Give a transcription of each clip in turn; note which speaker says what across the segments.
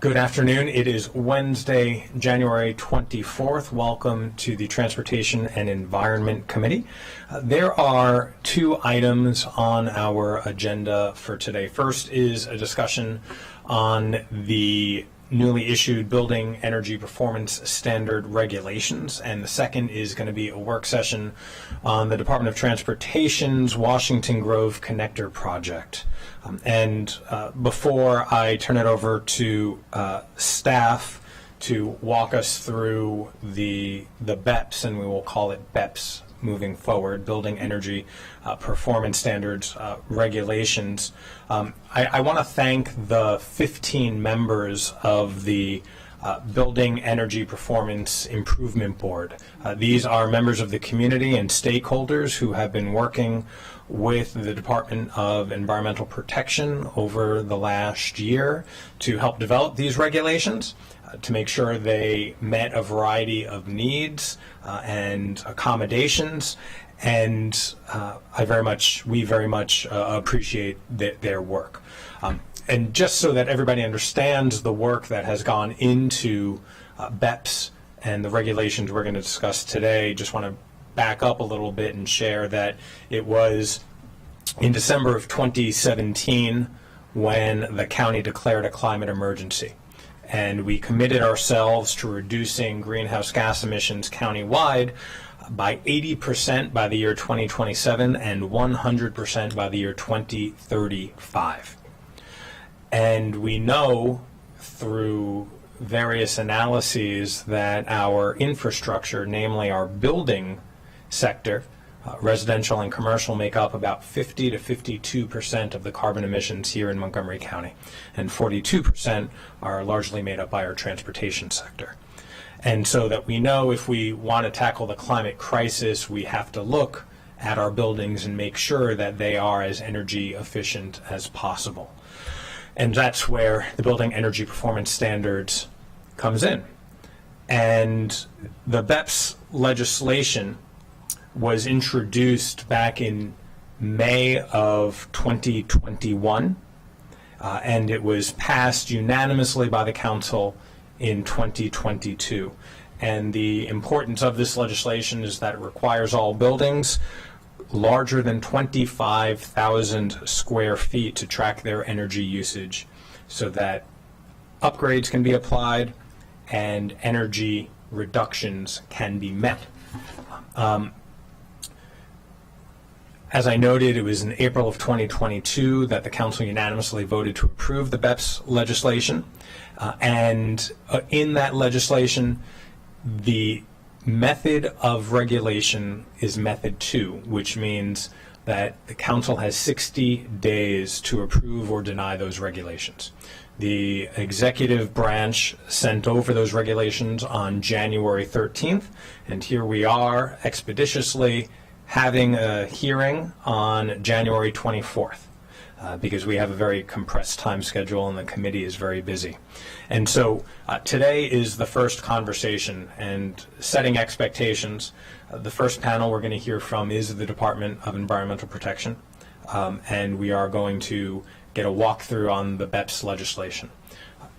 Speaker 1: Good afternoon. It is Wednesday, January 24th. Welcome to the Transportation and Environment Committee. There are two items on our agenda for today. First is a discussion on the newly issued Building Energy Performance Standard regulations, and the second is going to be a work session on the Department of Transportation's Washington Grove Connector project. Before I turn it over to staff to walk us through the BEPS, and we will call it BEPS moving forward, Building Energy Performance Standards regulations, I want to thank the 15 members of the Building Energy Performance Improvement Board. These are members of the community and stakeholders who have been working with the Department of Environmental Protection over the last year to help develop these regulations, to make sure they met a variety of needs and accommodations, and we very much appreciate their work. And just so that everybody understands the work that has gone into BEPS and the regulations we're going to discuss today, just want to back up a little bit and share that it was in December of 2017 when the county declared a climate emergency. And we committed ourselves to reducing greenhouse gas emissions countywide by 80% by the year 2027 and 100% by the year 2035. And we know through various analyses that our infrastructure, namely our building sector, residential and commercial, make up about 50 to 52% of the carbon emissions here in Montgomery County, and 42% are largely made up by our transportation sector. And so that we know if we want to tackle the climate crisis, we have to look at our buildings and make sure that they are as energy efficient as possible. And that's where the Building Energy Performance Standards comes in. And the BEPS legislation was introduced back in May of 2021, and it was passed unanimously by the Council in 2022. And the importance of this legislation is that it requires all buildings larger than 25,000 square feet to track their energy usage so that upgrades can be applied and energy reductions can be met. As I noted, it was in April of 2022 that the Council unanimously voted to approve the BEPS legislation. In that legislation, the method of regulation is method 2, which means that the Council has 60 days to approve or deny those regulations. The executive branch sent over those regulations on January 13th, and here we are expeditiously having a hearing on January 24th. Because we have a very compressed time schedule and the committee is very busy. And so today is the first conversation and setting expectations. The first panel we're going to hear from is the Department of Environmental Protection, and we are going to get a walkthrough on the BEPS legislation.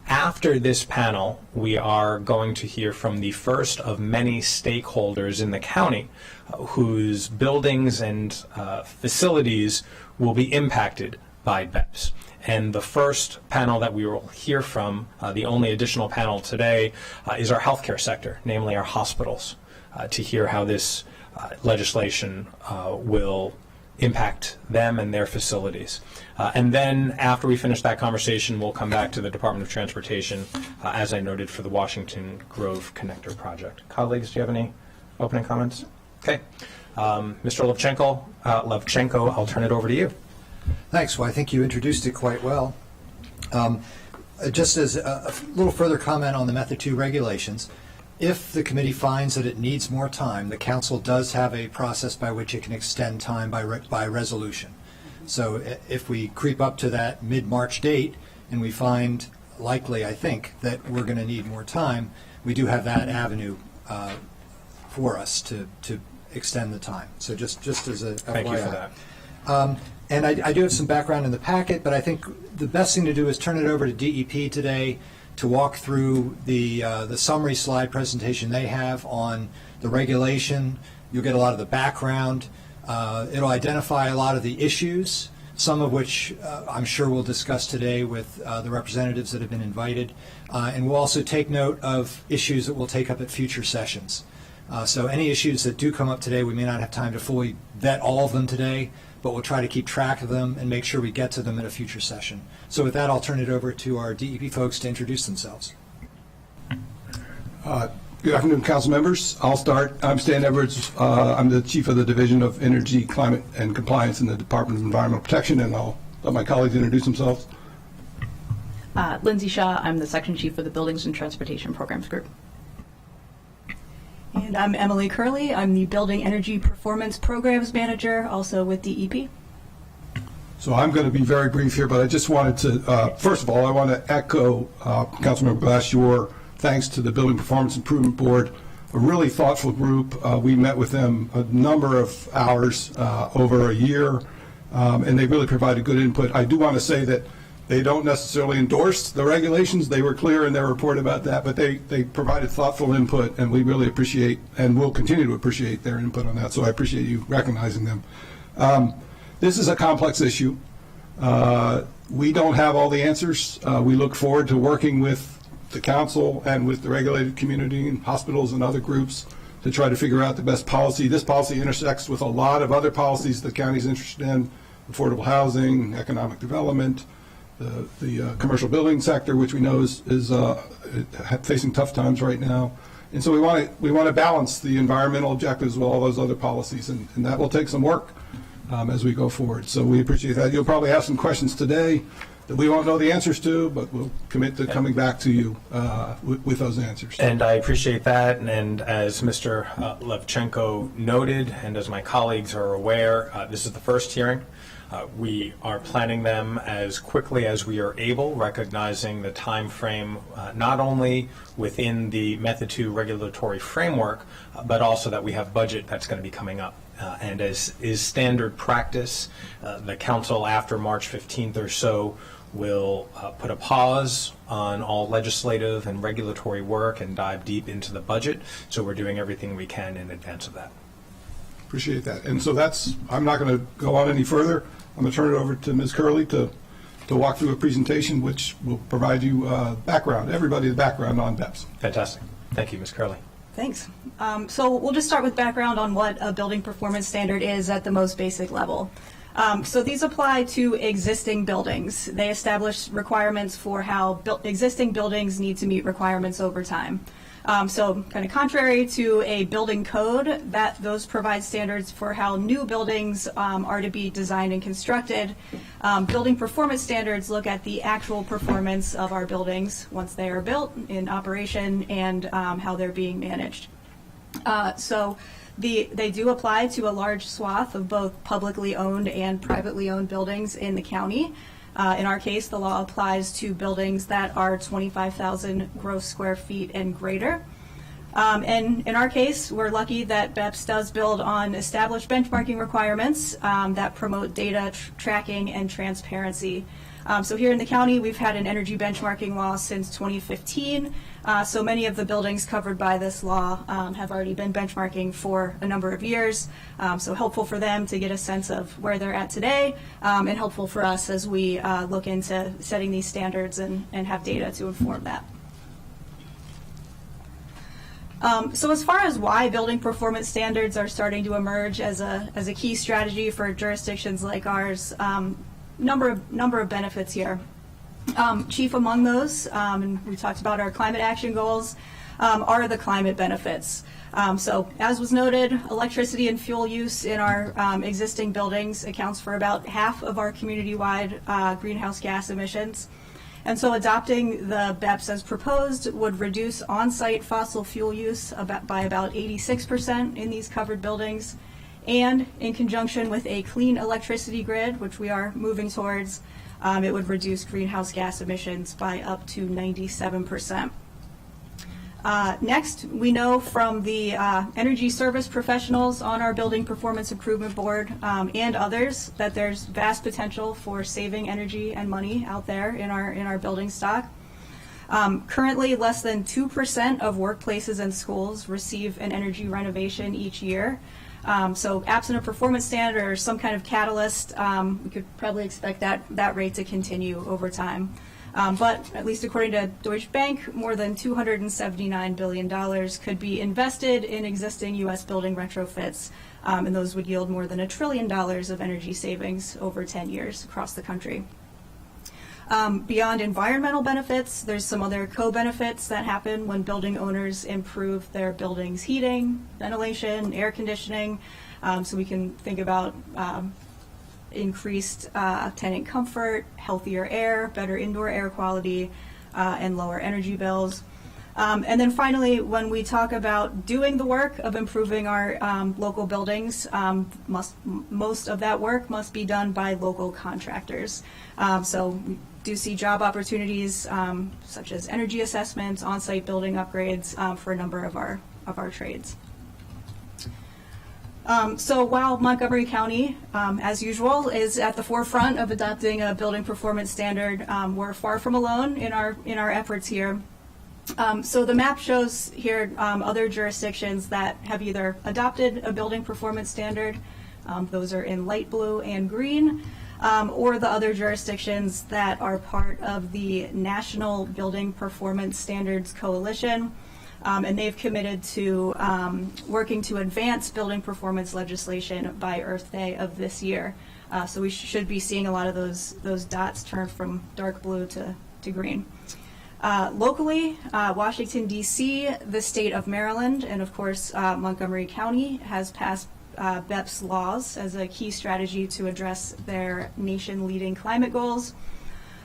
Speaker 1: After this panel, we are going to hear from the first of many stakeholders in the county whose buildings and facilities will be impacted by BEPS. And the first panel that we will hear from, the only additional panel today, is our healthcare sector, namely our hospitals, to hear how this legislation will impact them and their facilities. And then after we finish that conversation, we'll come back to the Department of Transportation, as I noted, for the Washington Grove Connector project. Colleagues, do you have any opening comments? Okay. Mr. Levchenko, I'll turn it over to you.
Speaker 2: Thanks. Well, I think you introduced it quite well. Just as a little further comment on the Method 2 regulations, if the committee finds that it needs more time, the council does have a process by which it can extend time by resolution. So if we creep up to that mid-March date and we find likely, I think, that we're going to need more time, we do have that avenue for us to extend the time. So just as a
Speaker 1: Thank
Speaker 2: FYI.
Speaker 1: you for that.
Speaker 2: And I do have some background in the packet, but I think the best thing to do is turn it over to DEP today to walk through the summary slide presentation they have on the regulation. You'll get a lot of the background. It'll identify a lot of the issues, some of which I'm sure we'll discuss today with the representatives that have been invited. And we'll also take note of issues that we'll take up at future sessions. So any issues that do come up today, we may not have time to fully vet all of them today, but we'll try to keep track of them and make sure we get to them in a future session. So with that, I'll turn it over to our DEP folks to introduce themselves.
Speaker 3: Good afternoon, council members. I'll start. I'm Stan Edwards. I'm the Chief of the Division of Energy, Climate, and Compliance in the Department of Environmental Protection, and I'll let my colleagues introduce themselves.
Speaker 4: Lindsay Shaw, I'm the Section Chief of the Buildings and Transportation Programs Group.
Speaker 5: And I'm Emily Curley. I'm the Building Energy Performance Programs Manager, also with DEP.
Speaker 3: So I'm going to be very brief here, but I just wanted to, first of all, I want to echo Councilmember Glass, your thanks to the Building Performance Improvement Board, a really thoughtful group. We met with them a number of hours over a year, and they really provided good input. I do want to say that they don't necessarily endorse the regulations. They were clear in their report about that, but they provided thoughtful input, and we really appreciate and will continue to appreciate their input on that, so I appreciate you recognizing them. This is a complex issue. We don't have all the answers. We look forward to working with the council and with the regulated community and hospitals and other groups to try to figure out the best policy. This policy intersects with a lot of other policies the county is interested in: affordable housing, economic development, the commercial building sector, which we know is facing tough times right now. And so we want to balance the environmental objectives with all those other policies, and that will take some work as we go forward. So we appreciate that. You'll probably have some questions today that we won't know the answers to, but we'll commit to coming back to you with those answers.
Speaker 1: And I appreciate that. And as Mr. Levchenko noted, and as my colleagues are aware, this is the first hearing. We are planning them as quickly as we are able, recognizing the time frame not only within the Method 2 regulatory framework, but also that we have budget that's going to be coming up. And as is standard practice, the council after March 15th or so will put a pause on all legislative and regulatory work and dive deep into the budget. So we're doing everything we can in advance of that.
Speaker 3: Appreciate that. And so I'm not going to go on any further. I'm going to turn it over to Ms. Curley to walk through a presentation which will provide you background, everybody the background on BEPS.
Speaker 1: Fantastic. Thank you, Ms. Curley.
Speaker 5: Thanks. So we'll just start with background on what a building performance standard is at the most basic level. So these apply to existing buildings. They establish requirements for how existing buildings need to meet requirements over time. So kind of contrary to a building code, those provide standards for how new buildings are to be designed and constructed. Building performance standards look at the actual performance of our buildings once they are built, in operation, and how they're being managed. So they do apply to a large swath of both publicly owned and privately owned buildings in the county. In our case, the law applies to buildings that are 25,000 gross square feet and greater. And in our case, we're lucky that BEPS does build on established benchmarking requirements that promote data tracking and transparency. So here in the county, we've had an energy benchmarking law since 2015. So many of the buildings covered by this law have already been benchmarking for a number of years. So helpful for them to get a sense of where they're at today, and helpful for us as we look into setting these standards and have data to inform that. So as far as why building performance standards are starting to emerge as a key strategy for jurisdictions like ours, number of benefits here. Chief among those, and we talked about our climate action goals, are the climate benefits. So as was noted, electricity and fuel use in our existing buildings accounts for about half of our community-wide greenhouse gas emissions. And so adopting the BEPS as proposed would reduce on-site fossil fuel use by about 86% in these covered buildings. And in conjunction with a clean electricity grid, which we are moving towards, it would reduce greenhouse gas emissions by up to 97%. Next, we know from the energy service professionals on our Building Performance Improvement Board and others that there's vast potential for saving energy and money out there in our building stock. Currently, less than 2% of workplaces and schools receive an energy renovation each year. So absent a performance standard or some kind of catalyst, we could probably expect that rate to continue over time. But at least according to Deutsche Bank, more than $279 billion could be invested in existing U.S. building retrofits, and those would yield more than $1 trillion of energy savings over 10 years across the country. Beyond environmental benefits, there's some other co-benefits that happen when building owners improve their building's heating, ventilation, air conditioning. So we can think about increased tenant comfort, healthier air, better indoor air quality, and lower energy bills. And then finally, when we talk about doing the work of improving our local buildings, most of that work must be done by local contractors. So we do see job opportunities such as energy assessments, on-site building upgrades for a number of our trades. So while Montgomery County, as usual, is at the forefront of adopting a building performance standard, we're far from alone in our efforts here. So the map shows here other jurisdictions that have either adopted a building performance standard, those are in light blue and green, or the other jurisdictions that are part of the National Building Performance Standards Coalition. And they've committed to working to advance building performance legislation by Earth Day of this year. So we should be seeing a lot of those dots turn from dark blue to green. Locally, Washington, D.C., the state of Maryland, and of course Montgomery County has passed BEPS laws as a key strategy to address their nation-leading climate goals.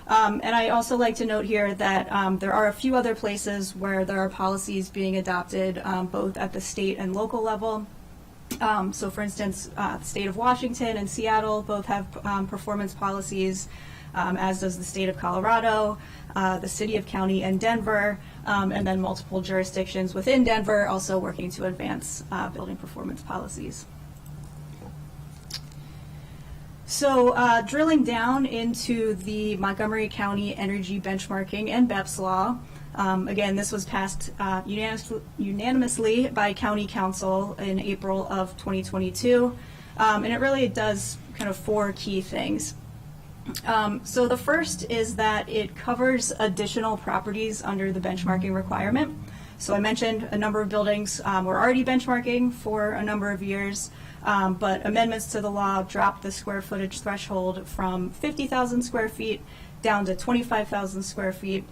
Speaker 5: And I also like to note here that there are a few other places where there are policies being adopted both at the state and local level. So for instance, the state of Washington and Seattle both have performance policies, as does the state of Colorado, the city of County, and Denver, and then multiple jurisdictions within Denver also working to advance building performance policies. So drilling down into the Montgomery County Energy Benchmarking and BEPS law, again, this was passed unanimously by County Council in April of 2022, and it really does kind of 4 key things. So the first is that it covers additional properties under the benchmarking requirement. So I mentioned a number of buildings were already benchmarking for a number of years, but amendments to the law dropped the square footage threshold from 50,000 square feet down to 25,000 square feet.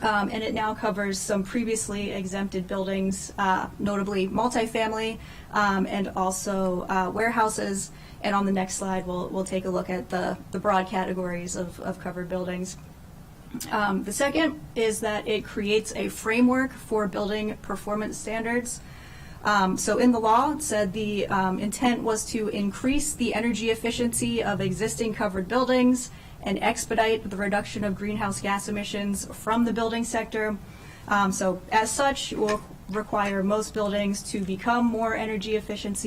Speaker 5: And it now covers some previously exempted buildings, notably multifamily, and also warehouses. And on the next slide, we'll take a look at the broad categories of covered buildings. The second is that it creates a framework for building performance standards. So in the law, it said the intent was to increase the energy efficiency of existing covered buildings and expedite the reduction of greenhouse gas emissions from the building sector. So as such, it will require most buildings to become more energy efficient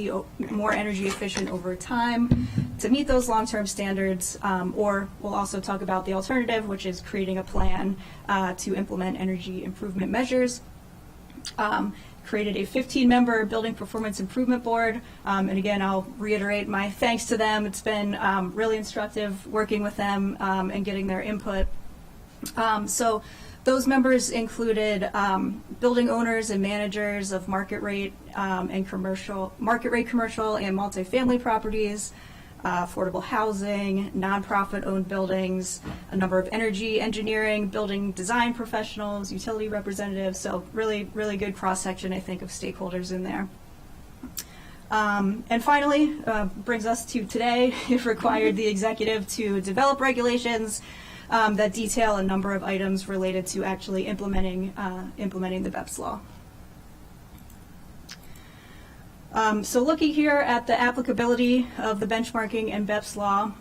Speaker 5: over time to meet those long-term standards, or we'll also talk about the alternative, which is creating a plan to implement energy improvement measures. Created a 15-member Building Performance Improvement Board, and again, I'll reiterate my thanks to them. It's been really instructive working with them and getting their input. So those members included building owners and managers of market rate commercial and multifamily properties, affordable housing, nonprofit-owned buildings, a number of energy, engineering, building design professionals, utility representatives. So really, really good cross-section, I think, of stakeholders in there. And finally, brings us to today, it required the executive to develop regulations that detail a number of items related to actually implementing the BEPS law. So looking here at the applicability of the benchmarking and BEPS law,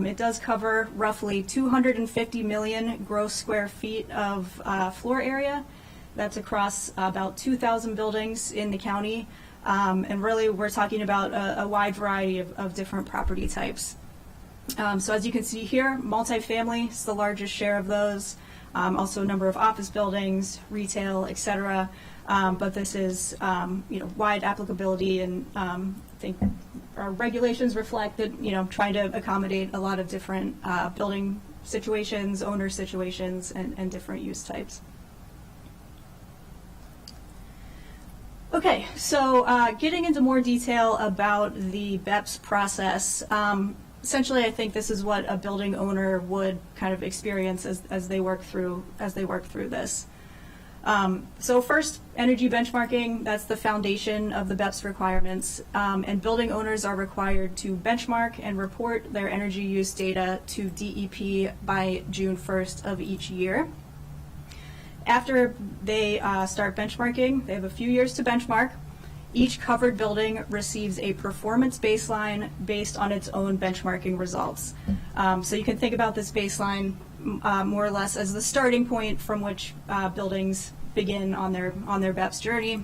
Speaker 5: it does cover roughly 250 million gross square feet of floor area. That's across about 2,000 buildings in the county. And really, we're talking about a wide variety of different property types. So as you can see here, multifamily is the largest share of those. also a number of office buildings, retail, et cetera. But this is, wide applicability, and I think our regulations reflect that, trying to accommodate a lot of different building situations, owner situations, and different use types. Okay, so getting into more detail about the BEPS process, essentially I think this is what a building owner would kind of experience as they work through this. So first, energy benchmarking, that's the foundation of the BEPS requirements, and building owners are required to benchmark and report their energy use data to DEP by June 1st of each year. After they start benchmarking, they have a few years to benchmark. Each covered building receives a performance baseline based on its own benchmarking results. So you can think about this baseline more or less as the starting point from which buildings begin on their BEPS journey.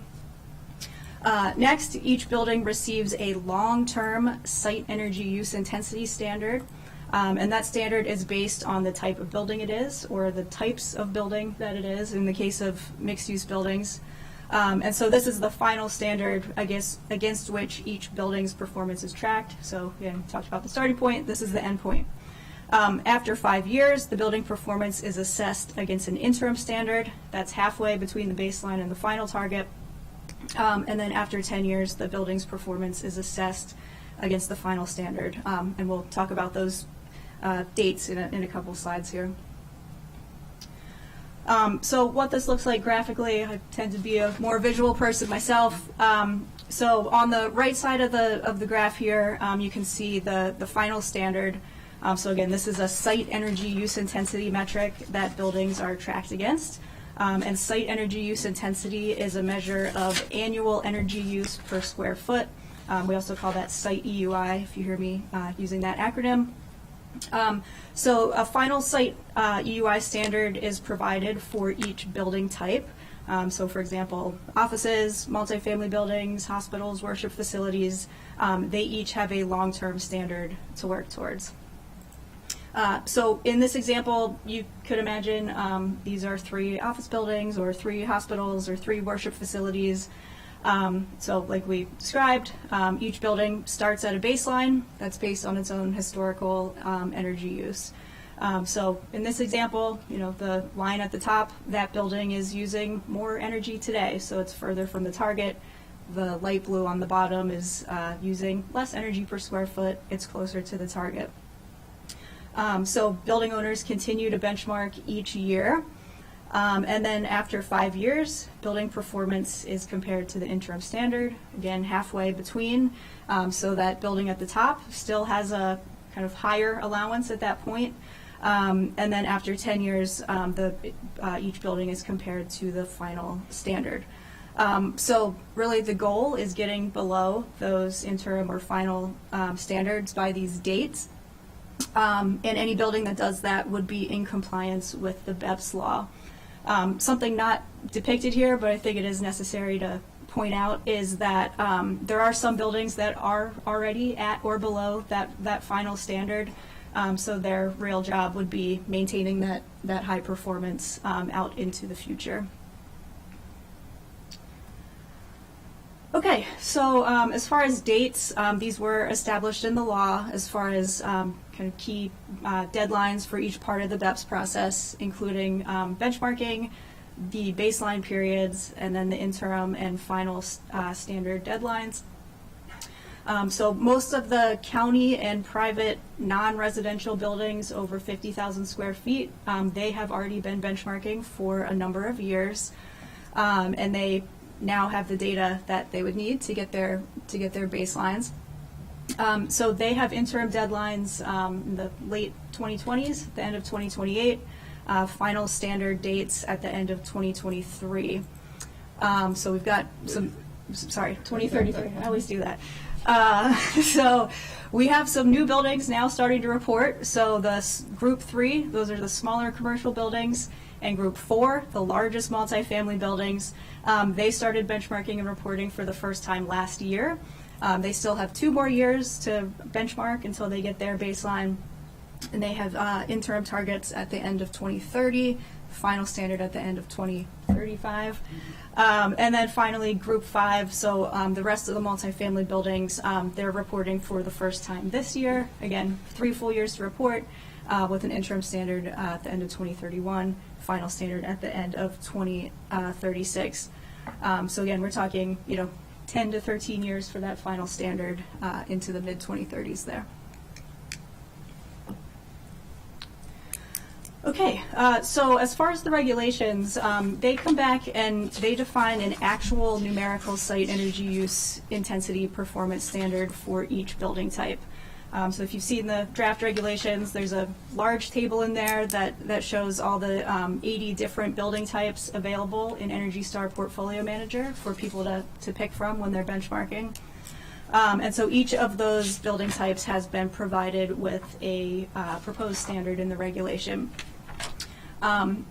Speaker 5: Next, each building receives a long-term site energy use intensity standard. And that standard is based on the type of building it is, or the types of building that it is, in the case of mixed-use buildings. And so this is the final standard, I guess, against which each building's performance is tracked. So again, we talked about the starting point. This is the end point. After 5 years, the building performance is assessed against an interim standard. That's halfway between the baseline and the final target. And then after 10 years, the building's performance is assessed against the final standard. And we'll talk about those dates in a couple slides here. So what this looks like graphically, I tend to be a more visual person myself. So on the right side of the graph here, you can see the final standard. So again, this is a site energy use intensity metric that buildings are tracked against. And site energy use intensity is a measure of annual energy use per square foot. We also call that site EUI, if you hear me using that acronym. So a final site EUI standard is provided for each building type. So for example, offices, multifamily buildings, hospitals, worship facilities, they each have a long-term standard to work towards. So in this example, you could imagine these are 3 office buildings or 3 hospitals or 3 worship facilities. So like we described, each building starts at a baseline that's based on its own historical energy use. So in this example, the line at the top, that building is using more energy today, so it's further from the target. The light blue on the bottom is using less energy per square foot. It's closer to the target. So building owners continue to benchmark each year. And then after 5 years, building performance is compared to the interim standard, again, halfway between, so that building at the top still has a kind of higher allowance at that point. And then after 10 years, each building is compared to the final standard. So really the goal is getting below those interim or final standards by these dates. And any building that does that would be in compliance with the BEPS law. Something not depicted here, but I think it is necessary to point out, is that there are some buildings that are already at or below that final standard. So their real job would be maintaining that high performance out into the future. Okay, so as far as dates, these were established in the law as far as kind of key deadlines for each part of the BEPS process, including benchmarking, the baseline periods, and then the interim and final standard deadlines. So most of the county and private non-residential buildings over 50,000 square feet, they have already been benchmarking for a number of years, and they now have the data that they would need to get their baselines. So they have interim deadlines in the late 2020s, the end of 2028, final standard dates at the end of 2023. So we've got 2033, I always do that. So we have some new buildings now starting to report. So the group 3, those are the smaller commercial buildings, and group 4, the largest multifamily buildings, they started benchmarking and reporting for the first time last year. They still have 2 more years to benchmark until they get their baseline. And they have interim targets at the end of 2030, final standard at the end of 2035. And then finally, Group 5, so the rest of the multifamily buildings, they're reporting for the first time this year. Again, 3 full years to report with an interim standard at the end of 2031, final standard at the end of 2036. So again, we're talking, 10 to 13 years for that final standard into the mid-2030s there. Okay, so as far as the regulations, they come back and they define an actual numerical site energy use intensity performance standard for each building type. So if you've seen the draft regulations, there's a large table in there that shows all the 80 different building types available in Energy Star Portfolio Manager for people to pick from when they're benchmarking. And so each of those building types has been provided with a proposed standard in the regulation.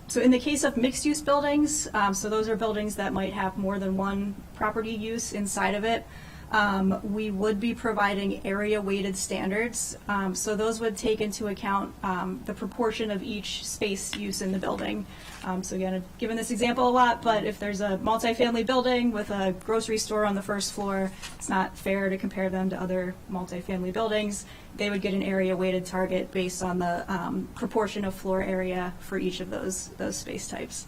Speaker 5: So in the case of mixed-use buildings, so those are buildings that might have more than one property use inside of it, we would be providing area-weighted standards. So those would take into account the proportion of each space use in the building. So again, I've given this example a lot, but if there's a multifamily building with a grocery store on the first floor, it's not fair to compare them to other multifamily buildings. They would get an area-weighted target based on the proportion of floor area for each of those space types.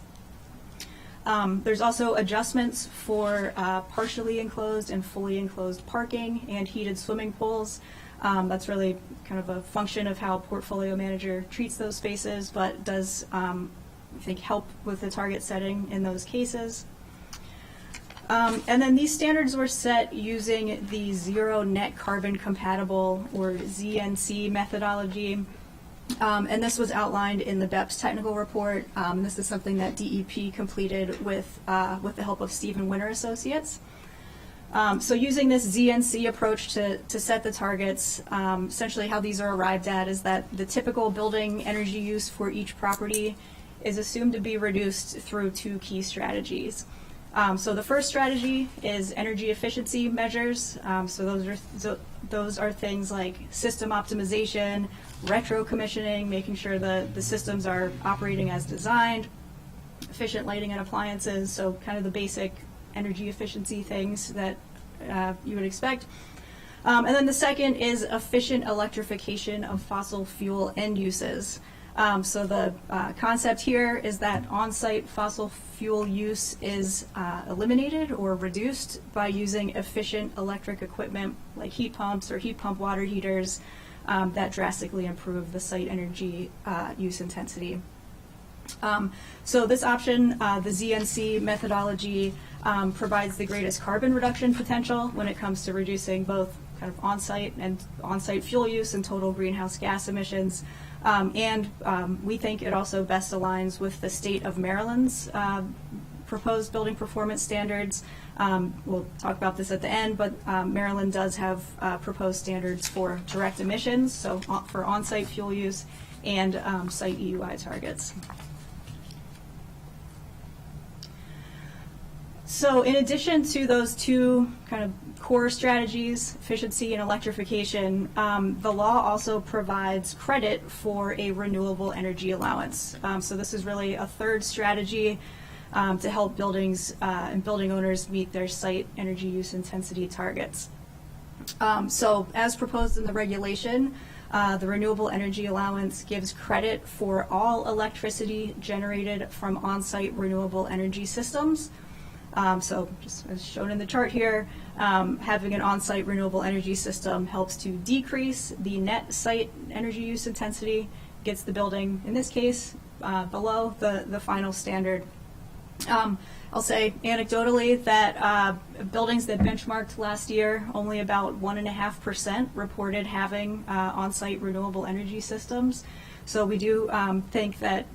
Speaker 5: There's also adjustments for partially enclosed and fully enclosed parking and heated swimming pools. That's really kind of a function of how Portfolio Manager treats those spaces, but does, I think, help with the target setting in those cases. And then these standards were set using the Zero Net Carbon Compatible, or ZNC methodology. And this was outlined in the BEPS technical report. This is something that DEP completed with the help of Stephen Winter Associates. So using this ZNC approach to set the targets, essentially how these are arrived at is that the typical building energy use for each property is assumed to be reduced through 2 key strategies. So the first strategy is energy efficiency measures. So those are things like system optimization, retro commissioning, making sure the systems are operating as designed, efficient lighting and appliances, so kind of the basic energy efficiency things that you would expect. And then the second is efficient electrification of fossil fuel end uses. So the concept here is that on-site fossil fuel use is eliminated or reduced by using efficient electric equipment like heat pumps or heat pump water heaters that drastically improve the site energy use intensity. So this option, the ZNC methodology, provides the greatest carbon reduction potential when it comes to reducing both kind of on-site fuel use and total greenhouse gas emissions. And we think it also best aligns with the state of Maryland's proposed building performance standards. We'll talk about this at the end, but Maryland does have proposed standards for direct emissions, so for on-site fuel use and site EUI targets. So in addition to those 2 kind of core strategies, efficiency and electrification, the law also provides credit for a renewable energy allowance. So this is really a third strategy to help buildings and building owners meet their site energy use intensity targets. So as proposed in the regulation, the renewable energy allowance gives credit for all electricity generated from on-site renewable energy systems. So just as shown in the chart here, having an on-site renewable energy system helps to decrease the net site energy use intensity, gets the building, in this case, below the final standard. I'll say anecdotally that buildings that benchmarked last year, only about 1.5% reported having on-site renewable energy systems. So we do think that,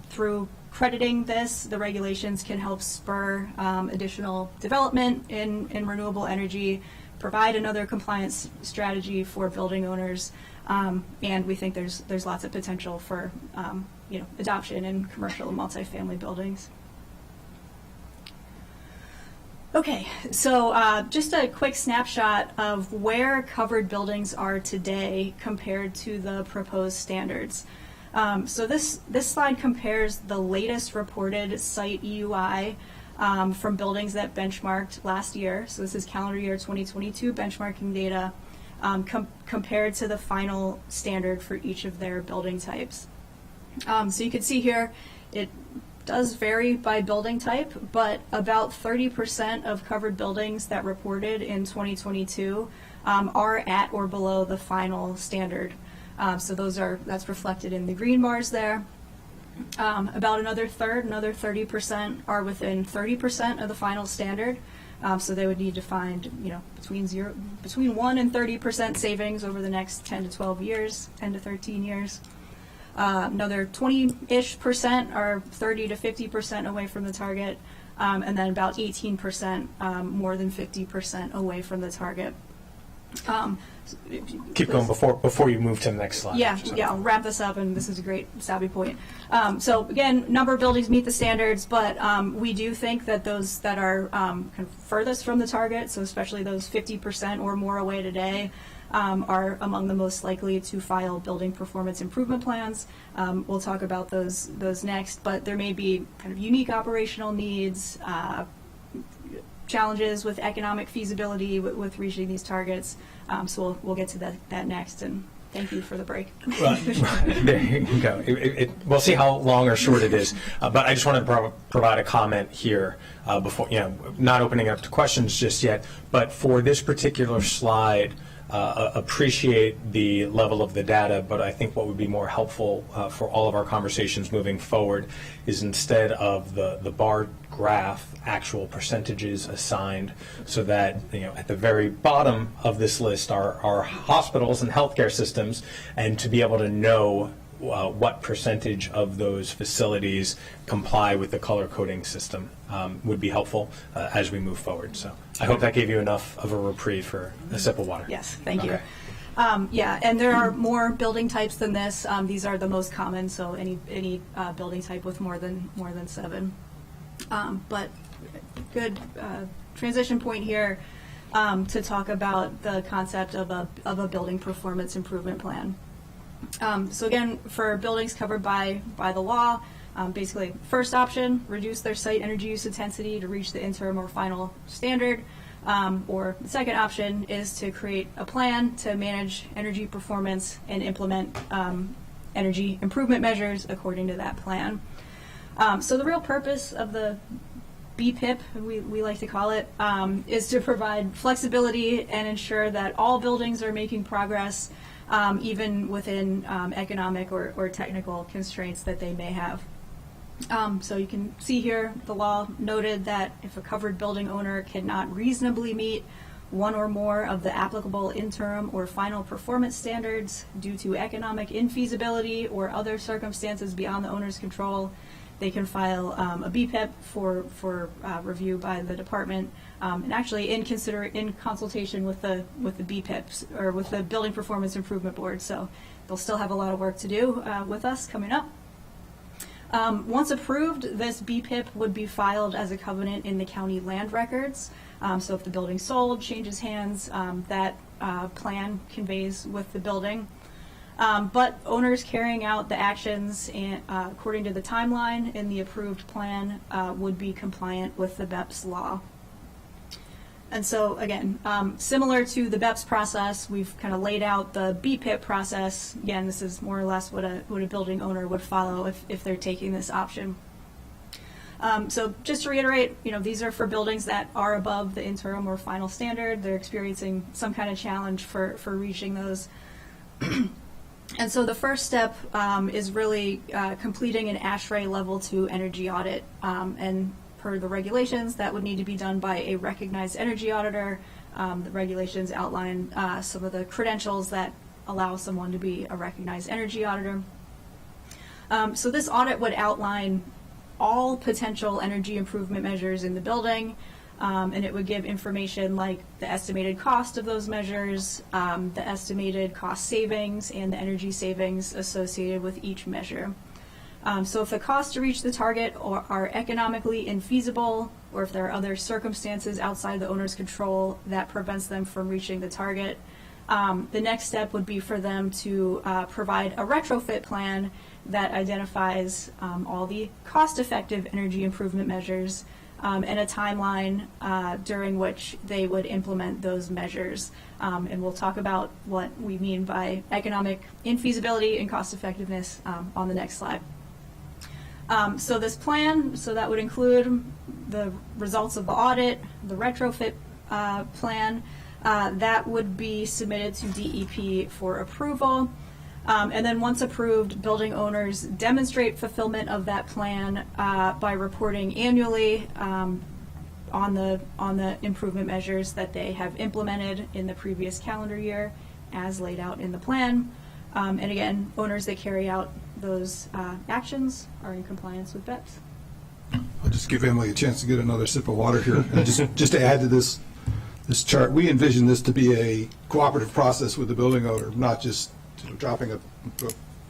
Speaker 5: through crediting this, the regulations can help spur additional development in renewable energy, provide another compliance strategy for building owners, and we think there's lots of potential for adoption in commercial and multifamily buildings. Okay, so just a quick snapshot of where covered buildings are today compared to the proposed standards. So this slide compares the latest reported site EUI from buildings that benchmarked last year. So this is calendar year 2022 benchmarking data compared to the final standard for each of their building types. So you can see here it does vary by building type, but about 30% of covered buildings that reported in 2022 are at or below the final standard. So that's reflected in the green bars there. About another 30% are within 30% of the final standard. So they would need to find, between 1 and 30% savings over the next 10 to 12 years, 10 to 13 years. Another 20-ish% are 30 to 50% away from the target, and then about 18% more than 50% away from the target.
Speaker 1: Keep going before you move to the next slide.
Speaker 5: Yeah, I'll wrap this up, and this is a great savvy point. So again, number of buildings meet the standards, but we do think that those that are kind of furthest from the target, so especially those 50% or more away today, are among the most likely to file building performance improvement plans. We'll talk about those next, but there may be kind of unique operational needs, challenges with economic feasibility with reaching these targets. So we'll get to that next, and thank you for the break.
Speaker 1: Well, there you go. We'll see how long or short it is. But I just wanted to provide a comment here before, not opening it up to questions just yet, but for this particular slide, appreciate the level of the data, but I think what would be more helpful for all of our conversations moving forward is instead of the bar graph, actual percentages assigned, so that at the very bottom of this list are hospitals and healthcare systems, and to be able to know what percentage of those facilities comply with the color coding system would be helpful as we move forward. So I hope that gave you enough of a reprieve for a sip of water.
Speaker 5: Yes, thank you.
Speaker 1: Okay.
Speaker 5: Yeah, and there are more building types than this. These are the most common, so any building type with more than 7. But good transition point here to talk about the concept of a building performance improvement plan. So again, for buildings covered by the law, basically first option, reduce their site energy use intensity to reach the interim or final standard. Or the second option is to create a plan to manage energy performance and implement energy improvement measures according to that plan. So the real purpose of the BPIP, we like to call it, is to provide flexibility and ensure that all buildings are making progress, even within economic or technical constraints that they may have. So you can see here the law noted that if a covered building owner cannot reasonably meet one or more of the applicable interim or final performance standards due to economic infeasibility or other circumstances beyond the owner's control, they can file a BPIP for review by the department, and actually in consultation with the BPIPs or with the Building Performance Improvement Board. So they'll still have a lot of work to do with us coming up. Once approved, this BPIP would be filed as a covenant in the county land records. So if the building's sold, changes hands, that plan conveys with the building. But owners carrying out the actions according to the timeline in the approved plan would be compliant with the BEPS law. And so again, similar to the BEPS process, we've kind of laid out the BPIP process. Again, this is more or less what a building owner would follow if they're taking this option. So just to reiterate, these are for buildings that are above the interim or final standard. They're experiencing some kind of challenge for reaching those. And so the first step is really completing an ASHRAE Level 2 energy audit. And per the regulations, that would need to be done by a recognized energy auditor. The regulations outline some of the credentials that allow someone to be a recognized energy auditor. So this audit would outline all potential energy improvement measures in the building, and it would give information like the estimated cost of those measures, the estimated cost savings, and the energy savings associated with each measure. So if the costs to reach the target are economically infeasible or if there are other circumstances outside the owner's control that prevents them from reaching the target. The next step would be for them to provide a retrofit plan that identifies all the cost-effective energy improvement measures and a timeline during which they would implement those measures. And we'll talk about what we mean by economic infeasibility and cost-effectiveness on the next slide. So this plan, so that would include the results of the audit, the retrofit plan, that would be submitted to DEP for approval. And then once approved, building owners demonstrate fulfillment of that plan by reporting annually on the improvement measures that they have implemented in the previous calendar year as laid out in the plan. And again, owners that carry out those actions are in compliance with BEPS.
Speaker 3: I'll just give Emily a chance to get another sip of water here. And just to add to this chart, we envision this to be a cooperative process with the building owner, not just dropping a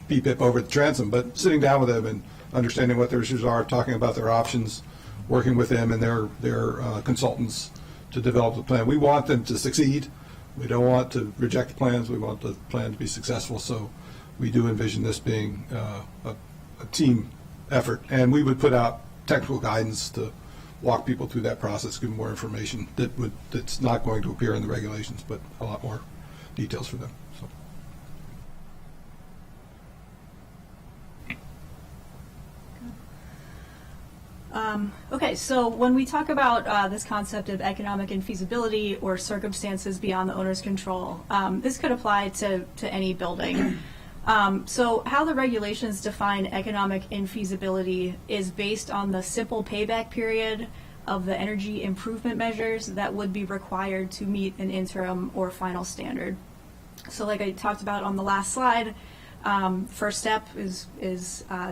Speaker 3: BPIP over the transom, but sitting down with them and understanding what their issues are, talking about their options, working with them and their consultants to develop the plan. We want them to succeed. We don't want to reject the plans. We want the plan to be successful. So we do envision this being a team effort. And we would put out technical guidance to walk people through that process, give them more information that's not going to appear in the regulations, but a lot more details for them. So.
Speaker 5: Okay, so when we talk about this concept of economic infeasibility or circumstances beyond the owner's control, this could apply to any building. So how the regulations define economic infeasibility is based on the simple payback period of the energy improvement measures that would be required to meet an interim or final standard. So like I talked about on the last slide, first step is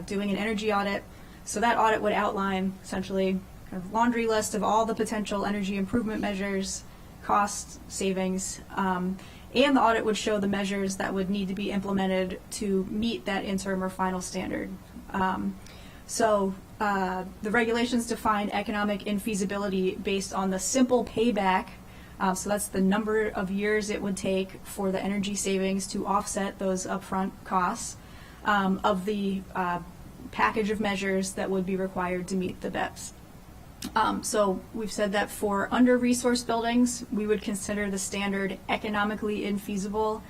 Speaker 5: doing an energy audit. So that audit would outline essentially kind of laundry list of all the potential energy improvement measures, cost savings, and the audit would show the measures that would need to be implemented to meet that interim or final standard. So the regulations define economic infeasibility based on the simple payback. So that's the number of years it would take for the energy savings to offset those upfront costs of the package of measures that would be required to meet the BEPS. So we've said that for under-resourced buildings, we would consider the standard economically infeasible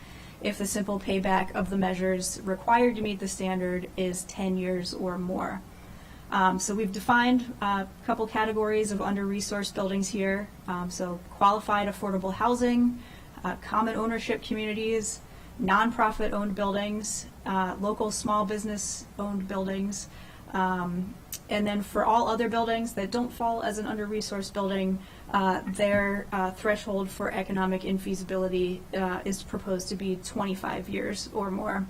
Speaker 5: if the simple payback of the measures required to meet the standard is 10 years or more. So we've defined a couple categories of under-resourced buildings here. So qualified affordable housing, common ownership communities, nonprofit owned buildings, local small business owned buildings, and then for all other buildings that don't fall as an under-resourced building, their threshold for economic infeasibility is proposed to be 25 years or more.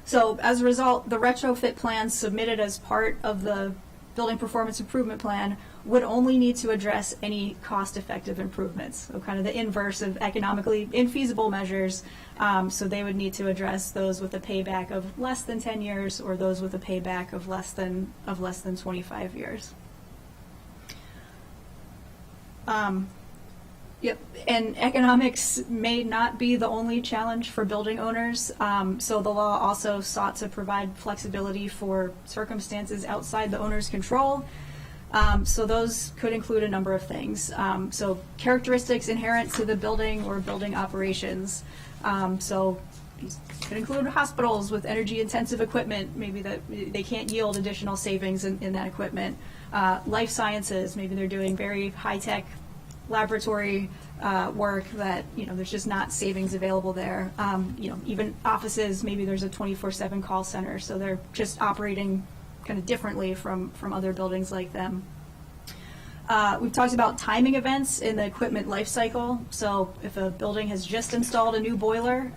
Speaker 5: So as a result, the retrofit plans submitted as part of the building performance improvement plan would only need to address any cost-effective improvements, so kind of the inverse of economically infeasible measures. So they would need to address those with a payback of less than 10 years or those with a payback of less than 25 years. Yep, and economics may not be the only challenge for building owners. So the law also sought to provide flexibility for circumstances outside the owner's control. So those could include a number of things. So characteristics inherent to the building or building operations. So these could include hospitals with energy-intensive equipment, maybe that they can't yield additional savings in that equipment. Life sciences, maybe they're doing very high-tech laboratory work that, there's just not savings available there. Even offices, maybe there's a 24/7 call center, so they're just operating kind of differently from other buildings like them. We've talked about timing events in the equipment life cycle. So if a building has just installed a new boiler,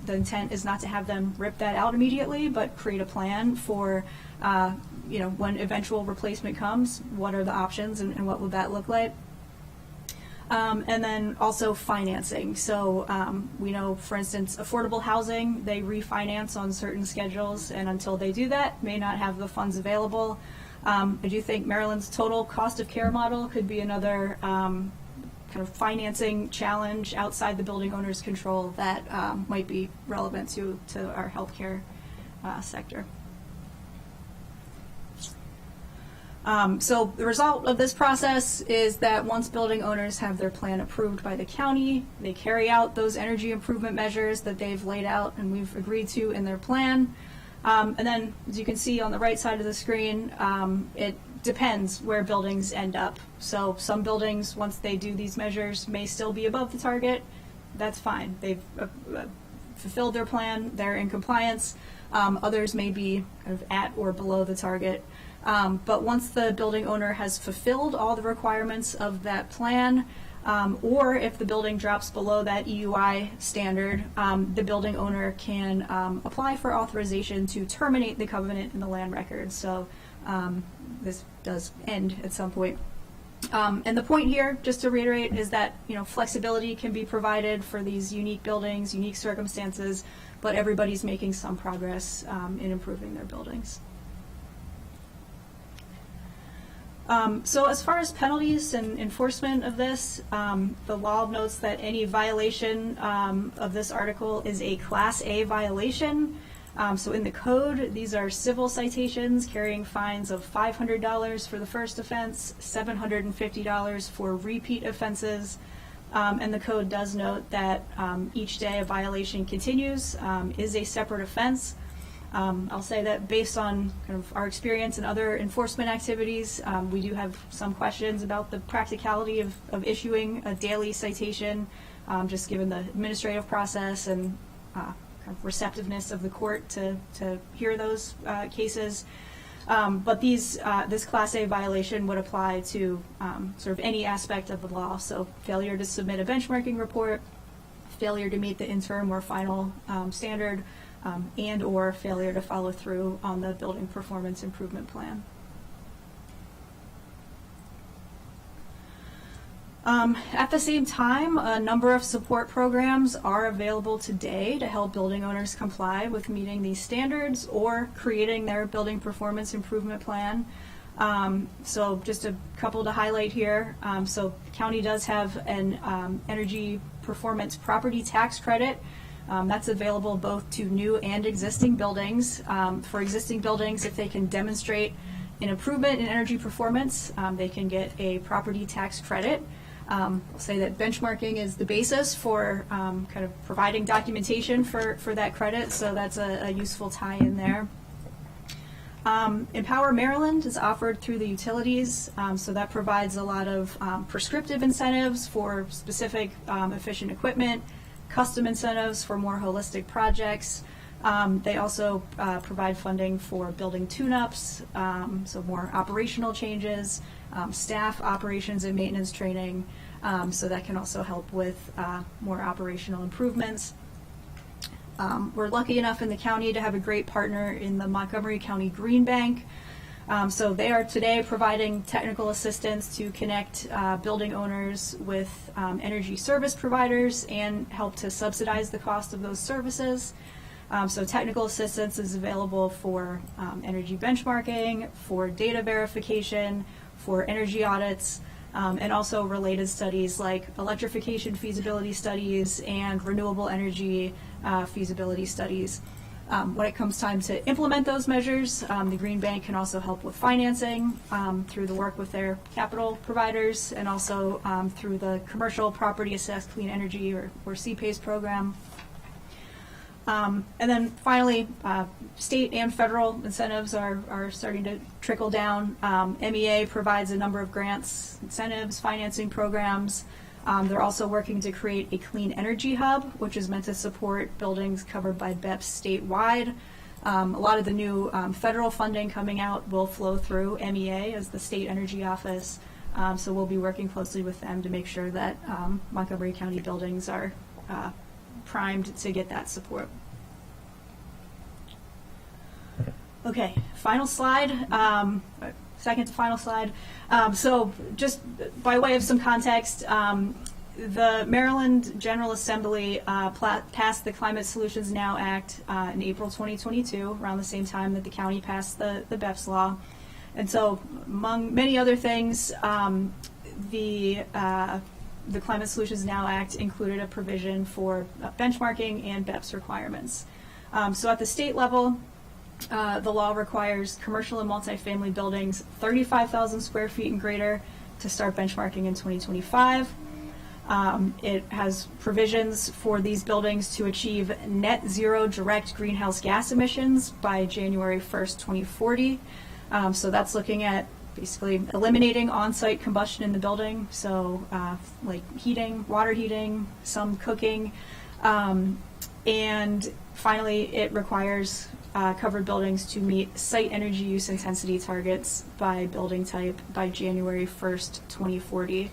Speaker 5: the intent is not to have them rip that out immediately, but create a plan for when eventual replacement comes, what are the options and what would that look like? And then also financing. So we know, for instance, affordable housing, they refinance on certain schedules, and until they do that, may not have the funds available. I do think Maryland's total cost of care model could be another kind of financing challenge outside the building owner's control that might be relevant to our healthcare sector. So the result of this process is that once building owners have their plan approved by the county, they carry out those energy improvement measures that they've laid out and we've agreed to in their plan. And then, as you can see on the right side of the screen, it depends where buildings end up. So some buildings, once they do these measures, may still be above the target. That's fine. They've fulfilled their plan. They're in compliance. Others may be kind of at or below the target. But once the building owner has fulfilled all the requirements of that plan, or if the building drops below that EUI standard, the building owner can apply for authorization to terminate the covenant in the land record. So this does end at some point. And the point here, just to reiterate, is that flexibility can be provided for these unique buildings, unique circumstances, but everybody's making some progress in improving their buildings. So as far as penalties and enforcement of this, the law notes that any violation of this article is a Class A violation. So in the code, these are civil citations carrying fines of $500 for the first offense, $750 for repeat offenses. And the code does note that each day a violation continues is a separate offense. I'll say that based on kind of our experience in other enforcement activities, we do have some questions about the practicality of issuing a daily citation, just given the administrative process and kind of receptiveness of the court to hear those cases. But this Class A violation would apply to sort of any aspect of the law. So failure to submit a benchmarking report, failure to meet the interim or final standard, and or failure to follow through on the building performance improvement plan. At the same time, a number of support programs are available today to help building owners comply with meeting these standards or creating their building performance improvement plan. So just a couple to highlight here. So the county does have an energy performance property tax credit. That's available both to new and existing buildings. For existing buildings, if they can demonstrate an improvement in energy performance, they can get a property tax credit. I'll say that benchmarking is the basis for kind of providing documentation for that credit, so that's a useful tie-in there. Empower Maryland is offered through the utilities, so that provides a lot of prescriptive incentives for specific efficient equipment, custom incentives for more holistic projects. They also provide funding for building tune-ups, so more operational changes, staff operations and maintenance training, so that can also help with more operational improvements. We're lucky enough in the county to have a great partner in the Montgomery County Green Bank. So they are today providing technical assistance to connect building owners with energy service providers and help to subsidize the cost of those services. So technical assistance is available for energy benchmarking, for data verification, for energy audits, and also related studies like electrification feasibility studies and renewable energy feasibility studies. When it comes time to implement those measures, the Green Bank can also help with financing through the work with their capital providers and also through the Commercial Property Assessed Clean Energy or CPACE program. And then finally, state and federal incentives are starting to trickle down. MEA provides a number of grants, incentives, financing programs. They're also working to create a clean energy hub, which is meant to support buildings covered by BEPS statewide. A lot of the new federal funding coming out will flow through MEA as the state energy office. So we'll be working closely with them to make sure that Montgomery County buildings are primed to get that support. Okay, final slide. Second to final slide. So just by way of some context, the Maryland General Assembly passed the Climate Solutions Now Act in April 2022, around the same time that the county passed the BEPS law. And so, among many other things, the Climate Solutions Now Act included a provision for benchmarking and BEPS requirements. So at the state level, the law requires commercial and multifamily buildings 35,000 square feet and greater to start benchmarking in 2025. It has provisions for these buildings to achieve net zero direct greenhouse gas emissions by January 1st, 2040. So that's looking at basically eliminating on-site combustion in the building, so like heating, water heating, some cooking. And finally, it requires covered buildings to meet site energy use intensity targets by building type by January 1st, 2040.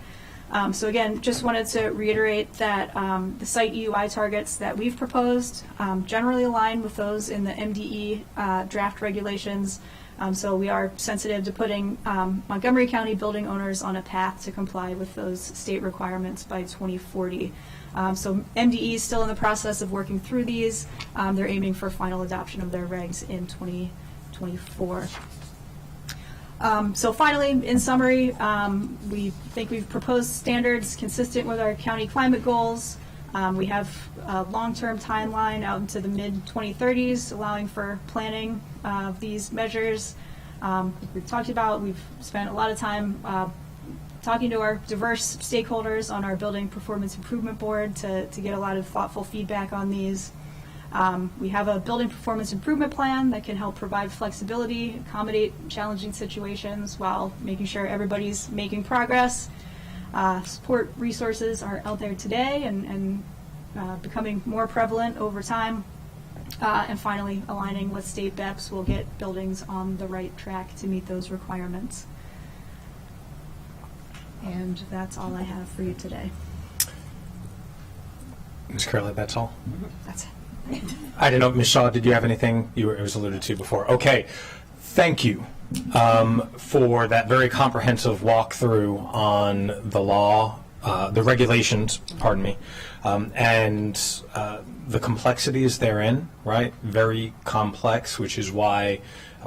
Speaker 5: So again, just wanted to reiterate that the site EUI targets that we've proposed generally align with those in the MDE draft regulations. So we are sensitive to putting Montgomery County building owners on a path to comply with those state requirements by 2040. So MDE is still in the process of working through these. They're aiming for final adoption of their regs in 2024. So finally, in summary, we think we've proposed standards consistent with our county climate goals. We have a long-term timeline out into the mid-2030s, allowing for planning of these measures. We've talked about, we've spent a lot of time talking to our diverse stakeholders on our Building Performance Improvement Board to get a lot of thoughtful feedback on these. We have a Building Performance Improvement Plan that can help provide flexibility, accommodate challenging situations while making sure everybody's making progress. Support resources are out there today and becoming more prevalent over time. And finally, aligning with state BEPS will get buildings on the right track to meet those requirements. And that's all I have for you today.
Speaker 1: Ms. Curley, that's all?
Speaker 5: That's it.
Speaker 1: I don't know, Ms. Shaw, did you have anything? It was alluded to before. Okay, thank you for that very comprehensive walkthrough on the law, the regulations, pardon me, and the complexities therein, right? Very complex, which is why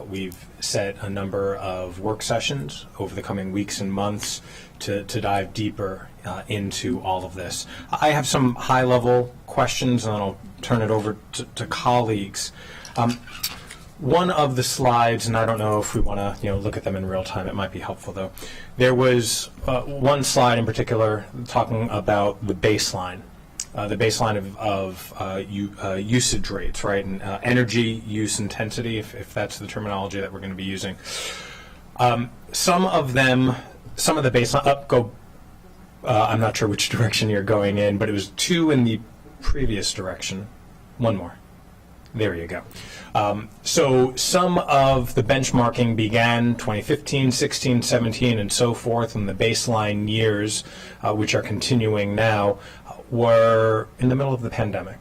Speaker 1: we've set a number of work sessions over the coming weeks and months to dive deeper into all of this. I have some high-level questions, and then I'll turn it over to colleagues. One of the slides, and I don't know if we want to look at them in real time, it might be helpful though. There was one slide in particular talking about the baseline of usage rates, right, and energy use intensity, if that's the terminology that we're going to be using. Some of the baseline, I'm not sure which direction you're going in, but it was 2 in the previous direction. One more. There you go. So some of the benchmarking began 2015, 16, 17, and so forth, and the baseline years, which are continuing now, were in the middle of the pandemic.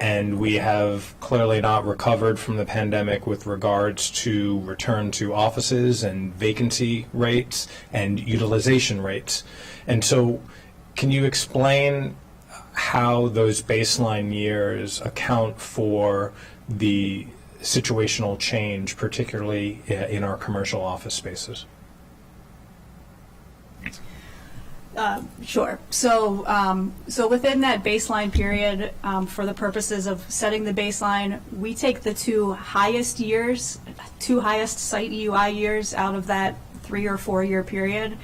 Speaker 1: And we have clearly not recovered from the pandemic with regards to return to offices and vacancy rates and utilization rates. And so can you explain how those baseline years account for the situational change, particularly in our commercial office spaces?
Speaker 5: Sure. So within that baseline period, for the purposes of setting the baseline, we take the two highest site EUI years out of that 3 or 4 year period.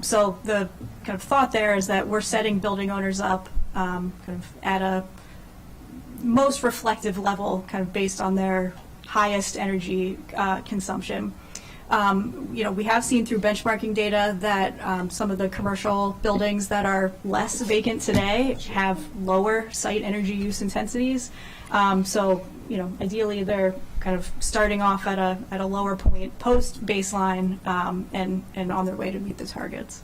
Speaker 5: So the kind of thought there is that we're setting building owners up kind of at a most reflective level, kind of based on their highest energy consumption. We have seen through benchmarking data that some of the commercial buildings that are less vacant today have lower site energy use intensities. So ideally they're kind of starting off at a lower point post baseline and on their way to meet the targets.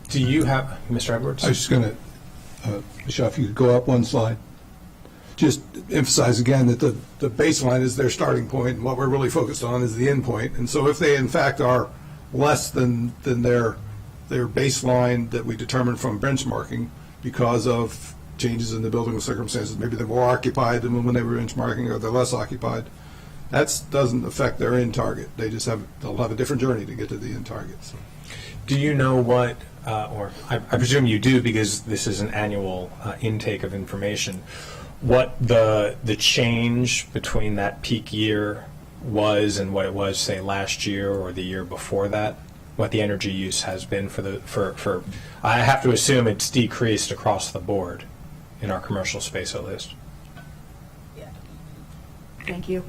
Speaker 1: Do you have, Mr. Edwards?
Speaker 3: I was just going to, Michelle, if you could go up one slide. Just emphasize again that the baseline is their starting point, and what we're really focused on is the end point. And so if they in fact are less than their baseline that we determined from benchmarking because of changes in the building circumstances, maybe they're more occupied than when they were benchmarking, or they're less occupied, That doesn't affect their end target. They'll have a different journey to get to the end target. So.
Speaker 1: Do you know what, or I presume you do because this is an annual intake of information, what the change between that peak year was and what it was, say, last year or the year before that? What the energy use has been for I have to assume it's decreased across the board in our commercial space at least.
Speaker 5: Thank you.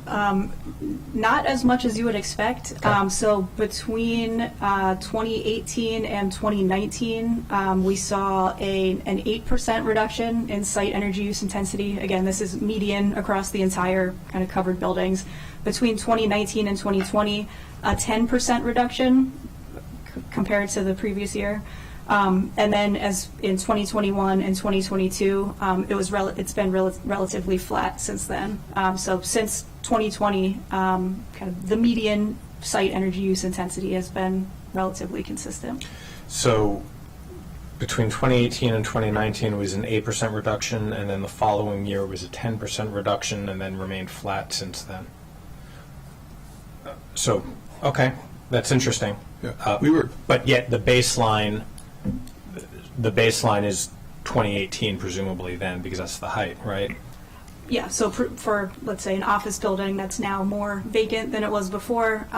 Speaker 5: Not as much as you would expect.
Speaker 1: Okay.
Speaker 5: So between 2018 and 2019, we saw an 8% reduction in site energy use intensity. Again, this is median across the entire kind of covered buildings. Between 2019 and 2020, a 10% reduction compared to the previous year. And then as in 2021 and 2022, it's been relatively flat since then. So since 2020, kind of the median site energy use intensity has been relatively consistent.
Speaker 1: So between 2018 and 2019 it was an 8% reduction, and then the following year was a 10% reduction, and then remained flat since then. So, okay, that's interesting.
Speaker 3: Yeah.
Speaker 1: But yet the baseline is 2018 presumably then, because that's the height, right?
Speaker 5: Yeah, so for, let's say, an office building that's now more vacant than it was before,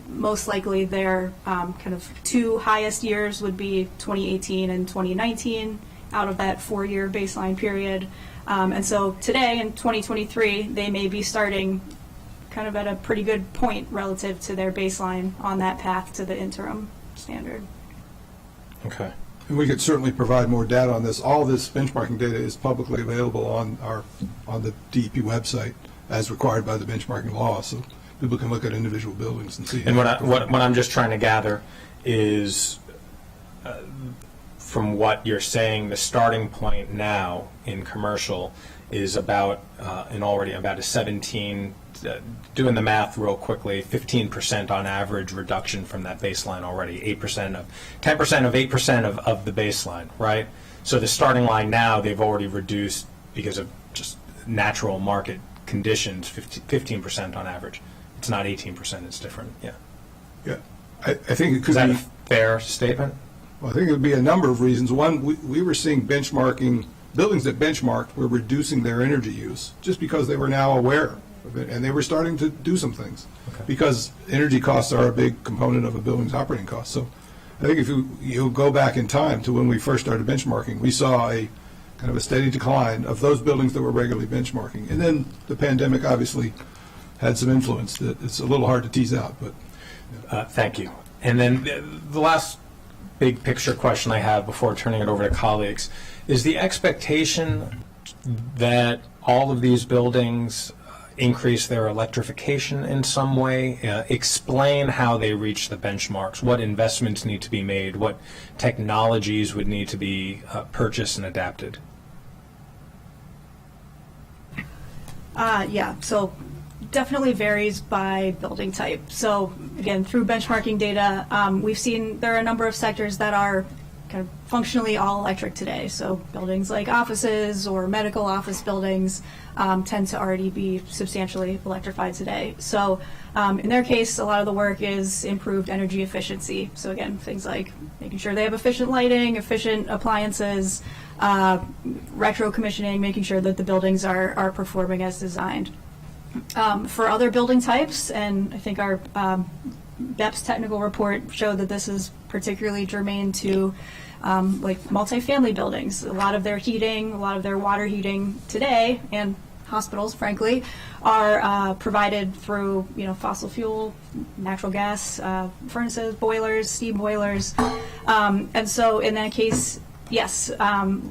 Speaker 5: most likely their kind of two highest years would be 2018 and 2019 out of that 4-year baseline period. And so today in 2023, they may be starting kind of at a pretty good point relative to their baseline on that path to the interim standard.
Speaker 1: Okay.
Speaker 3: And we could certainly provide more data on this. All this benchmarking data is publicly available on the DEP website as required by the benchmarking law, so people can look at individual buildings and see.
Speaker 1: And what I'm just trying to gather is, from what you're saying, the starting point now in commercial is about already about a 17. Doing the math real quickly, 15% on average reduction from that baseline already. 10% of 8% of the baseline, right? So the starting line now, they've already reduced because of just natural market conditions, 15% on average. It's not 18%, it's different, yeah.
Speaker 3: Yeah, I think it could
Speaker 1: Is that
Speaker 3: be.
Speaker 1: a fair statement?
Speaker 3: Well, I think it would be a number of reasons. One, we were seeing benchmarking, buildings that benchmarked were reducing their energy use just because they were now aware of it, and they were starting to do some things.
Speaker 1: Okay.
Speaker 3: Because energy costs are a big component of a building's operating costs. So I think if you go back in time to when we first started benchmarking, we saw a kind of a steady decline of those buildings that were regularly benchmarking. And then the pandemic obviously had some influence that it's a little hard to tease out. But
Speaker 1: Thank you. And then the last big picture question I have before turning it over to colleagues is the expectation that all of these buildings increase their electrification in some way. Explain how they reach the benchmarks, what investments need to be made, what technologies would need to be purchased and adapted.
Speaker 5: Yeah, so definitely varies by building type. So again, through benchmarking data, we've seen there are a number of sectors that are kind of functionally all electric today. So buildings like offices or medical office buildings tend to already be substantially electrified today. So in their case, a lot of the work is improved energy efficiency. So again, things like making sure they have efficient lighting, efficient appliances, retro commissioning, making sure that the buildings are performing as designed. For other building types, and I think our BEPS technical report showed that this is particularly germane to like multifamily buildings. A lot of their heating, a lot of their water heating today, and hospitals, frankly, are provided through fossil fuel, natural gas furnaces, boilers, steam boilers, and so in that case, yes,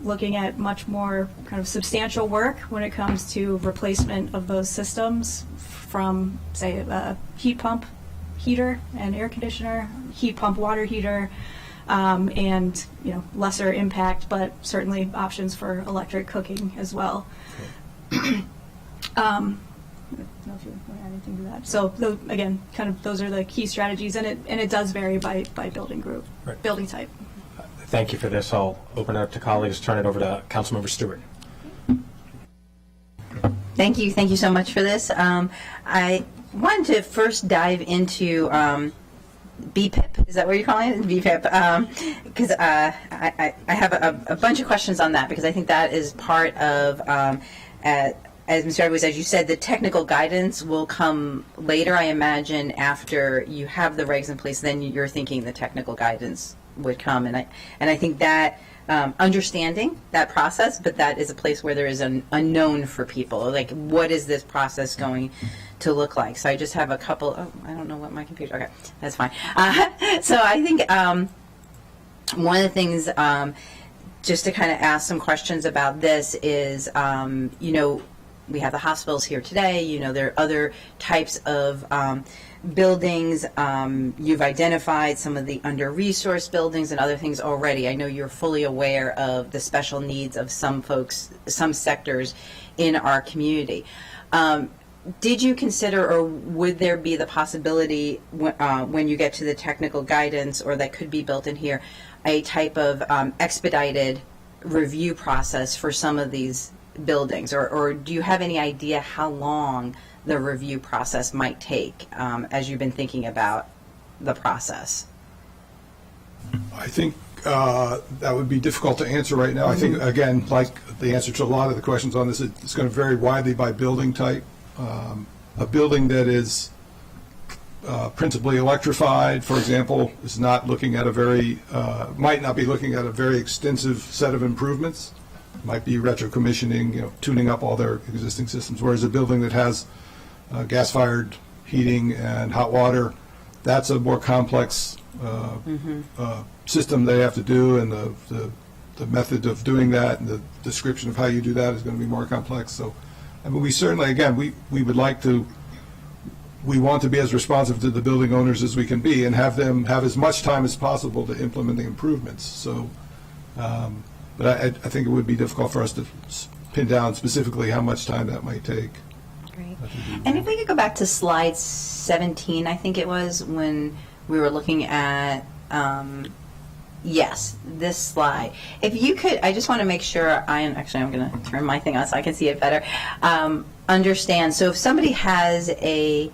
Speaker 5: looking at much more kind of substantial work when it comes to replacement of those systems from, say, a heat pump heater and air conditioner, heat pump water heater, and lesser impact, but certainly options for electric cooking as well. I don't know if you want to add anything to that. So again, kind of those are the key strategies, and it does vary by building group,
Speaker 1: Right.
Speaker 5: building type.
Speaker 1: Thank you for this. I'll open it up to colleagues, turn it over to Councilmember Stewart.
Speaker 6: Thank you so much for this. I wanted to first dive into BPIP. Is that what you're calling it? BPIP. Because I have a bunch of questions on that, because I think that is part of, as Mr. Edwards, as you said, the technical guidance will come later, I imagine, after you have the regs in place. Then you're thinking the technical guidance would come. And I think that understanding that process, but that is a place where there is an unknown for people. Like, what is this process going to look like? So I just have a couple. Oh, I don't know what my computer. Okay, that's fine. So I think one of the things, just to kind of ask some questions about this, is we have the hospitals here today. There are other types of buildings. You've identified some of the under-resourced buildings and other things already. I know you're fully aware of the special needs of some folks, some sectors in our community. Did you consider, or would there be the possibility when you get to the technical guidance, or that could be built in here, a type of expedited review process for some of these buildings? Or do you have any idea how long the review process might take as you've been thinking about the process?
Speaker 3: I think that would be difficult to answer right now. I think, again, like the answer to a lot of the questions on this, it's going to vary widely by building type. A building that is principally electrified, for example, is not looking at might not be looking at a very extensive set of improvements. Might be retro-commissioning, tuning up all their existing systems. Whereas a building that has gas-fired heating and hot water, that's a more complex system they have to do, and the method of doing that and the description of how you do that is going to be more complex. So, I mean, we certainly, again, we would like to, we want to be as responsive to the building owners as we can be, and have them have as much time as possible to implement the improvements. So, but I think it would be difficult for us to pin down specifically how much time that might take.
Speaker 6: Great. And if we could go back to slide 17, I think it was, when we were looking at, yes, this slide. If you could, I just want to make sure I'm going to turn my thing on so I can see it better. Understand, so if somebody has a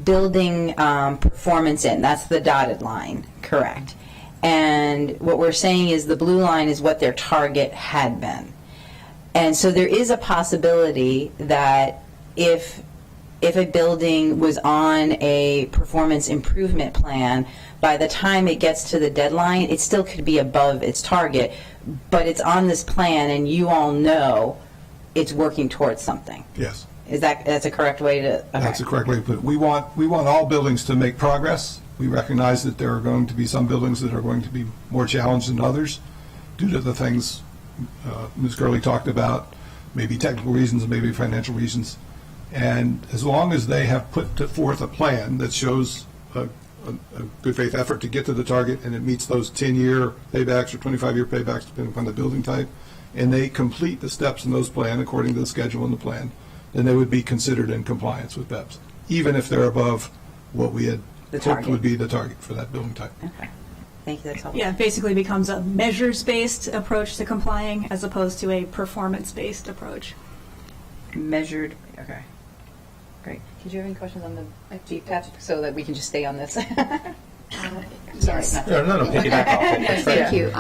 Speaker 6: building performance that's the dotted line, correct? And what we're saying is the blue line is what their target had been. And so there is a possibility that if a building was on a performance improvement plan, by the time it gets to the deadline, it still could be above its target, but it's on this plan and you all know it's working towards something.
Speaker 3: Yes.
Speaker 6: That's a correct way to? Okay.
Speaker 3: That's a correct way to put it. We want all buildings to make progress. We recognize that there are going to be some buildings that are going to be more challenged than others due to the things Ms. Gurley talked about, maybe technical reasons, maybe financial reasons. And as long as they have put forth a plan that shows a good faith effort to get to the target, and it meets those 10-year paybacks or 25-year paybacks, depending upon the building type, and they complete the steps in those plans according to the schedule and the plan, then they would be considered in compliance with BEPS, even if they're above what we had hoped would be the target for that building type.
Speaker 6: Okay. Thank you. That's helpful.
Speaker 5: Yeah, it basically becomes a measures-based approach to complying as opposed to a performance-based approach.
Speaker 6: Measured. Okay. Great. Did you have any questions on the GPAP so that we can just stay on this? Sorry.
Speaker 7: Yes.
Speaker 1: No, piggyback off it.
Speaker 7: Thank you.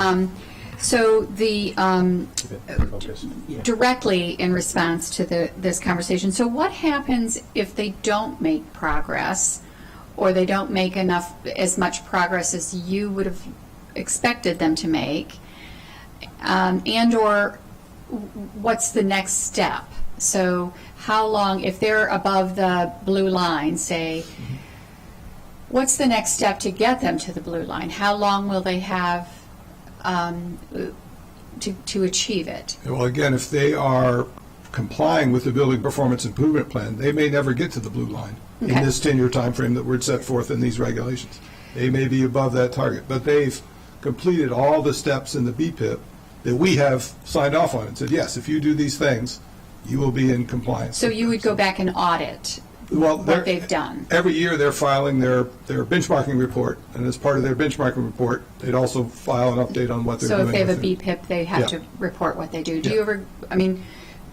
Speaker 7: So the directly in response to this conversation, so what happens if they don't make progress, or they don't make as much progress as you would have expected them to make, and or what's the next step? So how long, if they're above the blue line, say, what's the next step to get them to the blue line? How long will they have to achieve it?
Speaker 3: Well, again, if they are complying with the building performance improvement plan, they may never get to the blue line in this 10-year time frame that we're set forth in these regulations. They may be above that target, but they've completed all the steps in the BPIP that we have signed off on and said, yes, if you do these things, you will be in compliance.
Speaker 7: So you would go back and audit what they've done?
Speaker 3: Every year they're filing their benchmarking report, and as part of their benchmarking report, they'd also file an update on what they're doing.
Speaker 7: So if they have a BPIP, they have to report what they do. Do you ever,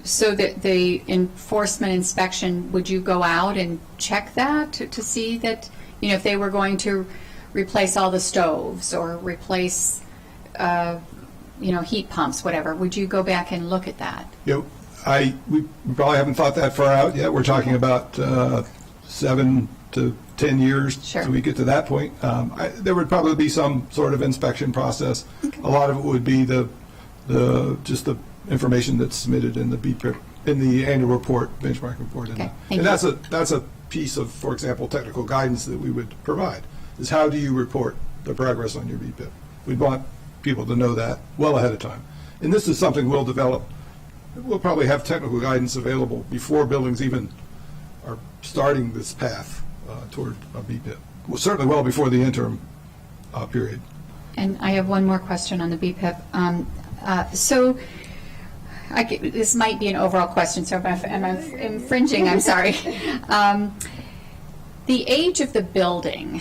Speaker 7: So the enforcement inspection, would you go out and check that to see that, if they were going to replace all the stoves or replace, heat pumps, whatever, would you go back and look at that?
Speaker 3: We probably haven't thought that far out yet. We're talking about 7 to 10 years
Speaker 7: Sure.
Speaker 3: till we get to that point. There would probably be some sort of inspection process. A lot of it would be just the information that's submitted in the BPIP, in the annual report, benchmark report.
Speaker 7: Okay,
Speaker 3: And
Speaker 7: thank you.
Speaker 3: that's a piece of, for example, technical guidance that we would provide, is how do you report the progress on your BPIP? We'd want people to know that well ahead of time. And this is something we'll develop. We'll probably have technical guidance available before buildings even are starting this path toward a BPIP. Well, certainly well before the interim period.
Speaker 7: And I have one more question on the BPIP. This might be an overall question, so if I'm infringing, I'm sorry. The age of the building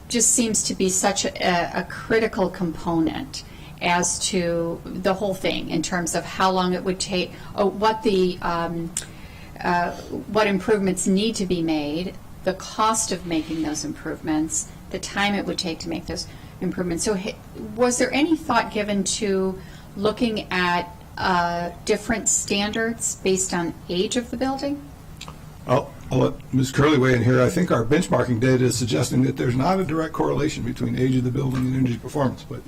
Speaker 7: just seems to be such a critical component as to the whole thing in terms of how long it would take, what improvements need to be made, the cost of making those improvements, the time it would take to make those improvements. So was there any thought given to looking at different standards based on age of the building?
Speaker 3: I'll let Ms. Curley weigh in here. I think our benchmarking data is suggesting that there's not a direct correlation between age of the building and energy performance, but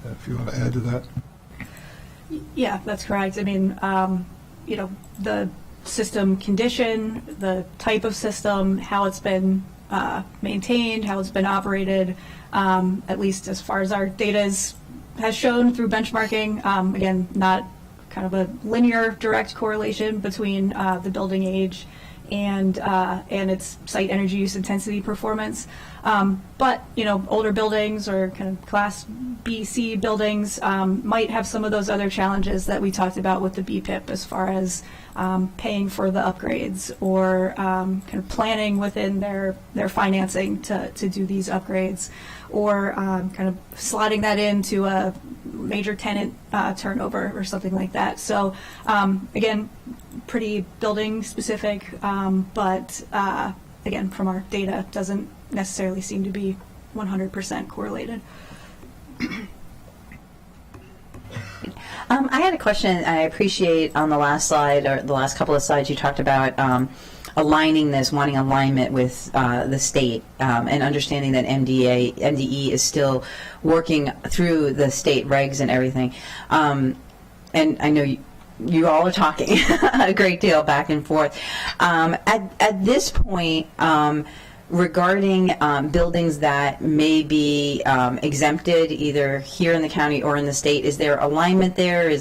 Speaker 3: if you want to add to that.
Speaker 5: Yeah, that's correct. I mean, the system condition, the type of system, how it's been maintained, how it's been operated, at least as far as our data has shown through benchmarking. Again, not kind of a linear direct correlation between the building age and its site energy use intensity performance. But older buildings or kind of class B, C buildings might have some of those other challenges that we talked about with the BPIP as far as paying for the upgrades or kind of planning within their financing to do these upgrades, or kind of slotting that into a major tenant turnover or something like that. So again, pretty building specific, but again, from our data, doesn't necessarily seem to be 100% correlated.
Speaker 6: I had a question. I appreciate on the last slide, or the last couple of slides, you talked about aligning this, wanting alignment with the state, and understanding that MDE is still working through the state regs and everything. And I know you all are talking a great deal back and forth. At this point, regarding buildings that may be exempted either here in the county or in the state, is there alignment there?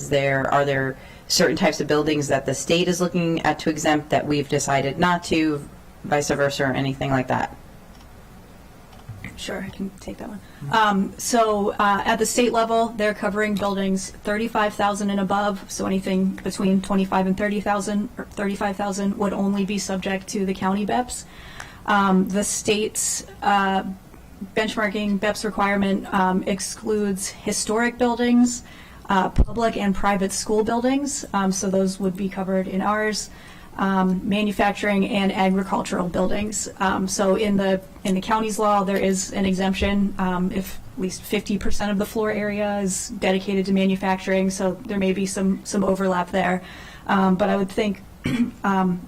Speaker 6: Are there certain types of buildings that the state is looking at to exempt that we've decided not to, vice versa, or anything like that?
Speaker 5: Sure, I can take that one. So at the state level, they're covering buildings 35,000 and above. So anything between 25 and 30,000 or 35,000 would only be subject to the county BEPS. The state's benchmarking BEPS requirement excludes historic buildings, public and private school buildings. So those would be covered in ours. Manufacturing and agricultural buildings. So in the county's law, there is an exemption if at least 50% of the floor area is dedicated to manufacturing. So there may be some overlap there. But I would think,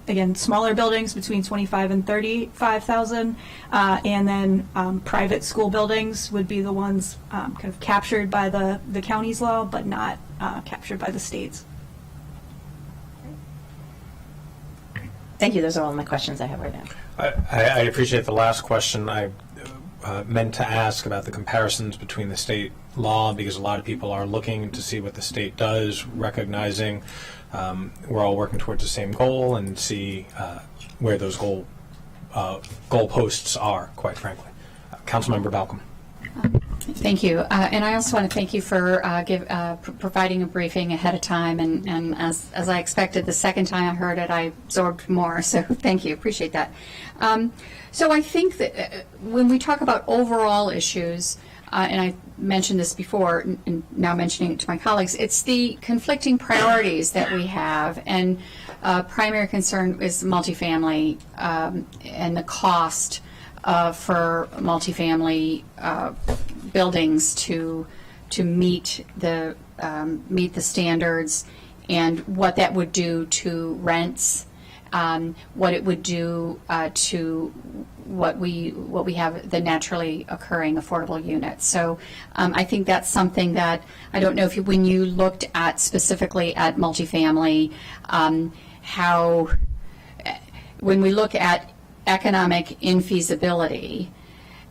Speaker 5: again, smaller buildings between 25 and 35,000, and then private school buildings would be the ones kind of captured by the county's law, but not captured by the state's.
Speaker 6: Thank you. Those are all my questions I have right now.
Speaker 1: I appreciate the last question. I meant to ask about the comparisons between the state law, because a lot of people are looking to see what the state does, recognizing we're all working towards the same goal, and see where those goalposts are, quite frankly. Councilmember Balcom.
Speaker 7: Thank you. And I also want to thank you for providing a briefing ahead of time. And as I expected, the second time I heard it, I absorbed more. So thank you. Appreciate that. So I think that when we talk about overall issues, and mentioned this before, and now mentioning it to my colleagues, it's the conflicting priorities that we have. And primary concern is multifamily and the cost for multifamily buildings to meet the standards, and what that would do to rents, what it would do to what we have, the naturally occurring affordable units. So I think that's something that, I don't know if you, when you looked at specifically at multifamily, how, when we look at economic infeasibility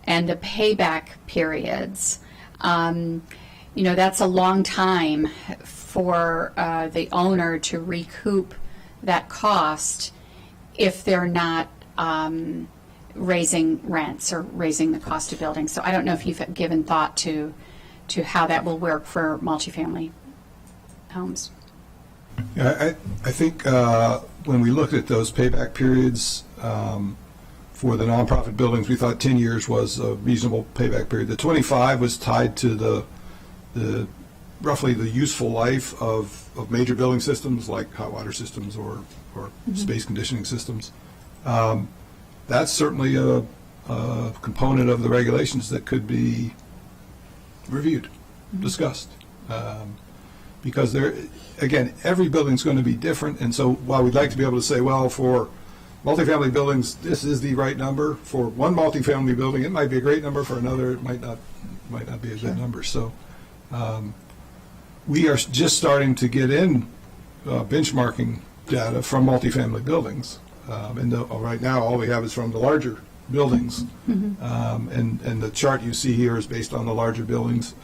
Speaker 7: and the payback periods, that's a long time for the owner to recoup that cost if they're not raising rents or raising the cost of building. So I don't know if you've given thought to how that will work for multifamily homes.
Speaker 3: Yeah, I think when we looked at those payback periods for the nonprofit buildings, we thought 10 years was a reasonable payback period. The 25 was tied to the roughly the useful life of major building systems like hot water systems or space conditioning systems. That's certainly a component of the regulations that could be reviewed, discussed. Because again, every building's going to be different, and so while we'd like to be able to say, well, for multifamily buildings, this is the right number. For one multifamily building, it might be a great number. For another, it might not be a good number. So we are just starting to get in benchmarking data from multifamily buildings. And right now, all we have is from the larger buildings. And the chart you see here is based on the larger buildings.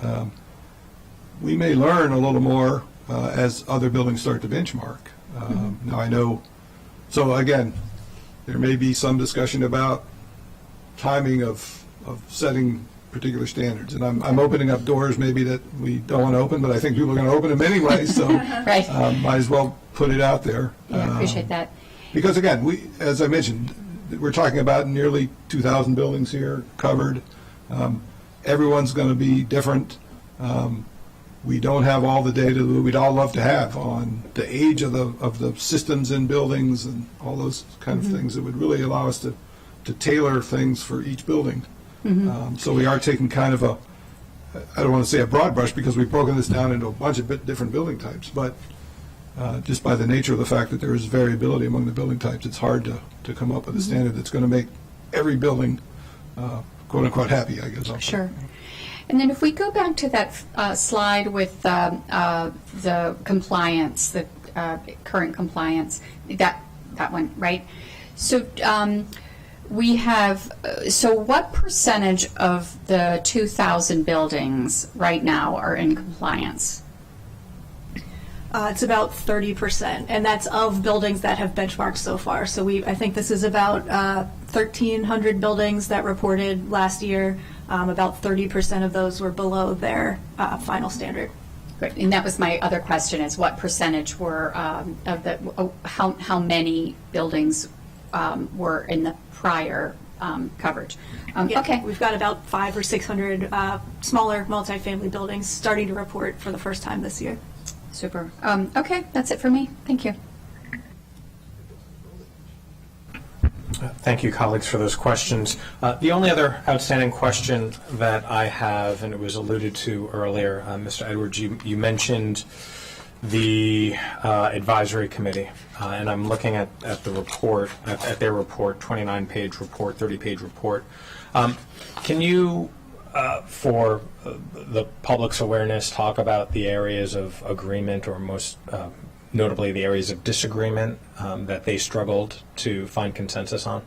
Speaker 3: We may learn a little more as other buildings start to benchmark. Now I know, so again, there may be some discussion about timing of setting particular standards, and I'm opening up doors maybe that we don't want to open, but I think people are going to open them anyway, so
Speaker 7: Right.
Speaker 3: Might as well put it out there.
Speaker 7: Yeah, I appreciate that.
Speaker 3: Because again, as I mentioned, we're talking about nearly 2,000 buildings here covered. Everyone's going to be different. We don't have all the data that we'd all love to have on the age of the systems in buildings and all those kind of things that would really allow us to tailor things for each building. So we are taking kind of I don't want to say a broad brush because we've broken this down into a bunch of different building types, but just by the nature of the fact that there is variability among the building types, it's hard to come up with a standard that's going to make every building quote unquote happy, I guess.
Speaker 7: Sure. And then if we go back to that slide with the compliance, the current compliance, that one, right? So we have, so what percentage of the 2,000 buildings right now are in compliance?
Speaker 5: It's about 30%, and that's of buildings that have benchmarked so far. So I think this is about 1,300 buildings that reported last year. About 30% of those were below their final standard.
Speaker 7: Great. And that was my other question: is what percentage were of the how many buildings were in the prior coverage?
Speaker 5: Yeah,
Speaker 7: Okay.
Speaker 5: we've got about 500 or 600 smaller multifamily buildings starting to report for the first time this year.
Speaker 7: Super. Okay, that's it for me. Thank you.
Speaker 1: Thank you, colleagues, for those questions. The only other outstanding question that I have, and it was alluded to earlier, Mr. Edwards, you mentioned the advisory committee, and I'm looking at the report, at their report, 29-page report, 30-page report. Can you, for the public's awareness, talk about the areas of agreement, or most notably the areas of disagreement that they struggled to find consensus on?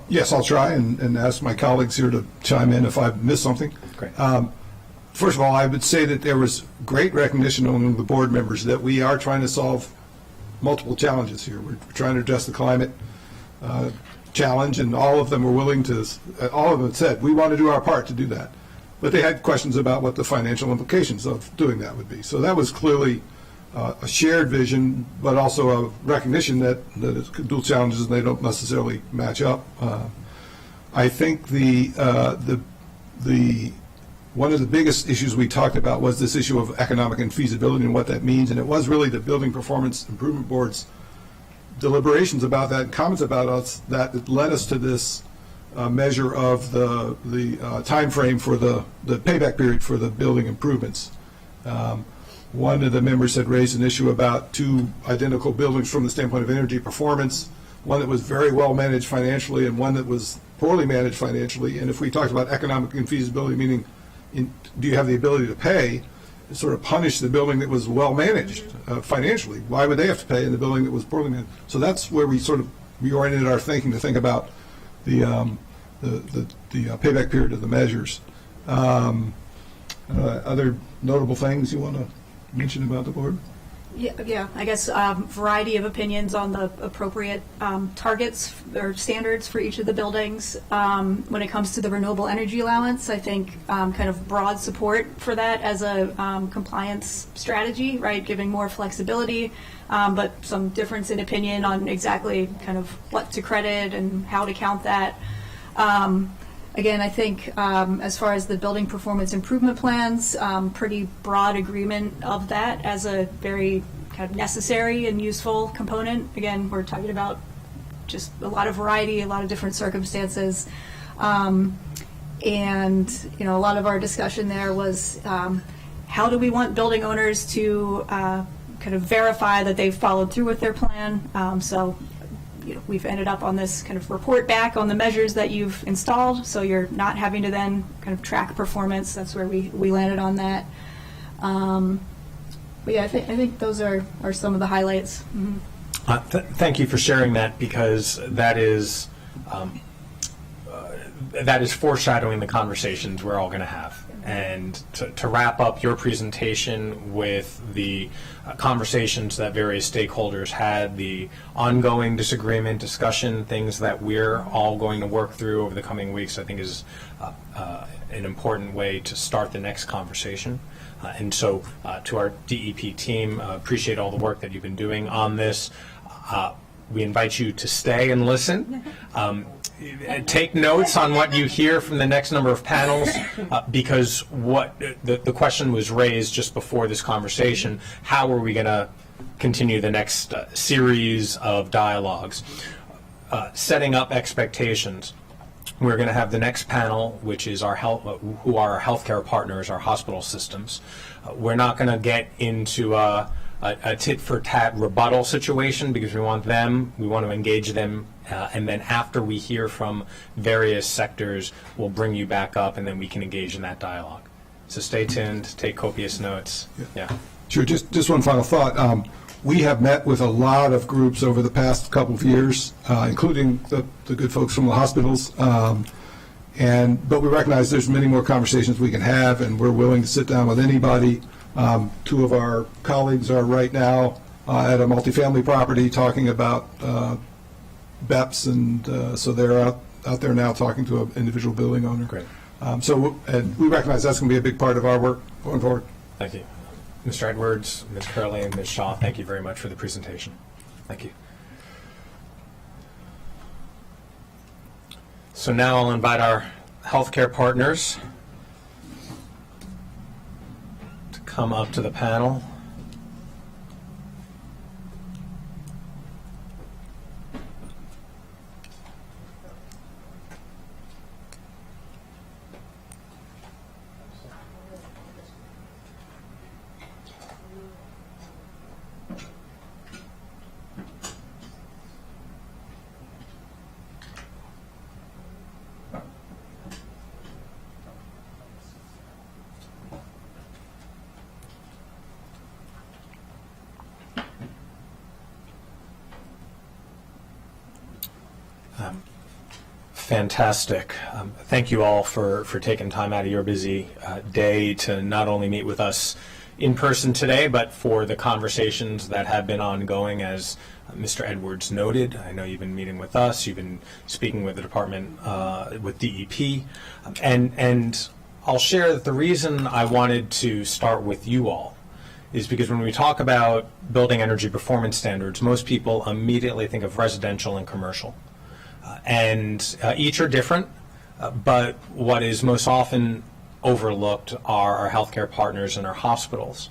Speaker 3: Yes, I'll try and ask my colleagues here to chime in if I've missed something.
Speaker 1: Great.
Speaker 3: First of all, I would say that there was great recognition among the board members that we are trying to solve multiple challenges here. We're trying to address the climate challenge, and all of them were willing to, all of them said, we want to do our part to do that. But they had questions about what the financial implications of doing that would be. So that was clearly a shared vision, but also a recognition that it's dual challenges and they don't necessarily match up. I think the one of the biggest issues we talked about was this issue of economic infeasibility and what that means, and it was really the Building Performance Improvement Board's deliberations about that, and comments about us, that led us to this measure of the time frame for the payback period for the building improvements. One of the members had raised an issue about two identical buildings from the standpoint of energy performance, one that was very well managed financially and one that was poorly managed financially. And if we talked about economic infeasibility, meaning do you have the ability to pay, sort of punish the building that was well managed financially. Why would they have to pay in the building that was poorly managed? So that's where we sort of reoriented our thinking to think about the payback period of the measures. Other notable things you want to mention about the board?
Speaker 5: Yeah. I guess variety of opinions on the appropriate targets or standards for each of the buildings. When it comes to the renewable energy allowance, I think kind of broad support for that as a compliance strategy, right? Giving more flexibility, but some difference in opinion on exactly kind of what to credit and how to count that. Again, I think as far as the building performance improvement plans, pretty broad agreement of that as a very kind of necessary and useful component. Again, we're talking about just a lot of variety, a lot of different circumstances. And, you know, a lot of our discussion there was how do we want building owners to kind of verify that they've followed through with their plan. So you know, we've ended up on this kind of report back on the measures that you've installed, so you're not having to then kind of track performance. That's where we landed on that. But yeah, I think those are some of the highlights. Mm-hmm.
Speaker 1: Thank you for sharing that, because that is foreshadowing the conversations we're all going to have. And to wrap up your presentation with the conversations that various stakeholders had, the ongoing disagreement, discussion, things that we're all going to work through over the coming weeks, I think is an important way to start the next conversation. And so to our DEP team, appreciate all the work that you've been doing on this. We invite you to stay and listen. Take notes on what you hear from the next number of panels, because what the question was raised just before this conversation: how are we going to continue the next series of dialogues? Setting up expectations. We're going to have the next panel, which is our who are our healthcare partners, our hospital systems. We're not going to get into a tit-for-tat rebuttal situation, because we want to engage them, and then after we hear from various sectors, we'll bring you back up, and then we can engage in that dialogue. So stay tuned, take copious notes. Yeah.
Speaker 3: Sure, just one final thought. We have met with a lot of groups over the past couple of years, including the good folks from the hospitals, but we recognize there's many more conversations we can have, and we're willing to sit down with anybody. Two of our colleagues are right now at a multifamily property talking about BEPS, and so they're out there now talking to an individual building owner.
Speaker 1: Great.
Speaker 3: And we recognize that's going to be a big part of our work going forward.
Speaker 1: Thank you. Mr. Edwards, Ms. Curley, and Ms. Shaw, thank you very much for the presentation. Thank you. So now I'll invite our healthcare partners to come up to the panel. Fantastic. Thank you all for taking time out of your busy day to not only meet with us in person today, but for the conversations that have been ongoing, as Mr. Edwards noted. I know you've been meeting with us, you've been speaking with the department, with DEP, and I'll share that the reason I wanted to start with you all is because when we talk about building energy performance standards, most people immediately think of residential and commercial. And each are different, but what is most often overlooked are our healthcare partners and our hospitals.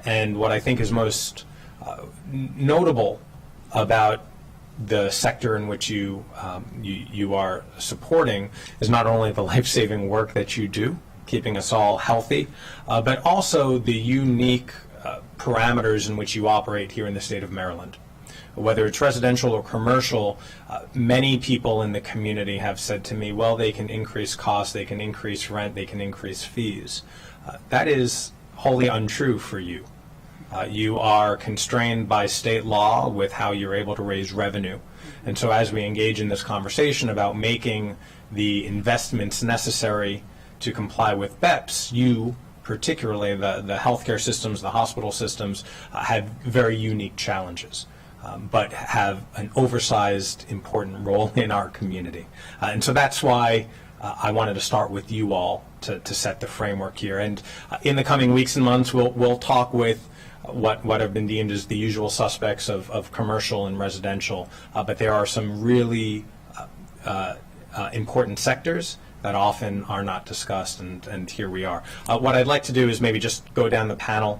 Speaker 1: And what I think is most notable about the sector in which you are supporting is not only the life-saving work that you do, keeping us all healthy, but also the unique parameters in which you operate here in the state of Maryland. Whether it's residential or commercial, many people in the community have said to me, well, they can increase costs, they can increase rent, they can increase fees. That is wholly untrue for you. You are constrained by state law with how you're able to raise revenue. And so as we engage in this conversation about making the investments necessary to comply with BEPS, you, particularly the healthcare systems, the hospital systems, have very unique challenges, but have an oversized, important role in our community. And so that's why I wanted to start with you all to set the framework here. And in the coming weeks and months, we'll talk with what have been deemed as the usual suspects of commercial and residential, but there are some really important sectors that often are not discussed, and here we are. What I'd like to do is maybe just go down the panel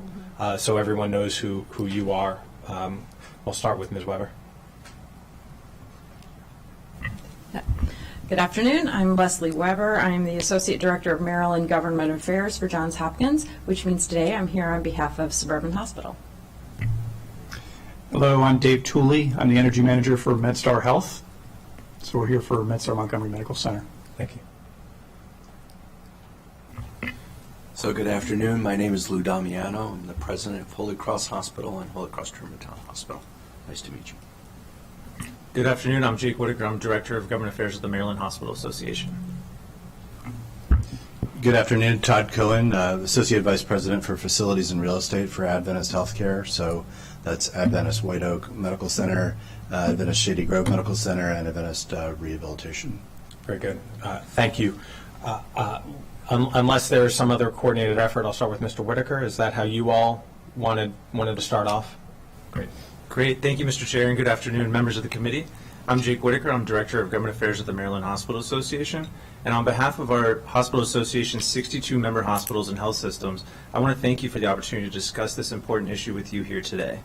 Speaker 1: so everyone knows who you are. We'll start with Ms. Weber.
Speaker 8: Good afternoon. I'm Leslie Weber. I'm the Associate Director of Maryland Government Affairs for Johns Hopkins, which means today I'm here on behalf of Suburban Hospital.
Speaker 9: Hello, I'm Dave Tooley. I'm the Energy Manager for MedStar Health. So we're here for MedStar Montgomery Medical Center.
Speaker 1: Thank you.
Speaker 10: So good afternoon. My name is Lou Damiano. I'm the President of Holy Cross Hospital and Holy Cross Germantown Hospital. Nice to meet you.
Speaker 11: Good afternoon. I'm Jake Whitaker. I'm Director of Government Affairs of the Maryland Hospital Association.
Speaker 12: Good afternoon. Todd Cohen, Associate Vice President for Facilities and Real Estate for Adventist Healthcare. So that's Adventist White Oak Medical Center, Adventist Shady Grove Medical Center, and Adventist Rehabilitation.
Speaker 1: Very good. Thank you. Unless there's some other coordinated effort, I'll start with Mr. Whitaker. Is that how you all wanted to start off? Great.
Speaker 11: Great. Thank you, Mr. Chair, and good afternoon, members of the committee. I'm Jake Whitaker. I'm Director of Government Affairs of the Maryland Hospital Association. And on behalf of our Hospital Association's 62 member hospitals and health systems, I want to thank you for the opportunity to discuss this important issue with you here today.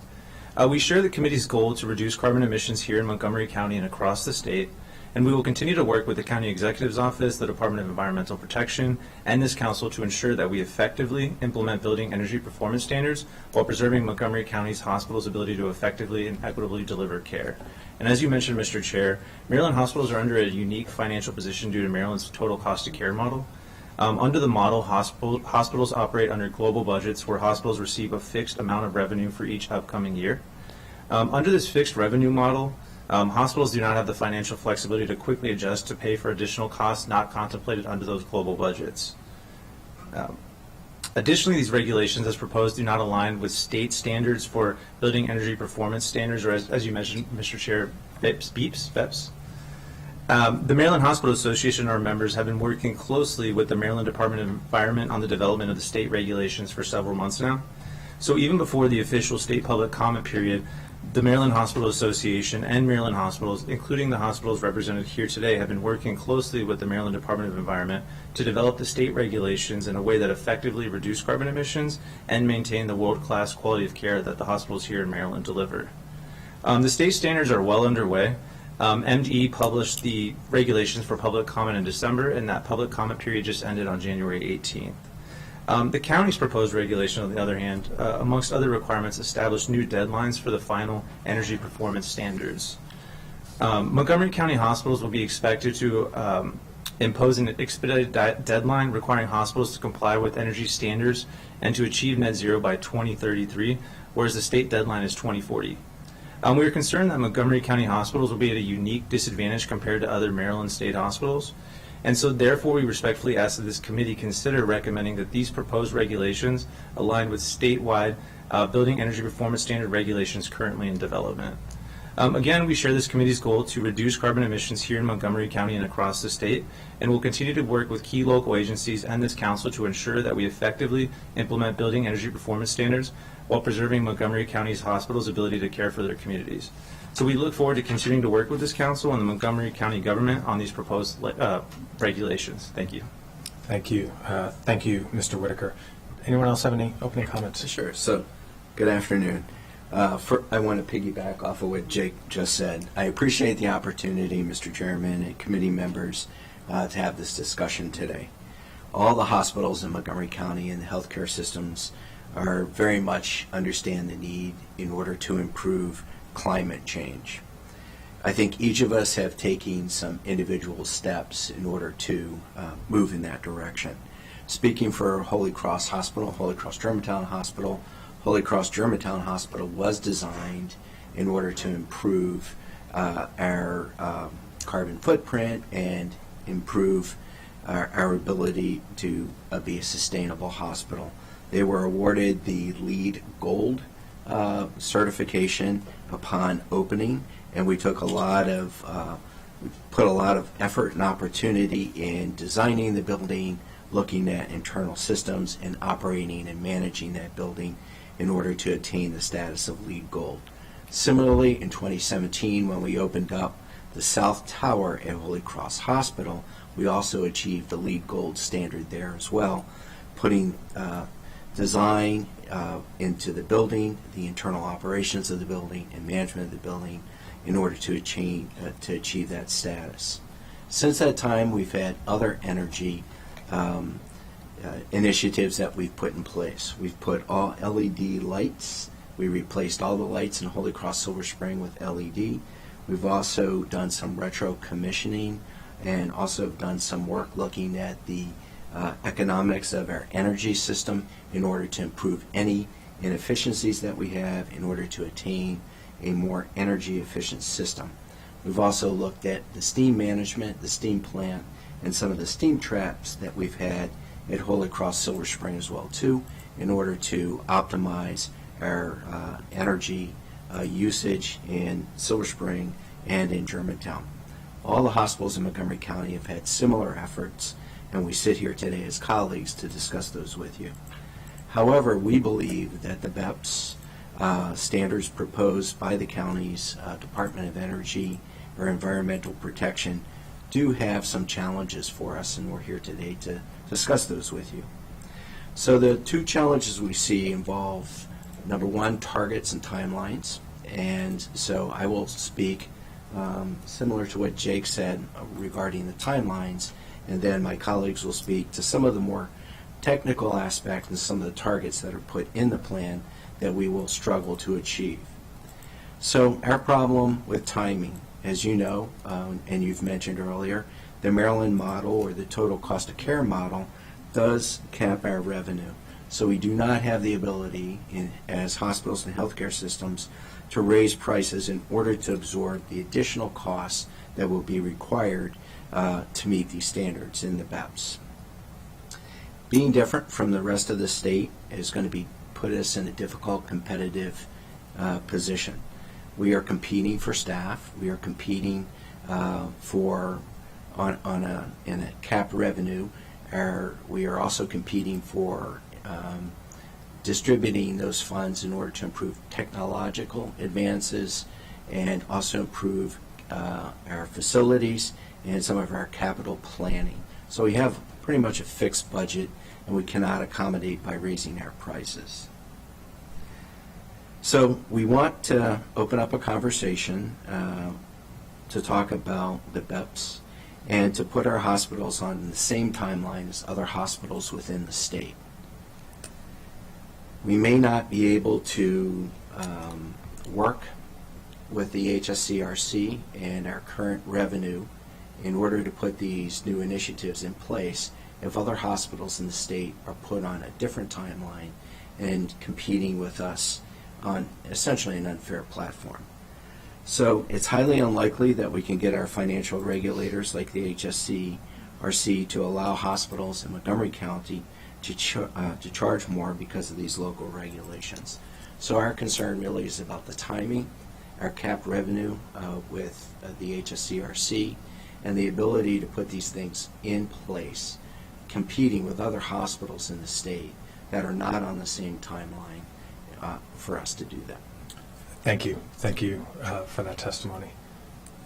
Speaker 11: We share the committee's goal to reduce carbon emissions here in Montgomery County and across the state, and we will continue to work with the County Executive's Office, the Department of Environmental Protection, and this council to ensure that we effectively implement building energy performance standards while preserving Montgomery County's hospitals' ability to effectively and equitably deliver care. And as you mentioned, Mr. Chair, Maryland hospitals are under a unique financial position due to Maryland's total cost of care model. Under the model, hospitals operate under global budgets where hospitals receive a fixed amount of revenue for each upcoming year. Under this fixed revenue model, hospitals do not have the financial flexibility to quickly adjust to pay for additional costs not contemplated under those global budgets. Additionally, these regulations as proposed do not align with state standards for building energy performance standards, or as you mentioned, Mr. Chair, BEPS. The Maryland Hospital Association and our members have been working closely with the Maryland Department of Environment on the development of the state regulations for several months now. So even before the official state public comment period, the Maryland Hospital Association and Maryland hospitals, including the hospitals represented here today, have been working closely with the Maryland Department of Environment to develop the state regulations in a way that effectively reduce carbon emissions and maintain the world-class quality of care that the hospitals here in Maryland deliver. The state standards are well underway. MDE published the regulations for public comment in December, and that public comment period just ended on January 18th. The county's proposed regulation, on the other hand, amongst other requirements, established new deadlines for the final energy performance standards. Montgomery County hospitals will be expected to impose an expedited deadline requiring hospitals to comply with energy standards and to achieve net zero by 2033, whereas the state deadline is 2040. We are concerned that Montgomery County hospitals will be at a unique disadvantage compared to other Maryland state hospitals. And so therefore we respectfully ask that this committee consider recommending that these proposed regulations align with statewide building energy performance standard regulations currently in development. Again, we share this committee's goal to reduce carbon emissions here in Montgomery County and across the state, and will continue to work with key local agencies and this council to ensure that we effectively implement building energy performance standards while preserving Montgomery County's hospitals' ability to care for their communities. So we look forward to continuing to work with this council and the Montgomery County government on these proposed regulations. Thank you.
Speaker 1: Thank you. Thank you, Mr. Whitaker. Anyone else have any opening comments?
Speaker 10: Sure. So, good afternoon. I want to piggyback off of what Jake just said. I appreciate the opportunity, Mr. Chairman and committee members, to have this discussion today. All the hospitals in Montgomery County and the healthcare systems are very much understand the need in order to improve climate change. I think each of us have taken some individual steps in order to move in that direction. Speaking for Holy Cross Hospital, Holy Cross Germantown Hospital, Holy Cross Germantown Hospital was designed in order to improve our carbon footprint and improve our ability to be a sustainable hospital. They were awarded the LEED Gold certification upon opening, and we took we put a lot of effort and opportunity in designing the building, looking at internal systems, and operating and managing that building in order to attain the status of LEED Gold. Similarly, in 2017, when we opened up the South Tower at Holy Cross Hospital, we also achieved the LEED Gold standard there as well, putting design into the building, the internal operations of the building, and management of the building in order to achieve that status. Since that time, we've had other energy initiatives that we've put in place. We've put all LED lights. We replaced all the lights in Holy Cross Silver Spring with LED. We've also done some retro commissioning and also done some work looking at the economics of our energy system in order to improve any inefficiencies that we have in order to attain a more energy efficient system. We've also looked at the steam management, the steam plant, and some of the steam traps that we've had at Holy Cross Silver Spring as well too, in order to optimize our energy usage in Silver Spring and in Germantown. All the hospitals in Montgomery County have had similar efforts, and we sit here today as colleagues to discuss those with you. However, we believe that the BEPS standards proposed by the county's Department of Energy or Environmental Protection do have some challenges for us, and we're here today to discuss those with you. So the two challenges we see involve, number one, targets and timelines. And so I will speak similar to what Jake said regarding the timelines, and then my colleagues will speak to some of the more technical aspects and some of the targets that are put in the plan that we will struggle to achieve. So our problem with timing, as you know, and you've mentioned earlier, the Maryland model, or the total cost of care model, does cap our revenue. So we do not have the ability, as hospitals and healthcare systems, to raise prices in order to absorb the additional costs that will be required to meet these standards in the BEPS. Being different from the rest of the state is going to put us in a difficult competitive position. We are competing for staff. We are competing in a capped revenue. We are also competing for distributing those funds in order to improve technological advances and also improve our facilities and some of our capital planning. So we have pretty much a fixed budget, and we cannot accommodate by raising our prices. So we want to open up a conversation to talk about the BEPS and to put our hospitals on the same timeline as other hospitals within the state. We may not be able to work with the HSCRC and our current revenue in order to put these new initiatives in place if other hospitals in the state are put on a different timeline and competing with us on essentially an unfair platform. So it's highly unlikely that we can get our financial regulators like the HSCRC to allow hospitals in Montgomery County to charge more because of these local regulations. So our concern really is about the timing, our capped revenue with the HSCRC, and the ability to put these things in place, competing with other hospitals in the state that are not on the same timeline for us to do that.
Speaker 1: Thank you. Thank you for that testimony.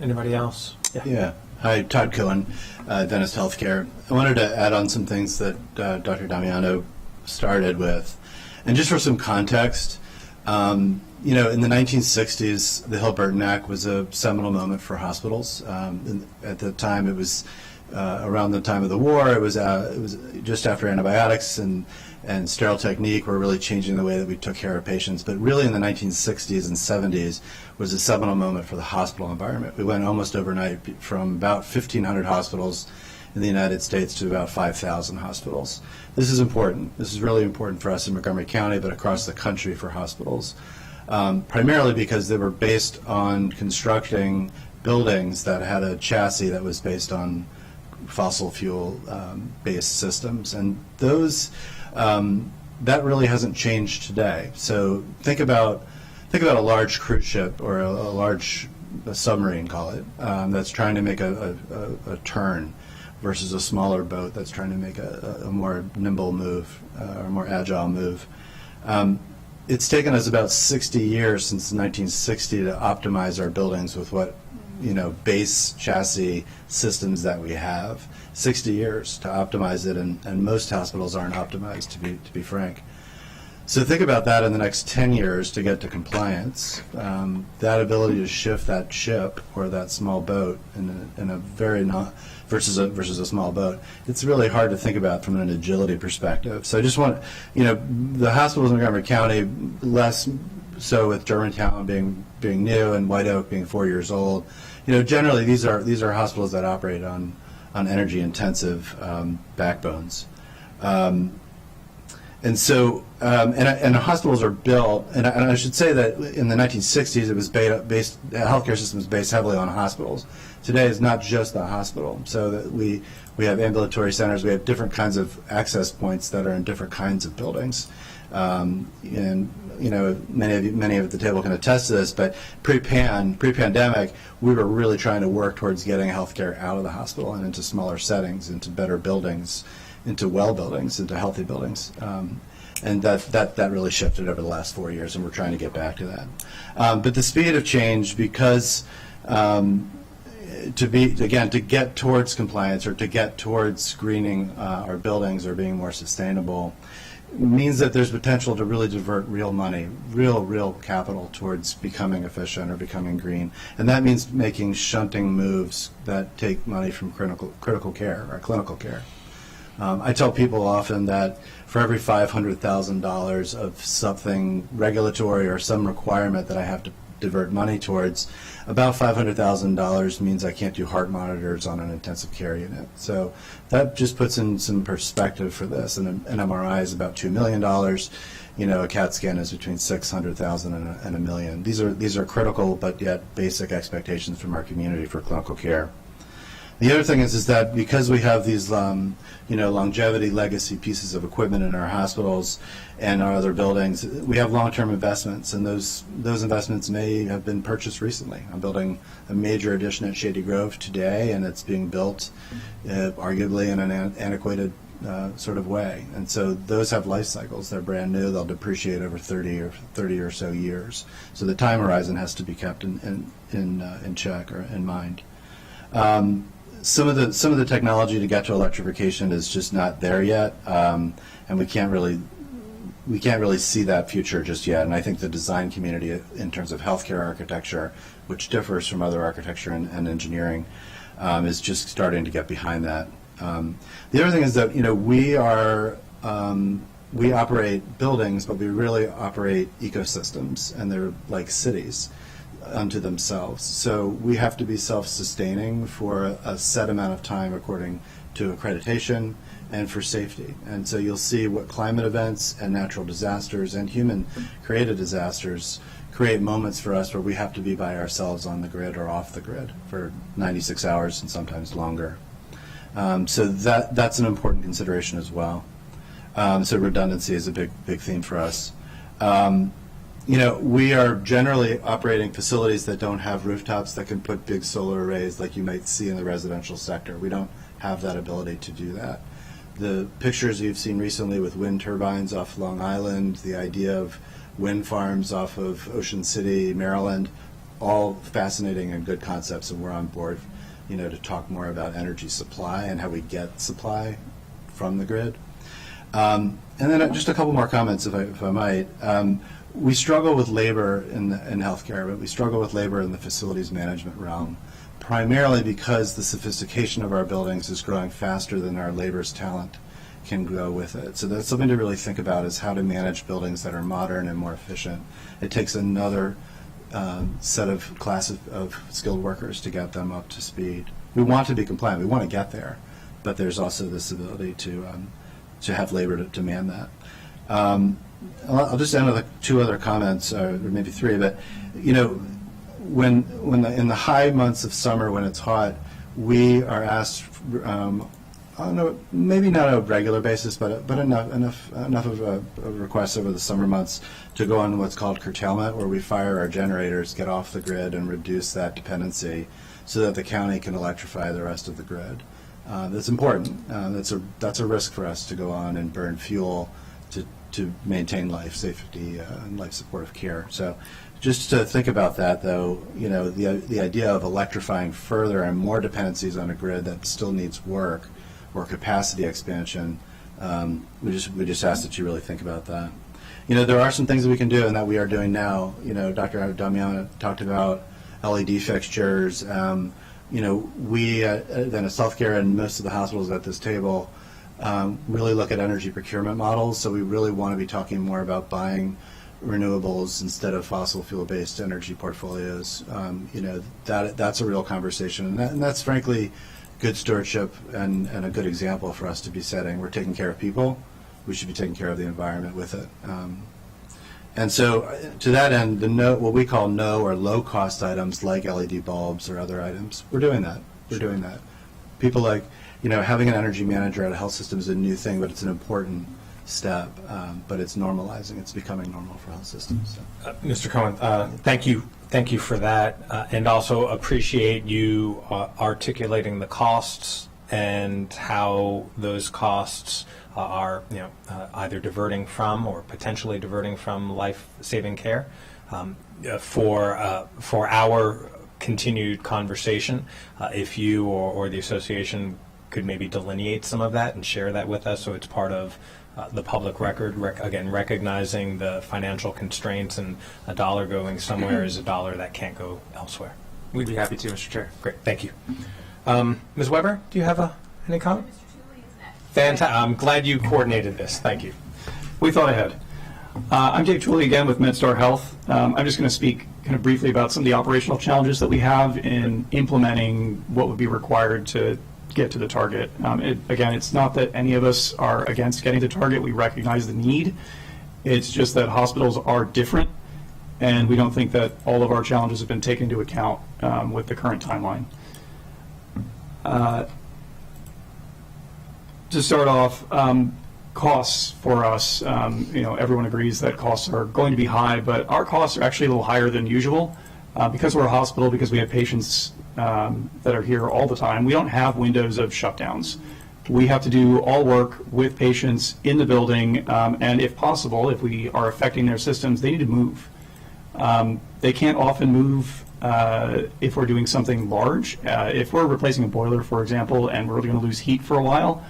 Speaker 1: Anybody else?
Speaker 12: Yeah. Hi, Todd Cohen, Adventist Healthcare. I wanted to add on some things that Dr. Damiano started with. And just for some context, in the 1960s, the Hill-Burton Act was a seminal moment for hospitals. At the time, it was around the time of the war. It was just after antibiotics and sterile technique were really changing the way that we took care of patients. But really, in the 1960s and 70s, was a seminal moment for the hospital environment. We went almost overnight from about 1,500 hospitals in the United States to about 5,000 hospitals. This is important. This is really important for us in Montgomery County, but across the country for hospitals, primarily because they were based on constructing buildings that had a chassis that was based on fossil fuel based systems, and those that really hasn't changed today. So think about a large cruise ship or a large submarine, call it, that's trying to make a turn versus a smaller boat that's trying to make a more nimble move or more agile move. It's taken us about 60 years since 1960 to optimize our buildings with what base chassis systems that we have. 60 years to optimize it, and most hospitals aren't optimized, to be frank. So think about that in the next 10 years to get to compliance. That ability to shift that ship or that small boat in a very versus a small boat, it's really hard to think about from an agility perspective. So I just want, the hospitals in Montgomery County, less so with Germantown being new and White Oak being 4 years old. Generally these are hospitals that operate on energy intensive backbones. And so, and hospitals are built, and I should say that in the 1960s, it was the healthcare system was based heavily on hospitals. Today, it's not just the hospital. So that we have ambulatory centers, we have different kinds of access points that are in different kinds of buildings. And many of the table can attest to this, but pre-pandemic, we were really trying to work towards getting healthcare out of the hospital and into smaller settings, into better buildings, into well buildings, into healthy buildings. And that really shifted over the last 4 years, and we're trying to get back to that. But the speed of change, because to get towards compliance or to get towards greening our buildings or being more sustainable, means that there's potential to really divert real money, real capital towards becoming efficient or becoming green. And that means making shunting moves that take money from critical care or clinical care. I tell people often that for every $500,000 of something regulatory or some requirement that I have to divert money towards, about $500,000 means I can't do heart monitors on an intensive care unit. So that just puts in some perspective for this. And an MRI is about $2 million. A CAT scan is between $600,000 and $1 million. These are critical but yet basic expectations from our community for clinical care. The other thing is that because we have these longevity legacy pieces of equipment in our hospitals and our other buildings, we have long-term investments, and those investments may have been purchased recently. I'm building a major addition at Shady Grove today, and it's being built arguably in an antiquated sort of way. And so those have life cycles. They're brand new. They'll depreciate over 30 or so years. So the time horizon has to be kept in check or in mind. Some of the technology to get to electrification is just not there yet, and we can't really see that future just yet. And I think the design community, in terms of healthcare architecture, which differs from other architecture and engineering, is just starting to get behind that. The other thing is that we operate buildings, but we really operate ecosystems, and they're like cities unto themselves. So we have to be self-sustaining for a set amount of time according to accreditation and for safety. And so you'll see what climate events and natural disasters and human-created disasters create moments for us where we have to be by ourselves on the grid or off the grid for 96 hours and sometimes longer. So that's an important consideration as well. So redundancy is a big theme for us. We are generally operating facilities that don't have rooftops that can put big solar arrays like you might see in the residential sector. We don't have that ability to do that. The pictures you've seen recently with wind turbines off Long Island, the idea of wind farms off of Ocean City, Maryland, all fascinating and good concepts, and we're on board to talk more about energy supply and how we get supply from the grid. And then just a couple more comments, if I might. We struggle with labor in healthcare, but we struggle with labor in the facilities management realm, primarily because the sophistication of our buildings is growing faster than our labor's talent can grow with it. So that's something to really think about, is how to manage buildings that are modern and more efficient. It takes another set of class of skilled workers to get them up to speed. We want to be compliant. We want to get there, but there's also this ability to have labor to man that. I'll just end with two other comments, or maybe three. But when in the high months of summer, when it's hot, we are asked, maybe not on a regular basis, but enough of requests over the summer months to go on what's called curtailment, where we fire our generators, get off the grid, and reduce that dependency, so that the county can electrify the rest of the grid. That's important. That's a risk for us to go on and burn fuel to maintain life safety and life supportive care. So just to think about that, though, the idea of electrifying further and more dependencies on a grid that still needs work or capacity expansion, we just ask that you really think about that. There are some things that we can do and that we are doing now. Dr. Damiano talked about LED fixtures. We at Adventist Healthcare and most of the hospitals at this table really look at energy procurement models. So we really want to be talking more about buying renewables instead of fossil fuel-based energy portfolios. That's a real conversation, and that's frankly good stewardship and a good example for us to be setting. We're taking care of people. We should be taking care of the environment with it. And so to that end, what we call no or low-cost items like LED bulbs or other items, we're doing that. We're doing that. People like, having an energy manager at a health system is a new thing, but it's an important step. But it's normalizing. It's becoming normal for health systems. So.
Speaker 1: Mr. Cohen, thank you. Thank you for that, and also appreciate you articulating the costs and how those costs are, either diverting from or potentially diverting from life-saving care. For our continued conversation, if you or the association could maybe delineate some of that and share that with us, so it's part of the public record, again, recognizing the financial constraints, and a dollar going somewhere is a dollar that can't go elsewhere.
Speaker 11: We'd be happy to, Mr. Chair.
Speaker 1: Great, thank you. Ms. Weber, do you have any comment? Fantastic. I'm glad you coordinated this. Thank you.
Speaker 9: We thought ahead. I'm Dave Tooley again with MedStar Health. I'm just going to speak kind of briefly about some of the operational challenges that we have in implementing what would be required to get to the target. Again, it's not that any of us are against getting to target. We recognize the need. It's just that hospitals are different, and we don't think that all of our challenges have been taken into account with the current timeline. To start off, costs for us, everyone agrees that costs are going to be high, but our costs are actually a little higher than usual. Because we're a hospital, because we have patients that are here all the time, we don't have windows of shutdowns. We have to do all work with patients in the building, and if possible, if we are affecting their systems, they need to move. They can't often move if we're doing something large. If we're replacing a boiler, for example, and we're going to lose heat for a while,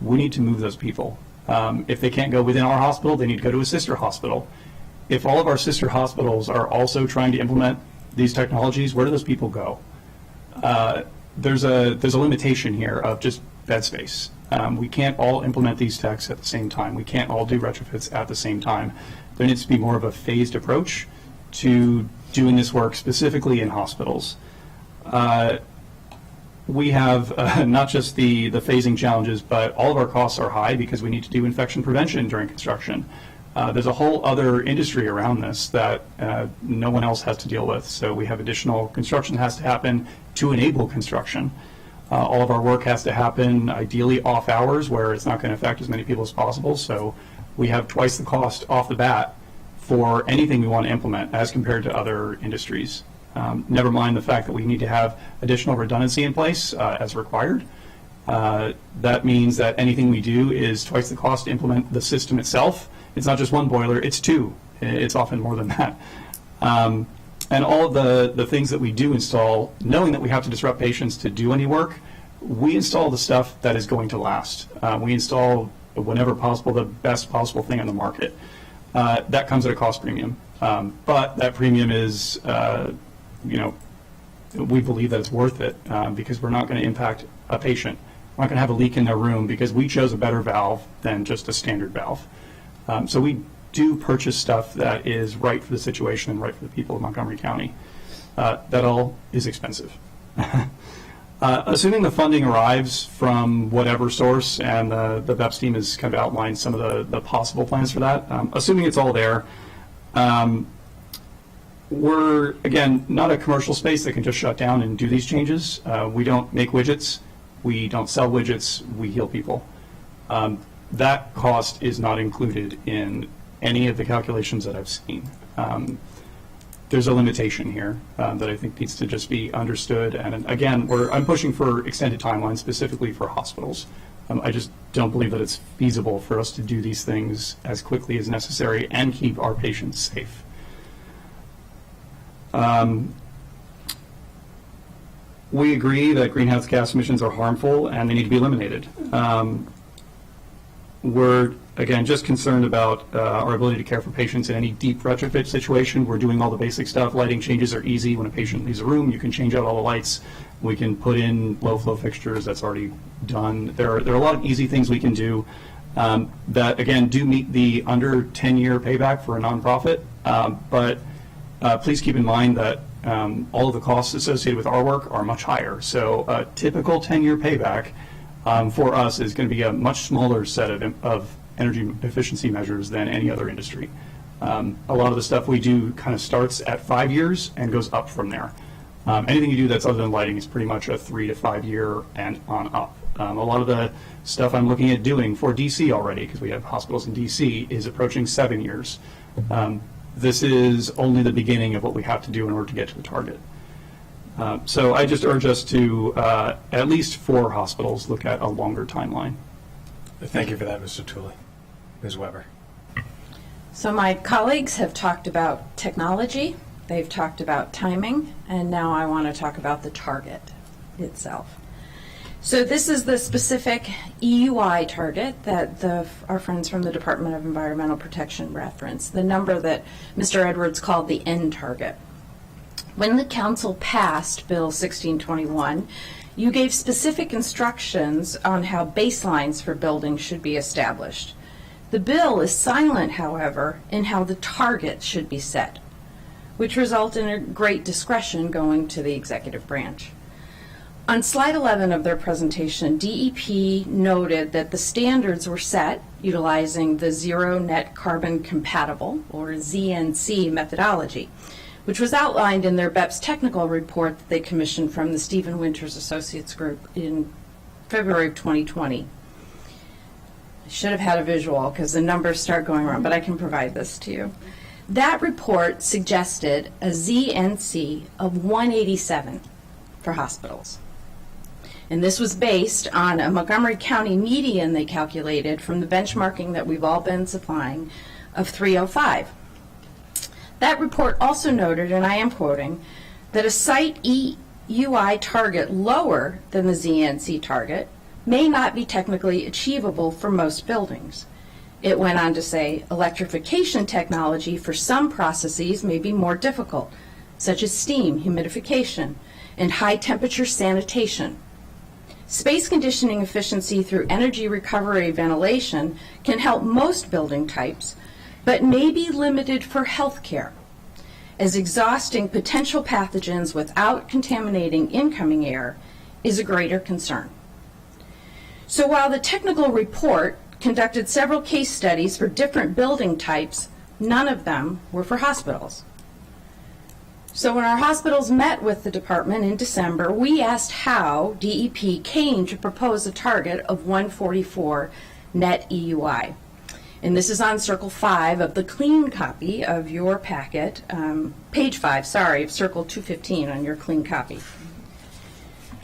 Speaker 9: we need to move those people. If they can't go within our hospital, they need to go to a sister hospital. If all of our sister hospitals are also trying to implement these technologies, where do those people go? There's a limitation here of just bed space. We can't all implement these techs at the same time. We can't all do retrofits at the same time. There needs to be more of a phased approach to doing this work specifically in hospitals. We have not just the phasing challenges, but all of our costs are high because we need to do infection prevention during construction. There's a whole other industry around this that no one else has to deal with. So we have additional construction that has to happen to enable construction. All of our work has to happen ideally off hours where it's not going to affect as many people as possible. So we have twice the cost off the bat for anything we want to implement as compared to other industries. Never mind the fact that we need to have additional redundancy in place as required. That means that anything we do is twice the cost to implement the system itself. It's not just one boiler, it's two. It's often more than that. And all of the things that we do install, knowing that we have to disrupt patients to do any work, we install the stuff that is going to last. We install, whenever possible, the best possible thing on the market. That comes at a cost premium. But that premium is, we believe that it's worth it because we're not going to impact a patient. We're not going to have a leak in their room because we chose a better valve than just a standard valve. So we do purchase stuff that is right for the situation and right for the people of Montgomery County. That all is expensive. Assuming the funding arrives from whatever source, and the BEPS team has kind of outlined some of the possible plans for that, assuming it's all there, we're, again, not a commercial space that can just shut down and do these changes. We don't make widgets. We don't sell widgets. We heal people. That cost is not included in any of the calculations that I've seen. There's a limitation here that I think needs to just be understood. And again, I'm pushing for extended timelines specifically for hospitals. I just don't believe that it's feasible for us to do these things as quickly as necessary and keep our patients safe. We agree that greenhouse gas emissions are harmful and they need to be eliminated. We're, again, just concerned about our ability to care for patients in any deep retrofit situation. We're doing all the basic stuff. Lighting changes are easy. When a patient leaves a room, you can change out all the lights. We can put in low-flow fixtures. That's already done. There are a lot of easy things we can do that, again, do meet the under 10-year payback for a nonprofit. But please keep in mind that all of the costs associated with our work are much higher. So a typical 10-year payback for us is going to be a much smaller set of energy efficiency measures than any other industry. A lot of the stuff we do kind of starts at 5 years and goes up from there. Anything you do that's other than lighting is pretty much a 3 to 5 year and on up. A lot of the stuff I'm looking at doing for DC already, because we have hospitals in DC, is approaching 7 years. This is only the beginning of what we have to do in order to get to the target. So I just urge us to, at least for hospitals, look at a longer timeline.
Speaker 1: Thank you for that, Mr. Tooley. Ms. Weber.
Speaker 8: So my colleagues have talked about technology, they've talked about timing, and now I want to talk about the target itself. So this is the specific EUI target that our friends from the Department of Environmental Protection referenced, the number that Mr. Edwards called the end target. When the council passed Bill 1621, you gave specific instructions on how baselines for buildings should be established. The bill is silent, however, in how the target should be set, which result in a great discretion going to the executive branch. On slide 11 of their presentation, DEP noted that the standards were set utilizing the Zero Net Carbon Compatible, or ZNC methodology, which was outlined in their BEPS technical report that they commissioned from the Stephen Winters Associates Group in February of 2020. I should have had a visual because the numbers start going wrong, but I can provide this to you. That report suggested a ZNC of 187 for hospitals. And this was based on a Montgomery County median they calculated from the benchmarking that we've all been supplying of 305. That report also noted, and I am quoting, that a site EUI target lower than the ZNC target may not be technically achievable for most buildings. It went on to say electrification technology for some processes may be more difficult, such as steam, humidification, and high temperature sanitation. Space conditioning efficiency through energy recovery ventilation can help most building types, but may be limited for healthcare, as exhausting potential pathogens without contaminating incoming air is a greater concern. So while the technical report conducted several case studies for different building types, none of them were for hospitals. So when our hospitals met with the department in December, we asked how DEP came to propose a target of 144 net EUI. And this is on Circle 5 of the clean copy of your packet, page 5, sorry, of Circle 215 on your clean copy.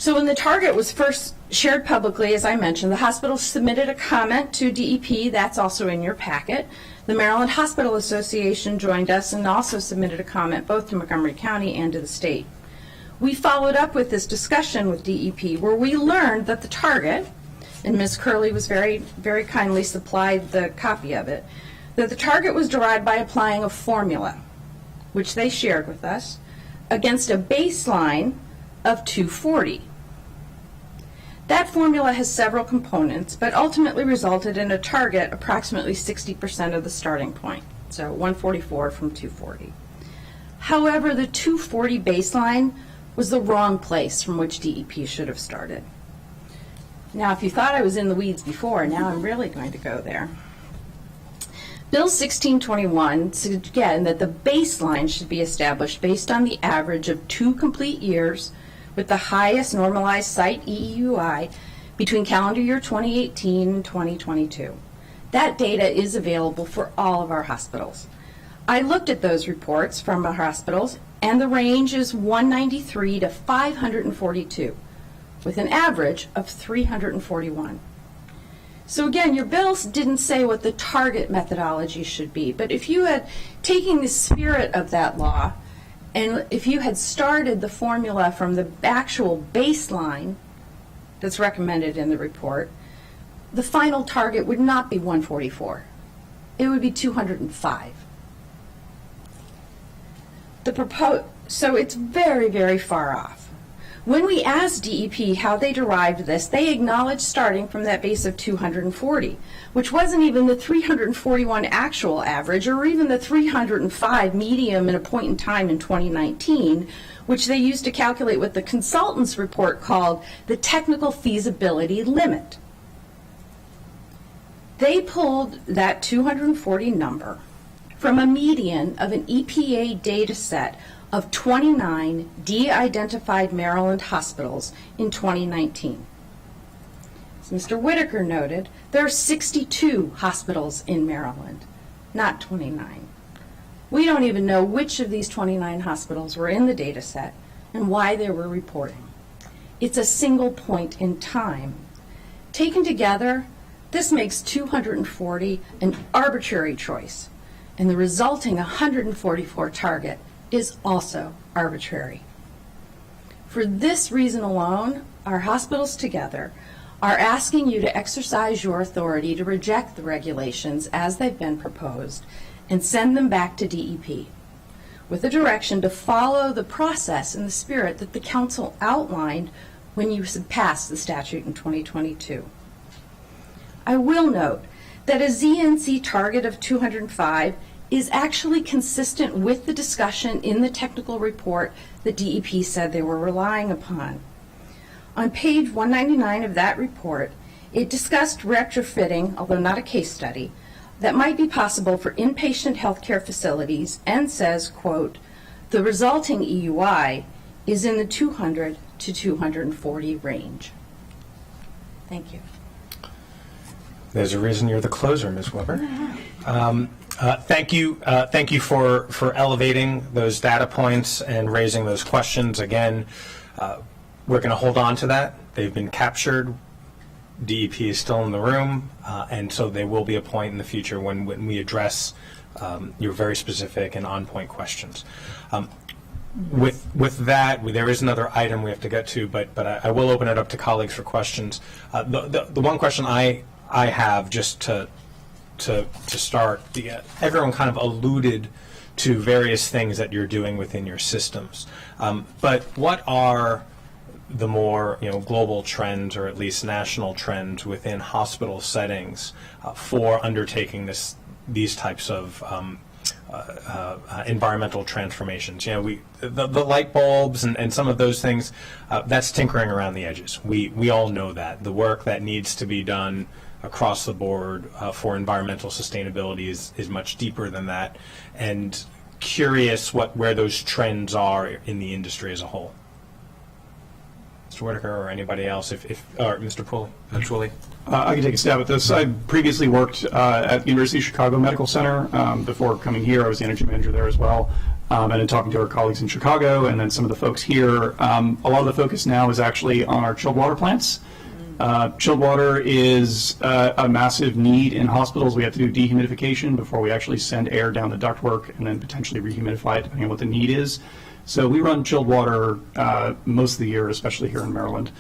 Speaker 8: So when the target was first shared publicly, as I mentioned, the hospital submitted a comment to DEP. That's also in your packet. The Maryland Hospital Association joined us and also submitted a comment both to Montgomery County and to the state. We followed up with this discussion with DEP where we learned that the target, and Ms. Curley was very kindly supplied the copy of it, that the target was derived by applying a formula, which they shared with us, against a baseline of 240. That formula has several components, but ultimately resulted in a target approximately 60% of the starting point, so 144 from 240. However, the 240 baseline was the wrong place from which DEP should have started. Now, if you thought I was in the weeds before, now I'm really going to go there. Bill 1621 says again that the baseline should be established based on the average of 2 complete years with the highest normalized site EEUI between calendar year 2018 and 2022. That data is available for all of our hospitals. I looked at those reports from our hospitals, and the range is 193 to 542, with an average of 341. So again, your bills didn't say what the target methodology should be, but if you had taken the spirit of that law, and if you had started the formula from the actual baseline that's recommended in the report, the final target would not be 144. It would be 205. So it's very, very far off. When we asked DEP how they derived this, they acknowledged starting from that base of 240, which wasn't even the 341 actual average or even the 305 medium in a point in time in 2019, which they used to calculate what the consultant's report called the technical feasibility limit. They pulled that 240 number from a median of an EPA data set of 29 de-identified Maryland hospitals in 2019. As Mr. Whitaker noted, there are 62 hospitals in Maryland, not 29. We don't even know which of these 29 hospitals were in the data set and why they were reporting. It's a single point in time. Taken together, this makes 240 an arbitrary choice, and the resulting 144 target is also arbitrary. For this reason alone, our hospitals together are asking you to exercise your authority to reject the regulations as they've been proposed and send them back to DEP with a direction to follow the process and the spirit that the council outlined when you passed the statute in 2022. I will note that a ZNC target of 205 is actually consistent with the discussion in the technical report that DEP said they were relying upon. On page 199 of that report, it discussed retrofitting, although not a case study, that might be possible for inpatient healthcare facilities and says, quote, the resulting EUI is in the 200 to 240 range. Thank you.
Speaker 1: There's a reason you're the closer, Ms. Weber. Thank you for elevating those data points and raising those questions. Again, we're going to hold on to that. They've been captured. DEP is still in the room, and so there will be a point in the future when we address your very specific and on-point questions. With that, there is another item we have to get to, but I will open it up to colleagues for questions. The one question I have, just to start, everyone kind of alluded to various things that you're doing within your systems. But what are the more global trends, or at least national trends, within hospital settings for undertaking these types of environmental transformations? The light bulbs and some of those things, that's tinkering around the edges. We all know that. The work that needs to be done across the board for environmental sustainability is much deeper than that, and curious where those trends are in the industry as a whole. Mr. Whitaker or anybody else, or Mr. Pulley, actually.
Speaker 9: I can take a stab at this. I previously worked at the University of Chicago Medical Center. Before coming here, I was the energy manager there as well. and in talking to our colleagues in Chicago and then some of the folks here, a lot of the focus now is actually on our chilled water plants. Chilled water is a massive need in hospitals. We have to do dehumidification before we actually send air down the ductwork and then potentially rehumidify it depending on what the need is. So we run chilled water most of the year, especially here in Maryland.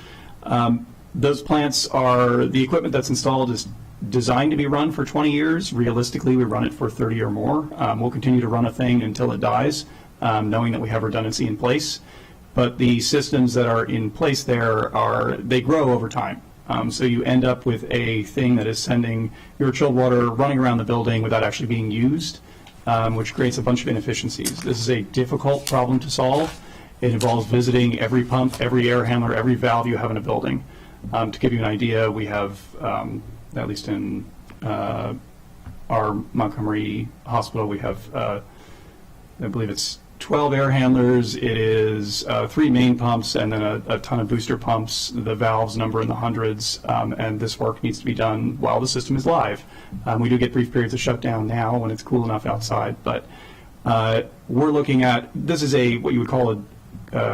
Speaker 9: Those plants are, the equipment that's installed is designed to be run for 20 years. Realistically, we run it for 30 or more. We'll continue to run a thing until it dies, knowing that we have redundancy in place. But the systems that are in place there they grow over time. So you end up with a thing that is sending your chilled water running around the building without actually being used, which creates a bunch of inefficiencies. This is a difficult problem to solve. It involves visiting every pump, every air handler, every valve you have in a building. To give you an idea, we have, at least in our Montgomery hospital, we have, I believe it's 12 air handlers. It is 3 main pumps and then a ton of booster pumps. The valves number in the hundreds, and this work needs to be done while the system is live. We do get brief periods of shutdown now when it's cool enough outside, but we're looking at, this is what you would call a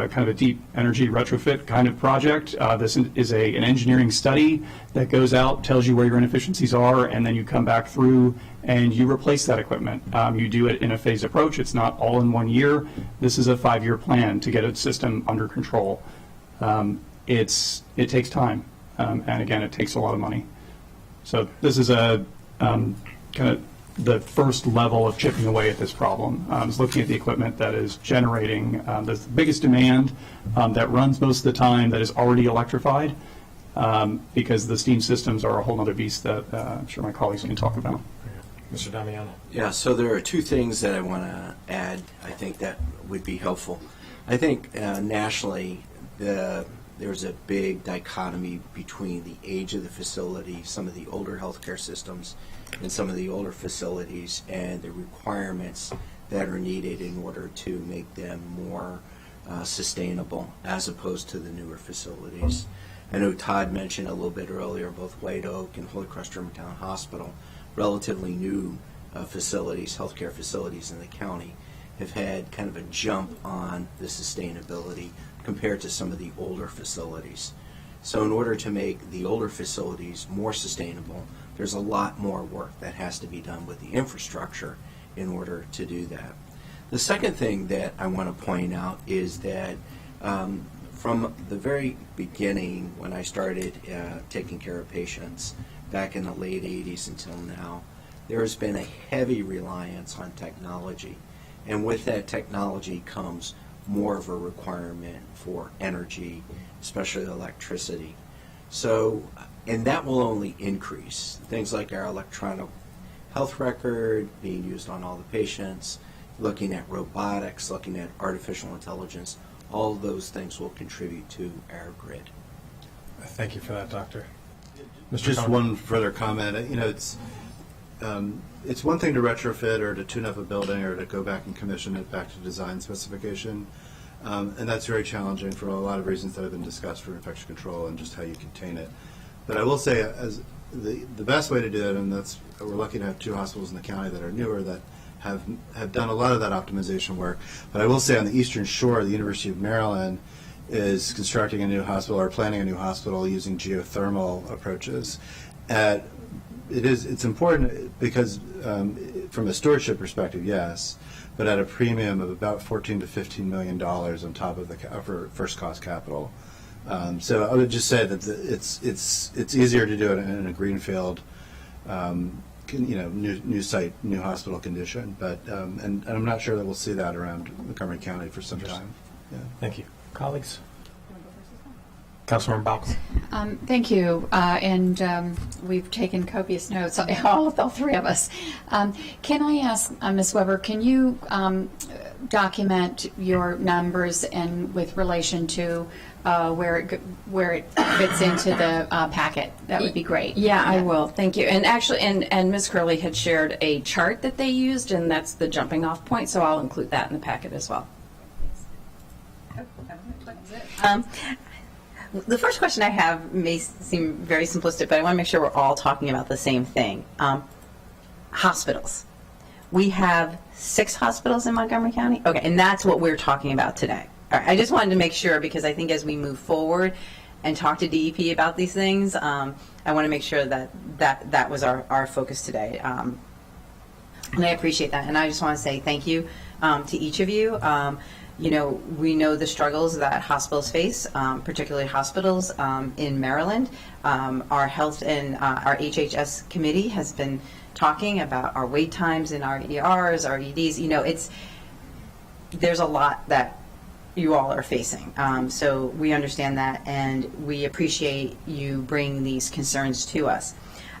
Speaker 9: kind of a deep energy retrofit kind of project. This is an engineering study that goes out, tells you where your inefficiencies are, and then you come back through and you replace that equipment. You do it in a phased approach. It's not all in 1 year. This is a 5-year plan to get a system under control. It takes time, and again, it takes a lot of money. So this is a kind of the first level of chipping away at this problem. Is looking at the equipment that is generating the biggest demand, that runs most of the time, that is already electrified, because the steam systems are a whole other beast that I'm sure my colleagues can talk about.
Speaker 1: Mr. Damiano.
Speaker 10: Yeah, so there are 2 things that I want to add, I think that would be helpful. I think nationally, there's a big dichotomy between the age of the facility, some of the older healthcare systems, and some of the older facilities, and the requirements that are needed in order to make them more sustainable as opposed to the newer facilities. I know Todd mentioned a little bit earlier, both White Oak and Holy Cross Germantown Hospital, relatively new facilities, healthcare facilities in the county, have had kind of a jump on the sustainability compared to some of the older facilities. So in order to make the older facilities more sustainable, there's a lot more work that has to be done with the infrastructure in order to do that. The second thing that I want to point out is that from the very beginning, when I started taking care of patients back in the late 80s until now, there has been a heavy reliance on technology. And with that technology comes more of a requirement for energy, especially electricity. So, and that will only increase. Things like our electronic health record being used on all the patients, looking at robotics, looking at artificial intelligence, all of those things will contribute to our grid.
Speaker 1: Thank you for that, Doctor.
Speaker 12: Just one further comment. You know, it's one thing to retrofit or to tune up a building or to go back and commission it back to design specification, and that's very challenging for a lot of reasons that have been discussed for infection control and just how you contain it. But I will say, as the best way to do it, and we're lucky to have 2 hospitals in the county that are newer that have done a lot of that optimization work. But I will say on the Eastern Shore, the University of Maryland is constructing a new hospital or planning a new hospital using geothermal approaches. It's important because from a stewardship perspective, yes, but at a premium of about $14 to $15 million on top of the first cost capital. So I would just say that it's easier to do it in a greenfield, new site, new hospital condition. But and I'm not sure that we'll see that around Montgomery County for some time. Yeah.
Speaker 1: Thank you, colleagues. Councilmember Bowles.
Speaker 7: Thank you, and we've taken copious notes, all 3 of us. Can I ask, Ms. Weber, can you document your numbers and with relation to where it fits into the packet? That would be great.
Speaker 8: Yeah, I will. Thank you. And actually, and Ms. Curley had shared a chart that they used, and that's the jumping off point, so I'll include that in the packet as well.
Speaker 6: The first question I have may seem very simplistic, but I want to make sure we're all talking about the same thing. Hospitals. We have 6 hospitals in Montgomery County? Okay, and that's what we're talking about today. All right, I just wanted to make sure, because I think as we move forward and talk to DEP about these things, I want to make sure that was our focus today. And I appreciate that. And I just want to say thank you to each of you. You know, we know the struggles that hospitals face, particularly hospitals in Maryland. Our health and our HHS committee has been talking about our wait times in our ERs, our EDs. You know, there's a lot that you all are facing. So we understand that, and we appreciate you bringing these concerns to us.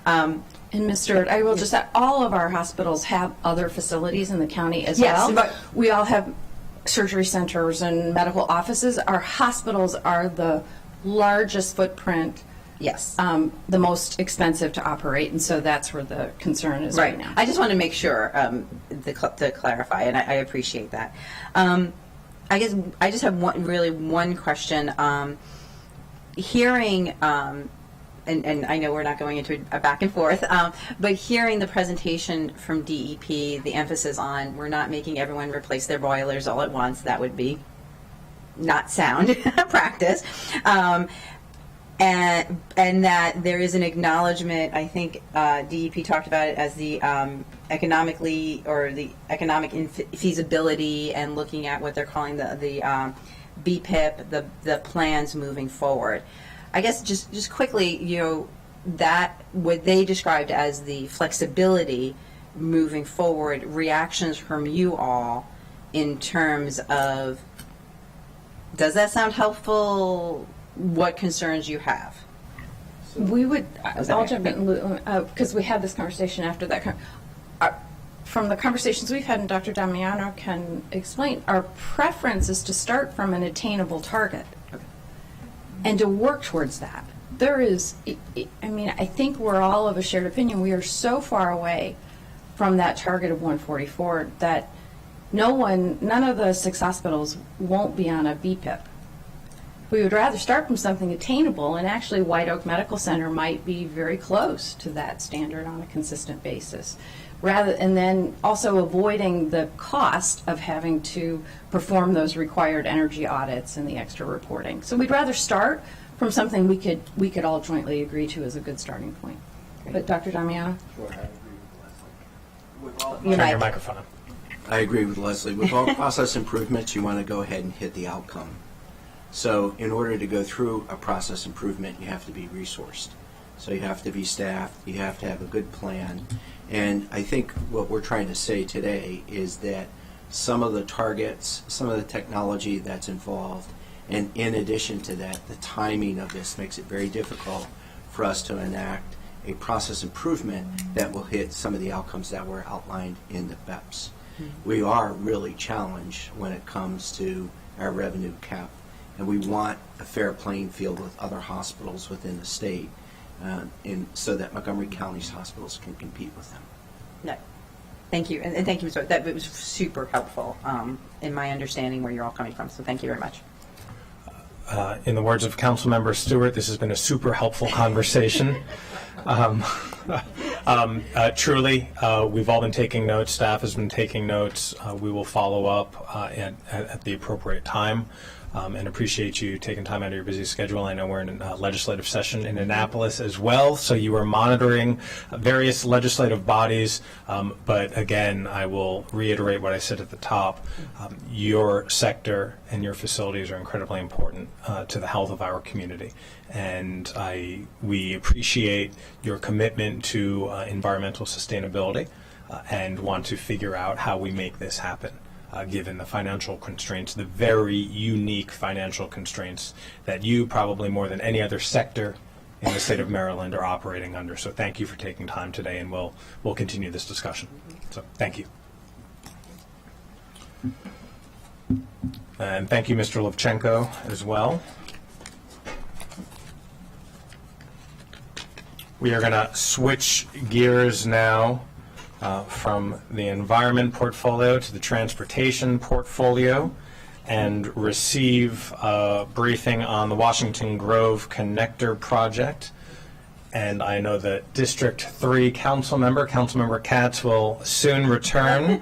Speaker 8: And Ms. Stewart, I will just add, all of our hospitals have other facilities in the county as
Speaker 6: Yes,
Speaker 8: well.
Speaker 6: but-
Speaker 8: We all have surgery centers and medical offices. Our hospitals are the largest footprint,
Speaker 6: Yes.
Speaker 8: the most expensive to operate, and so that's where the concern is right now.
Speaker 6: I just want to make sure to clarify, and I appreciate that. I guess I just have one question. Hearing, and I know we're not going into a back and forth, but hearing the presentation from DEP, the emphasis on we're not making everyone replace their boilers all at once, that would be not sound practice. And that there is an acknowledgement, I think DEP talked about it as the economically, or the economic feasibility, and looking at what they're calling the BPIP, the plans moving forward. I guess just quickly, you know, that what they described as the flexibility moving forward, reactions from you all in terms of, does that sound helpful? What concerns you have?
Speaker 8: We would,
Speaker 6: that
Speaker 8: I'll
Speaker 6: right?
Speaker 8: jump in, because we had this conversation after that. From the conversations we've had, and Dr. Damiano can explain, our preference is to start from an attainable target and to work towards that. There is, I mean, I think we're all of a shared opinion. We are so far away from that target of 144 that none of the 6 hospitals won't be on a BPIP. We would rather start from something attainable, and actually White Oak Medical Center might be very close to that standard on a consistent basis. And then also avoiding the cost of having to perform those required energy audits and the extra reporting. So we'd rather start from something we could all jointly agree to as a good starting point. But Dr. Damiano?
Speaker 1: Turn your microphone on.
Speaker 10: I agree with Leslie. With all process improvements, you want to go ahead and hit the outcome. So in order to go through a process improvement, you have to be resourced. So you have to be staffed, you have to have a good plan. And I think what we're trying to say today is that some of the targets, some of the technology that's involved, and in addition to that, the timing of this makes it very difficult for us to enact a process improvement that will hit some of the outcomes that were outlined in the BEPS. We are really challenged when it comes to our revenue cap, and we want a fair playing field with other hospitals within the state, so that Montgomery County's hospitals can compete with them.
Speaker 6: No. Thank you, and thank you, Mr. That was super helpful in my understanding where you're all coming from, so thank you very much.
Speaker 1: In the words of Councilmember Stewart, this has been a super helpful conversation. Truly, we've all been taking notes. Staff has been taking notes. We will follow up at the appropriate time, and appreciate you taking time out of your busy schedule. I know we're in a legislative session in Annapolis as well, so you are monitoring various legislative bodies. But again, I will reiterate what I said at the top. Your sector and your facilities are incredibly important to the health of our community. And we appreciate your commitment to environmental sustainability and want to figure out how we make this happen, given the financial constraints, the very unique financial constraints that you, probably more than any other sector in the state of Maryland, are operating under. So thank you for taking time today, and we'll continue this discussion. So thank you. And thank you, Mr. Levchenko, as well. We are going to switch gears now from the environment portfolio to the transportation portfolio and receive a briefing on the Washington Grove Connector project. And I know that District 3 Councilmember Katz, will soon return.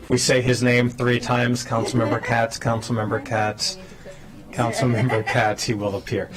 Speaker 1: We say his name 3 times, Councilmember Katz, Councilmember Katz, Councilmember Katz, he will appear.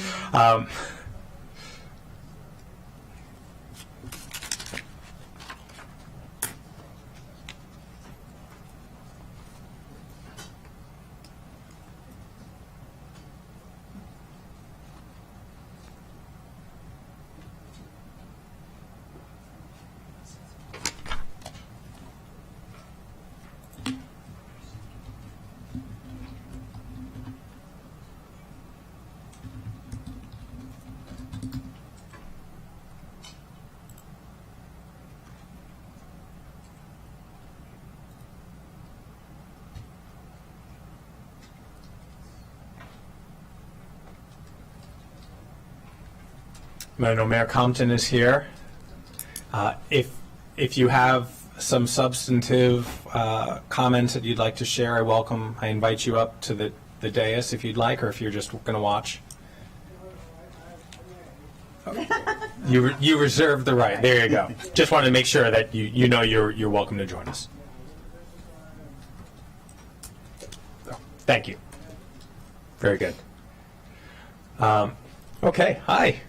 Speaker 1: I know Mayor Compton is here. If you have some substantive comments that you'd like to share, I invite you up to the dais if you'd like, or if you're just going to watch. You reserve the right. There you go. Just wanted to make sure that you know you're welcome to join us. Thank you. Very good. Okay. Hi.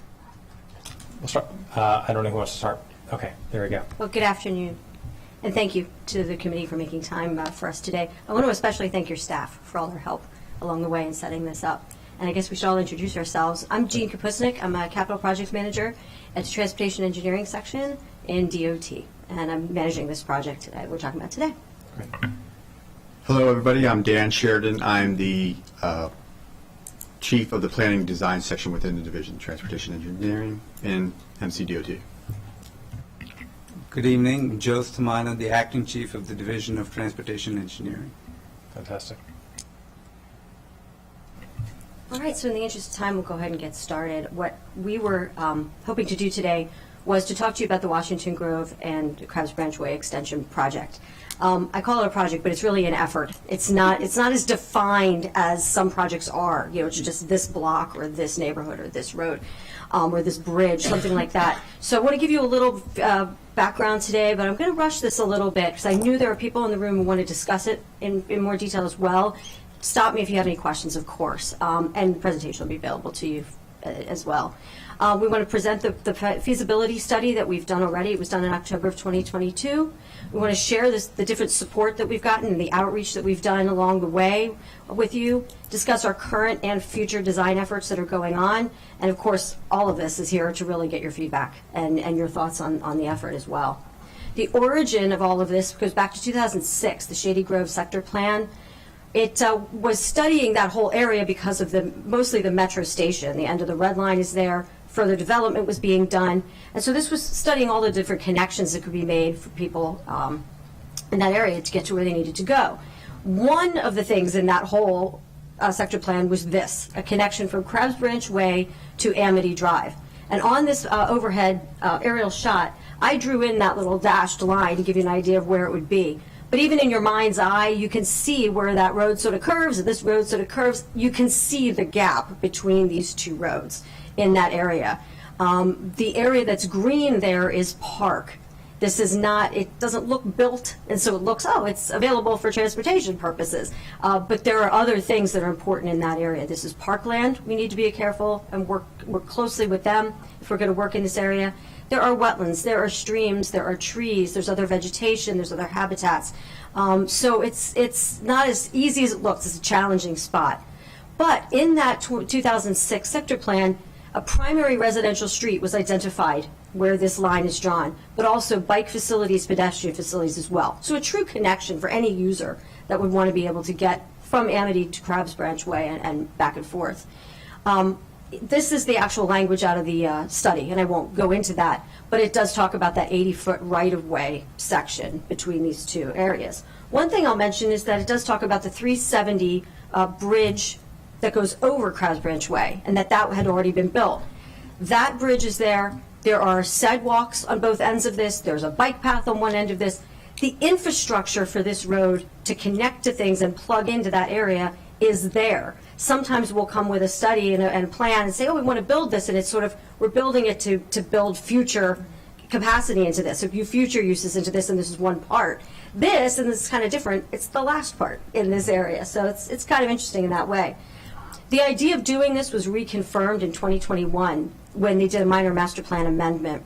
Speaker 1: We'll start. I don't know who wants to start. Okay. There we go.
Speaker 13: Well, good afternoon, and thank you to the committee for making time for us today. I want to especially thank your staff for all their help along the way in setting this up. And I guess we should all introduce ourselves. I'm Jean Kapusnik. I'm a capital projects manager at the Transportation Engineering section in DOT, and I'm managing this project that we're talking about today.
Speaker 1: Great.
Speaker 14: Hello, everybody. I'm Dan Sheridan. I'm the Chief of the Planning and Design section within the Division of Transportation Engineering in MCDOT.
Speaker 15: Good evening. I'm Joe Stamano, the Acting Chief of the Division of Transportation Engineering.
Speaker 1: Fantastic.
Speaker 13: All right, so in the interest of time, we'll go ahead and get started. What we were hoping to do today was to talk to you about the Washington Grove and Crabs Branch Way Extension project. I call it a project, but it's really an effort. It's not as defined as some projects are. You know, it's just this block or this neighborhood or this road or this bridge, something like that. So I want to give you a little background today, but I'm going to rush this a little bit because I knew there were people in the room who want to discuss it in more detail as well. Stop me if you have any questions, of course, and the presentation will be available to you as well. We want to present the feasibility study that we've done already. It was done in October of 2022. We want to share the different support that we've gotten and the outreach that we've done along the way with you, discuss our current and future design efforts that are going on, and of course, all of this is here to really get your feedback and your thoughts on the effort as well. The origin of all of this goes back to 2006, the Shady Grove Sector Plan. It was studying that whole area because of mostly the metro station. The end of the red line is there. Further development was being done. And so this was studying all the different connections that could be made for people in that area to get to where they needed to go. One of the things in that whole sector plan was this, a connection from Crabs Branch Way to Amity Drive. And on this overhead aerial shot, I drew in that little dashed line to give you an idea of where it would be. But even in your mind's eye, you can see where that road sort of curves and this road sort of curves. You can see the gap between these two roads in that area. The area that's green there is park. This is not, it doesn't look built, and so it looks, oh, it's available for transportation purposes. But there are other things that are important in that area. This is parkland. We need to be careful and work closely with them if we're going to work in this area. There are wetlands, there are streams, there are trees, there's other vegetation, there's other habitats. So it's not as easy as it looks. It's a challenging spot. But in that 2006 sector plan, a primary residential street was identified where this line is drawn, but also bike facilities, pedestrian facilities as well. So a true connection for any user that would want to be able to get from Amity to Crabs Branch Way and back and forth. This is the actual language out of the study, and I won't go into that, but it does talk about that 80-foot right-of-way section between these two areas. One thing I'll mention is that it does talk about the 370 bridge that goes over Crabs Branch Way, and that had already been built. That bridge is there. There are sidewalks on both ends of this. There's a bike path on one end of this. The infrastructure for this road to connect to things and plug into that area is there. sometimes we'll come with a study and a plan and say, oh, we want to build this, and it's sort of, we're building it to build future capacity into this, so future uses into this, and this is one part. This, and this is kind of different, it's the last part in this area, so it's kind of interesting in that way. The idea of doing this was reconfirmed in 2021 when they did a minor master plan amendment.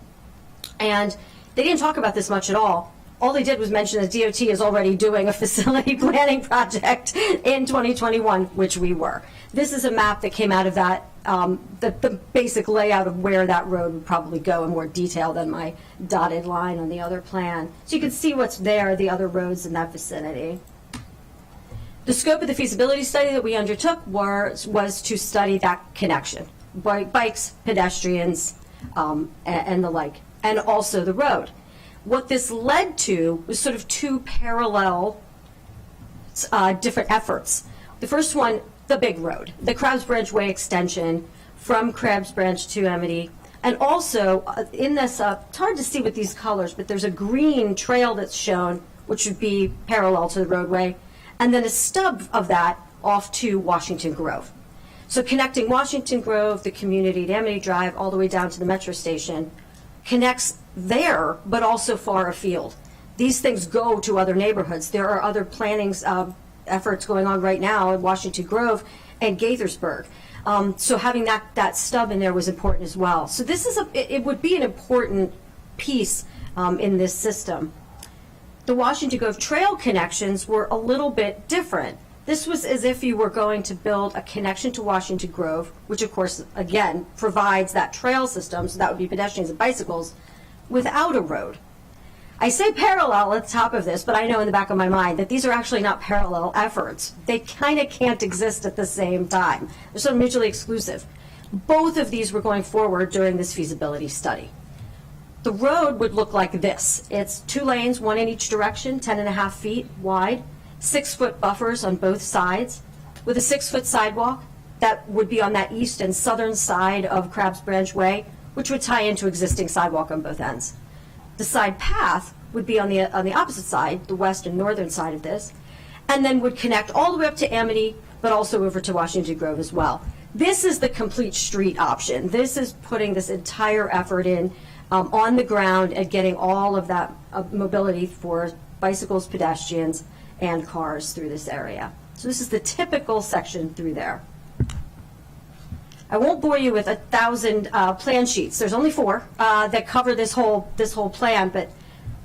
Speaker 13: And they didn't talk about this much at all. All they did was mention that DOT is already doing a facility planning project in 2021, which we were. This is a map that came out of that, the basic layout of where that road would probably go in more detail than my dotted line on the other plan. So you can see what's there, the other roads in that vicinity. The scope of the feasibility study that we undertook was to study that connection, bikes, pedestrians, and the like, and also the road. What this led to was sort of two parallel different efforts. The first one, the big road, the Crabs Branch Way extension from Crabs Branch to Amity. And also in this, it's hard to see with these colors, but there's a green trail that's shown, which would be parallel to the roadway, and then a stub of that off to Washington Grove. So connecting Washington Grove, the community at Amity Drive, all the way down to the metro station, connects there, but also far afield. These things go to other neighborhoods. There are other planning efforts going on right now in Washington Grove and Gaithersburg. So having that stub in there was important as well. So this is it would be an important piece in this system. The Washington Grove trail connections were a little bit different. This was as if you were going to build a connection to Washington Grove, which of course, again, provides that trail system, so that would be pedestrians and bicycles, without a road. I say parallel at the top of this, but I know in the back of my mind that these are actually not parallel efforts. They kind of can't exist at the same time. They're sort of mutually exclusive. Both of these were going forward during this feasibility study. The road would look like this. It's 2 lanes, 1 in each direction, 10.5 feet wide, 6-foot buffers on both sides, with a 6-foot sidewalk that would be on that east and southern side of Crabs Branch Way, which would tie into existing sidewalk on both ends. The side path would be on the opposite side, the west and northern side of this, and then would connect all the way up to Amity, but also over to Washington Grove as well. This is the complete street option. This is putting this entire effort in on the ground and getting all of that mobility for bicycles, pedestrians, and cars through this area. So this is the typical section through there. I won't bore you with 1,000 plan sheets. There's only 4 that cover this whole plan, but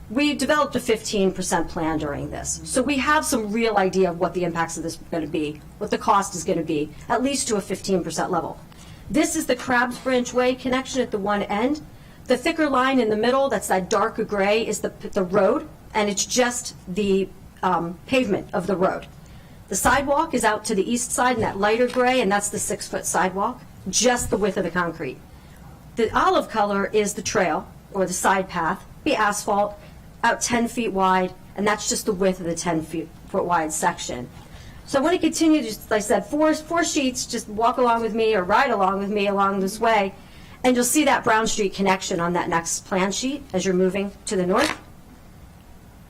Speaker 13: we developed a 15% plan during this. So we have some real idea of what the impacts of this are going to be, what the cost is going to be, at least to a 15% level. This is the Crabs Branch Way connection at the one end. The thicker line in the middle, that's that darker gray, is the road, and it's just the pavement of the road. The sidewalk is out to the east side in that lighter gray, and that's the 6-foot sidewalk, just the width of the concrete. The olive color is the trail, or the side path, the asphalt, out 10 feet wide, and that's just the width of the 10-foot wide section. So I want to continue, just like I said, four sheets, just walk along with me or ride along with me along this way, and you'll see that Brown Street connection on that next plan sheet as you're moving to the north.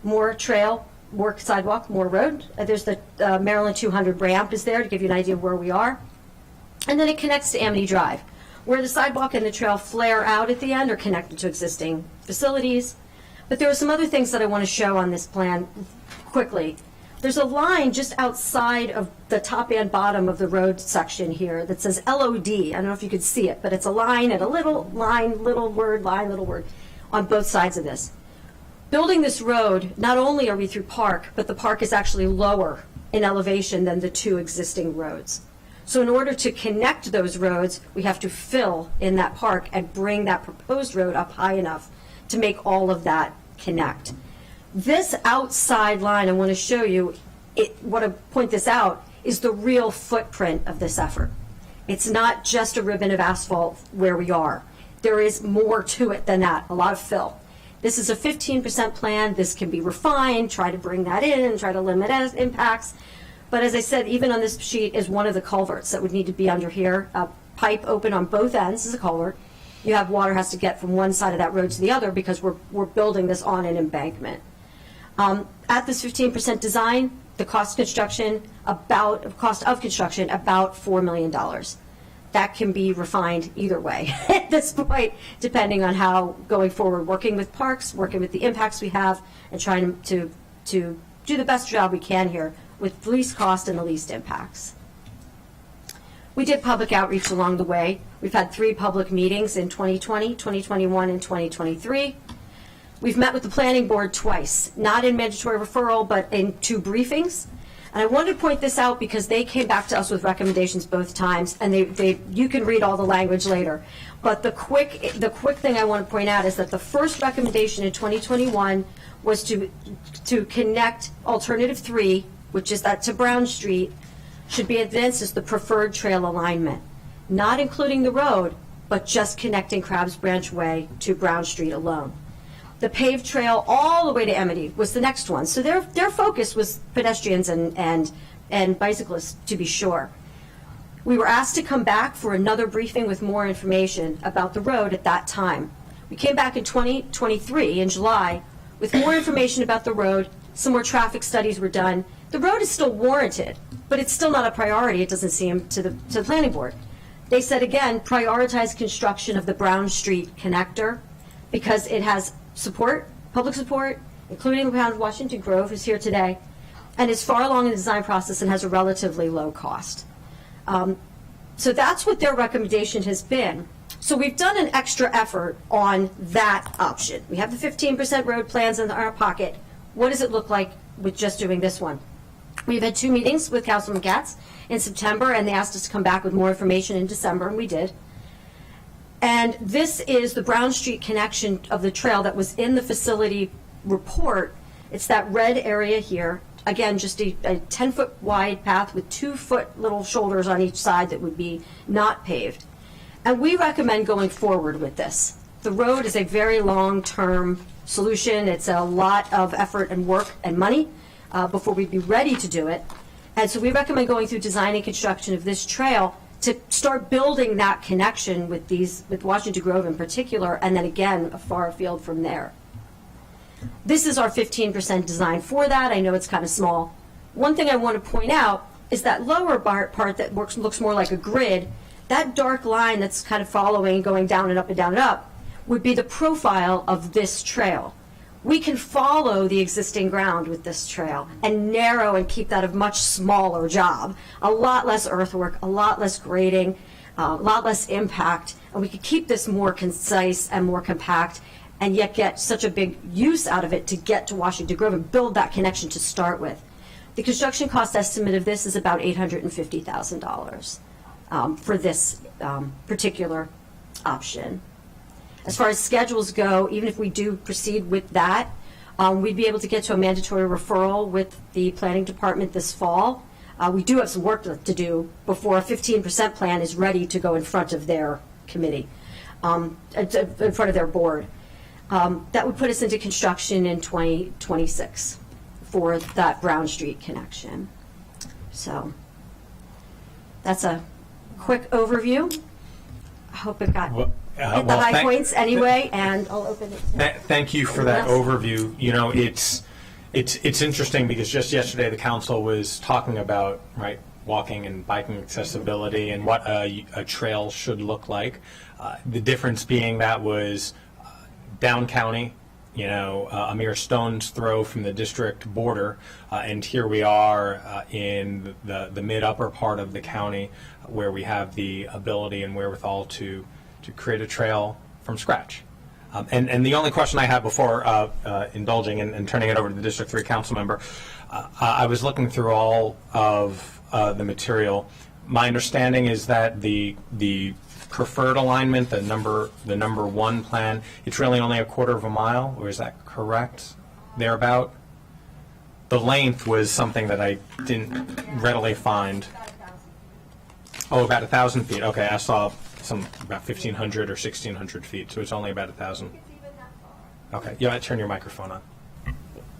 Speaker 13: More trail, more sidewalk, more road. There's the Maryland 200 ramp is there to give you an idea of where we are. And then it connects to Amity Drive, where the sidewalk and the trail flare out at the end are connected to existing facilities. But there are some other things that I want to show on this plan quickly. There's a line just outside of the top and bottom of the road section here that says LOD. I don't know if you could see it, but it's a line and a little line, little word, line, little word on both sides of this. Building this road, not only are we through park, but the park is actually lower in elevation than the 2 existing roads. So in order to connect those roads, we have to fill in that park and bring that proposed road up high enough to make all of that connect. This outside line, I want to show you, want to point this out, is the real footprint of this effort. It's not just a ribbon of asphalt where we are. There is more to it than that, a lot of fill. This is a 15% plan. This can be refined, try to bring that in, try to limit impacts. But as I said, even on this sheet is one of the culverts that would need to be under here. A pipe open on both ends is a culvert. You have water has to get from one side of that road to the other because we're building this on an embankment. At this 15% design, the cost of construction about $4 million. That can be refined either way at this point, depending on how going forward, working with parks, working with the impacts we have, and trying to do the best job we can here with the least cost and the least impacts. We did public outreach along the way. We've had 3 public meetings in 2020, 2021, and 2023. We've met with the planning board twice, not in mandatory referral, but in 2 briefings. And I wanted to point this out because they came back to us with recommendations both times, and you can read all the language later. But the quick thing I want to point out is that the first recommendation in 2021 was to connect alternative 3, which is that to Brown Street, should be advanced as the preferred trail alignment, not including the road, but just connecting Crabs Branch Way to Brown Street alone. The paved trail all the way to Amity was the next one. So their focus was pedestrians and bicyclists, to be sure. We were asked to come back for another briefing with more information about the road at that time. We came back in 2023, in July, with more information about the road. Some more traffic studies were done. The road is still warranted, but it's still not a priority, it doesn't seem, to the planning board. They said, again, prioritize construction of the Brown Street connector because it has support, public support, including the town of Washington Grove, who's here today, and is far along in the design process and has a relatively low cost. So that's what their recommendation has been. So we've done an extra effort on that option. We have the 15% road plans in our pocket. What does it look like with just doing this one? We've had 2 meetings with Councilman Katz in September, and they asked us to come back with more information in December, and we did. And this is the Brown Street connection of the trail that was in the facility report. It's that red area here. Again, just a 10-foot wide path with 2-foot little shoulders on each side that would be not paved. And we recommend going forward with this. The road is a very long-term solution. It's a lot of effort and work and money before we'd be ready to do it. And so we recommend going through design and construction of this trail to start building that connection with Washington Grove in particular, and then again, far afield from there. This is our 15% design for that. I know it's kind of small. One thing I want to point out is that lower part that looks more like a grid, that dark line that's kind of following, going down and up and down and up, would be the profile of this trail. We can follow the existing ground with this trail and narrow and keep that a much smaller job, a lot less earthwork, a lot less grading, a lot less impact, and we could keep this more concise and more compact and yet get such a big use out of it to get to Washington Grove and build that connection to start with. The construction cost estimate of this is about $850,000 for this particular option. As far as schedules go, even if we do proceed with that, we'd be able to get to a mandatory referral with the planning department this fall. We do have some work to do before a 15% plan is ready to go in front of their committee, in front of their board. That would put us into construction in 2026 for that Brown Street connection. So that's a quick overview. I hope it got hit the high points anyway, and I'll open it.
Speaker 1: Thank you for that overview. You know, it's interesting because just yesterday the council was talking about walking and biking accessibility and what a trail should look like. The difference being that was down county, a mere stone's throw from the district border, and here we are in the mid-upper part of the county where we have the ability and wherewithal to create a trail from scratch. And the only question I have before indulging and turning it over to the District 3 council member, I was looking through all of the material. My understanding is that the preferred alignment, the number 1 plan, it's really only a quarter of a mile, or is that correct? Thereabout? The length was something that I didn't readily find. Oh, about 1,000 feet. Okay, I saw about 1,500 or 1,600 feet, so it's only about 1,000. Okay, yeah, turn your microphone on.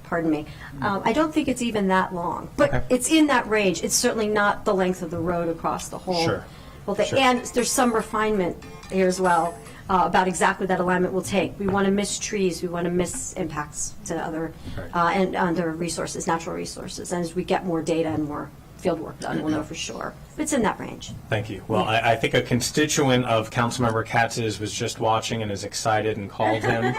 Speaker 13: Pardon me. I don't think it's even that long, but It's in that range. It's certainly not the length of the road across the whole both and there's some refinement here as well about exactly that alignment will take. We want to miss trees, we want to miss impacts to other and other resources, natural resources. And as we get more data and more field work done, we'll know for sure. But it's in that range.
Speaker 1: Thank you. Well, I think a constituent of Councilmember Katz's was just watching and is excited and called him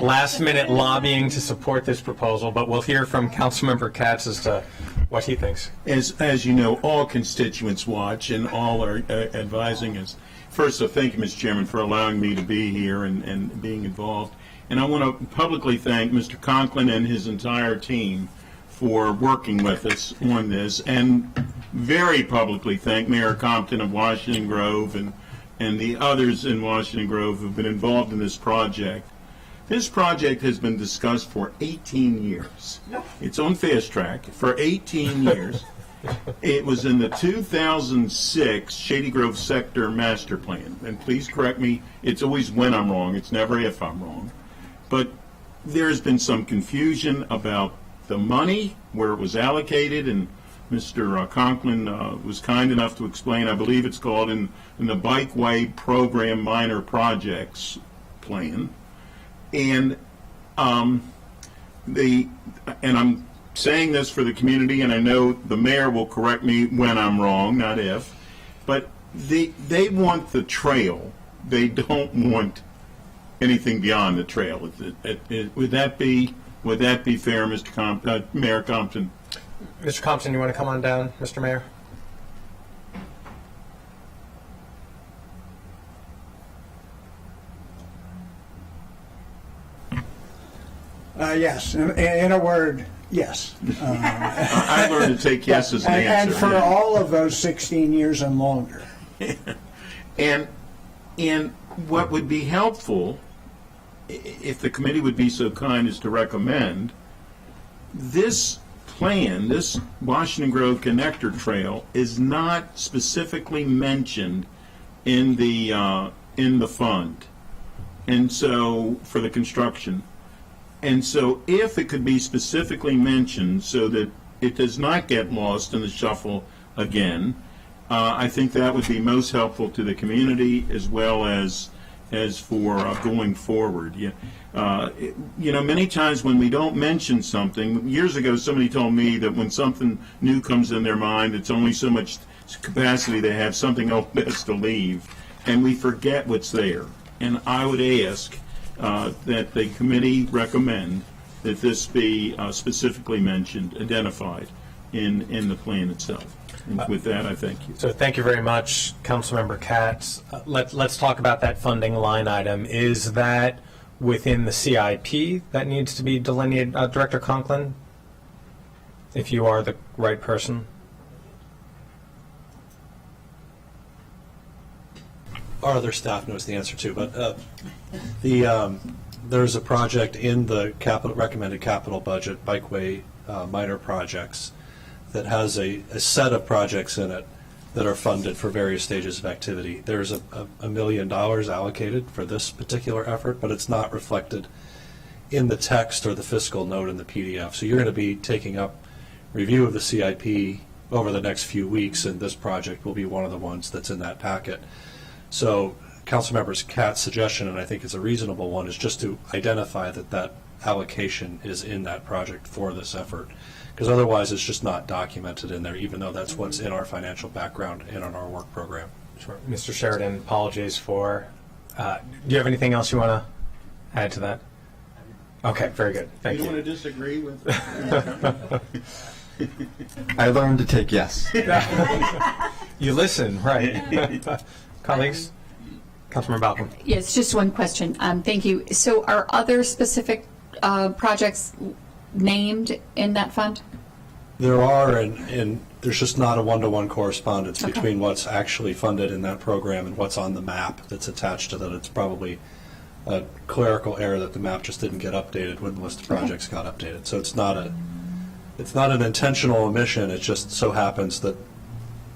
Speaker 1: last minute lobbying to support this proposal, but we'll hear from Councilmember Katz as to what he thinks.
Speaker 16: As you know, all constituents watch and all are advising us. First, so thank you, Mr. Chairman, for allowing me to be here and being involved. And I want to publicly thank Mr. Conklin and his entire team for working with us on this, and very publicly thank Mayor Compton of Washington Grove and the others in Washington Grove who've been involved in this project. This project has been discussed for 18 years. It's on fast track for 18 years. It was in the 2006 Shady Grove Sector Master Plan. And please correct me, it's always when I'm wrong, it's never if I'm wrong. But there's been some confusion about the money, where it was allocated, and Mr. Conklin was kind enough to explain, I believe it's called in the Bikeway Program Minor Projects Plan. And I'm saying this for the community, and I know the mayor will correct me when I'm wrong, not if, but they want the trail. They don't want anything beyond the trail. Would that be fair, Mayor Compton?
Speaker 1: Mr. Compton, you want to come on down, Mr. Mayor?
Speaker 17: Yes, in a word, yes.
Speaker 16: I learned to take yes as an answer.
Speaker 17: And for all of those 16 years and longer.
Speaker 16: And what would be helpful, if the committee would be so kind as to recommend, this plan, this Washington Grove Connector Trail, is not specifically mentioned in the fund, and so for the construction. And so if it could be specifically mentioned so that it does not get lost in the shuffle again, I think that would be most helpful to the community as well as for going forward. Many times when we don't mention something, years ago somebody told me that when something new comes in their mind, it's only so much capacity they have, something else has to leave, and we forget what's there. And I would ask that the committee recommend that this be specifically mentioned, identified in the plan itself. And with that, I thank you.
Speaker 1: So thank you very much, Councilmember Katz. Let's talk about that funding line item. Is that within the CIP that needs to be delineated? Director Conklin, if you are the right person.
Speaker 12: Our other staff knows the answer too, but there's a project in the recommended capital budget, Bikeway minor projects, that has a set of projects in it that are funded for various stages of activity. There's $1 million allocated for this particular effort, but it's not reflected in the text or the fiscal note in the PDF. So you're going to be taking up review of the CIP over the next few weeks, and this project will be one of the ones that's in that packet. So Councilmember Katz's suggestion, and I think it's a reasonable one, is just to identify that allocation is in that project for this effort, because otherwise it's just not documented in there, even though that's what's in our financial background and on our work program.
Speaker 1: Sure. Mr. Sheridan, apologies for, do you have anything else you want to add to that? Okay, very good. Thank you.
Speaker 16: You don't want to disagree with?
Speaker 14: I learned to take yes.
Speaker 1: You listen, right. Colleagues? Councilmember Balcom.
Speaker 7: Yes, just one question. Thank you. So are other specific projects named in that fund?
Speaker 12: There are, and there's just not a one-to-one correspondence between what's actually funded in that program and what's on the map that's attached to that. It's probably a clerical error that the map just didn't get updated when the list of projects got updated. So it's not an intentional omission. It just so happens that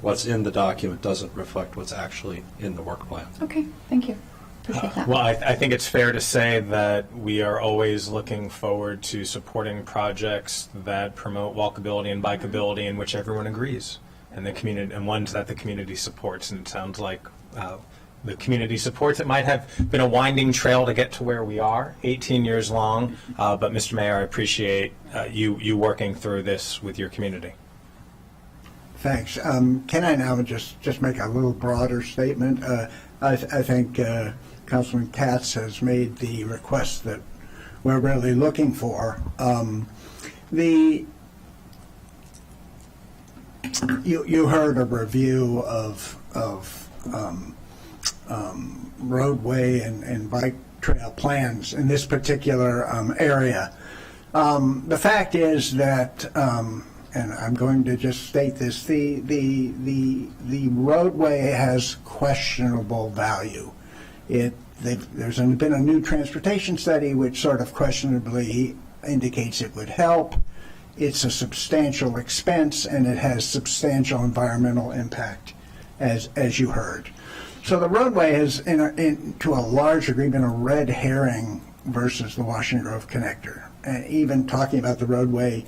Speaker 12: what's in the document doesn't reflect what's actually in the work plan.
Speaker 7: Okay, thank you. Appreciate that.
Speaker 1: Well, I think it's fair to say that we are always looking forward to supporting projects that promote walkability and bikeability in which everyone agrees. and the community, and ones that the community supports. And it sounds like the community supports. It might have been a winding trail to get to where we are, 18 years long. But Mr. Mayor, I appreciate you working through this with your community.
Speaker 17: Thanks. Can I now just make a little broader statement? I think Councilman Katz has made the request that we're really looking for. You heard a review of roadway and bike trail plans in this particular area. The fact is that, and I'm going to just state this, the roadway has questionable value. There's been a new transportation study which sort of questionably indicates it would help. It's a substantial expense, and it has substantial environmental impact, as you heard. So the roadway has, to a large degree, been a red herring versus the Washington Grove connector. And even talking about the roadway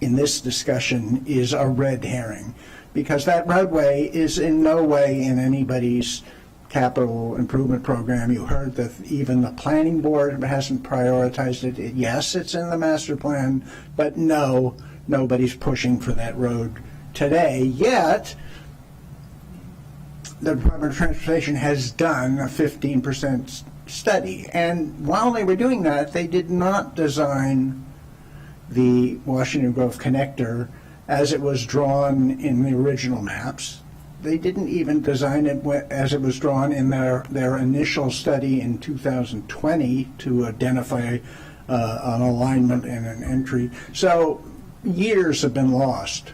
Speaker 17: in this discussion is a red herring, because that roadway is in no way in anybody's capital improvement program. You heard that even the planning board hasn't prioritized it. Yes, it's in the master plan, but no, nobody's pushing for that road today. Yet, the Department of Transportation has done a 15% study. And while they were doing that, they did not design the Washington Grove connector as it was drawn in the original maps. They didn't even design it as it was drawn in their initial study in 2020 to identify an alignment and an entry. So years have been lost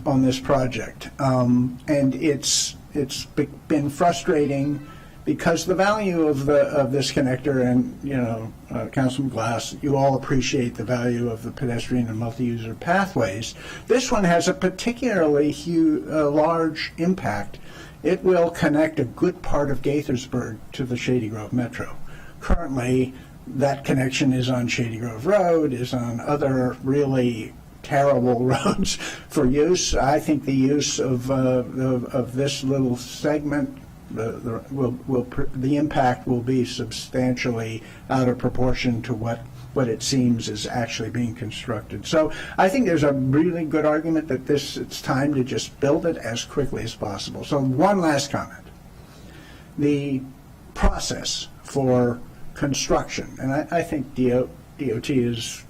Speaker 17: on this project, and it's been frustrating because the value of this connector, and Councilman Glass, you all appreciate the value of the pedestrian and multi-user pathways. This one has a particularly large impact. It will connect a good part of Gaithersburg to the Shady Grove Metro. Currently, that connection is on Shady Grove Road, is on other really terrible roads for use. I think the use of this little segment, the impact will be substantially out of proportion to what it seems is actually being constructed. So I think there's a really good argument that it's time to just build it as quickly as possible. So one last comment. The process for construction, and I think DOT is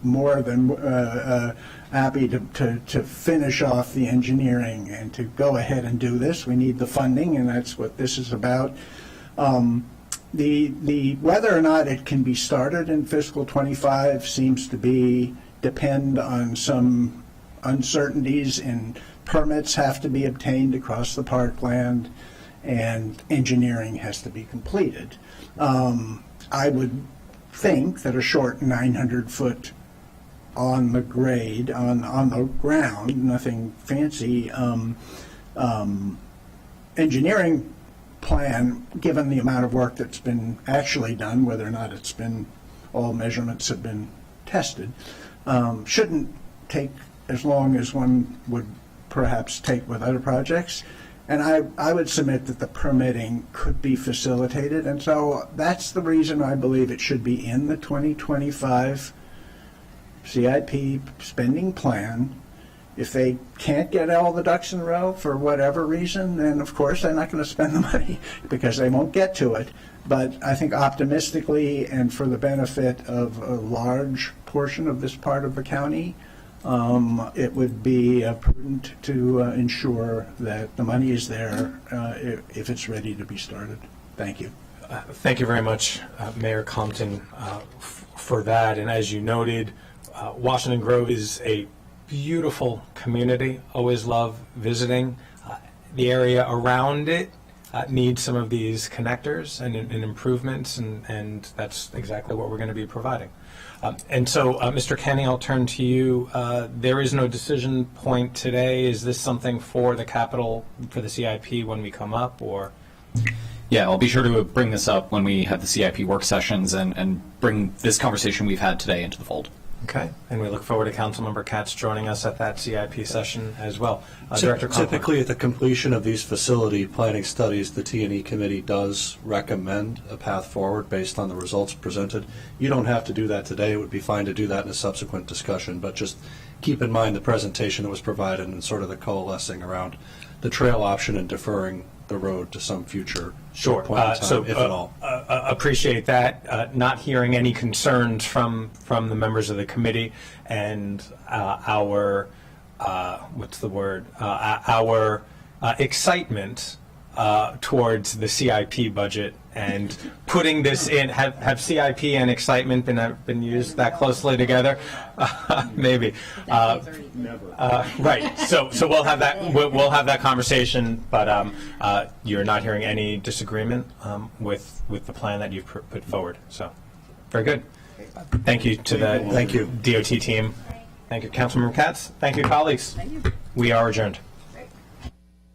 Speaker 17: more than happy to finish off the engineering and to go ahead and do this. We need the funding, and that's what this is about. The whether or not it can be started in fiscal 25 seems to depend on some uncertainties in permits have to be obtained across the parkland, and engineering has to be completed. I would think that a short 900-foot on the grade, on the ground, nothing fancy, engineering plan, given the amount of work that's been actually done, whether or not all measurements have been tested, shouldn't take as long as one would perhaps take with other projects. And I would submit that the permitting could be facilitated. And so that's the reason I believe it should be in the 2025 CIP spending plan. If they can't get all the ducks in a row for whatever reason, then of course they're not going to spend the money because they won't get to it. But I think optimistically and for the benefit of a large portion of this part of the county, it would be prudent to ensure that the money is there if it's ready to be started. Thank you.
Speaker 1: Thank you very much, Mayor Compton, for that. And as you noted, Washington Grove is a beautiful community. Always love visiting. The area around it needs some of these connectors and improvements, and that's exactly what we're going to be providing. And so, Mr. Kenny, I'll turn to you. There is no decision point today. Is this something for the capital, for the CIP when we come up, or?
Speaker 18: Yeah, I'll be sure to bring this up when we have the CIP work sessions and bring this conversation we've had today into the fold.
Speaker 1: Okay, and we look forward to Councilmember Katz joining us at that CIP session as well. Director Conklin.
Speaker 19: Typically, at the completion of these facility planning studies, the T&E committee does recommend a path forward based on the results presented. You don't have to do that today. It would be fine to do that in a subsequent discussion, but just keep in mind the presentation that was provided and sort of the coalescing around the trail option and deferring the road to some future
Speaker 1: Sure.
Speaker 19: point in time, if at all.
Speaker 1: Appreciate that. Not hearing any concerns from the members of the committee, and our our excitement towards the CIP budget and putting this in. Have CIP and excitement been used that closely together? Maybe. Right. So we'll have that. We'll have that conversation. But you're not hearing any disagreement with the plan that you've put forward. So very good. Thank you to the DOT team. Thank you, Councilmember Katz. Thank you, colleagues.
Speaker 8: Thank you.
Speaker 1: We are adjourned.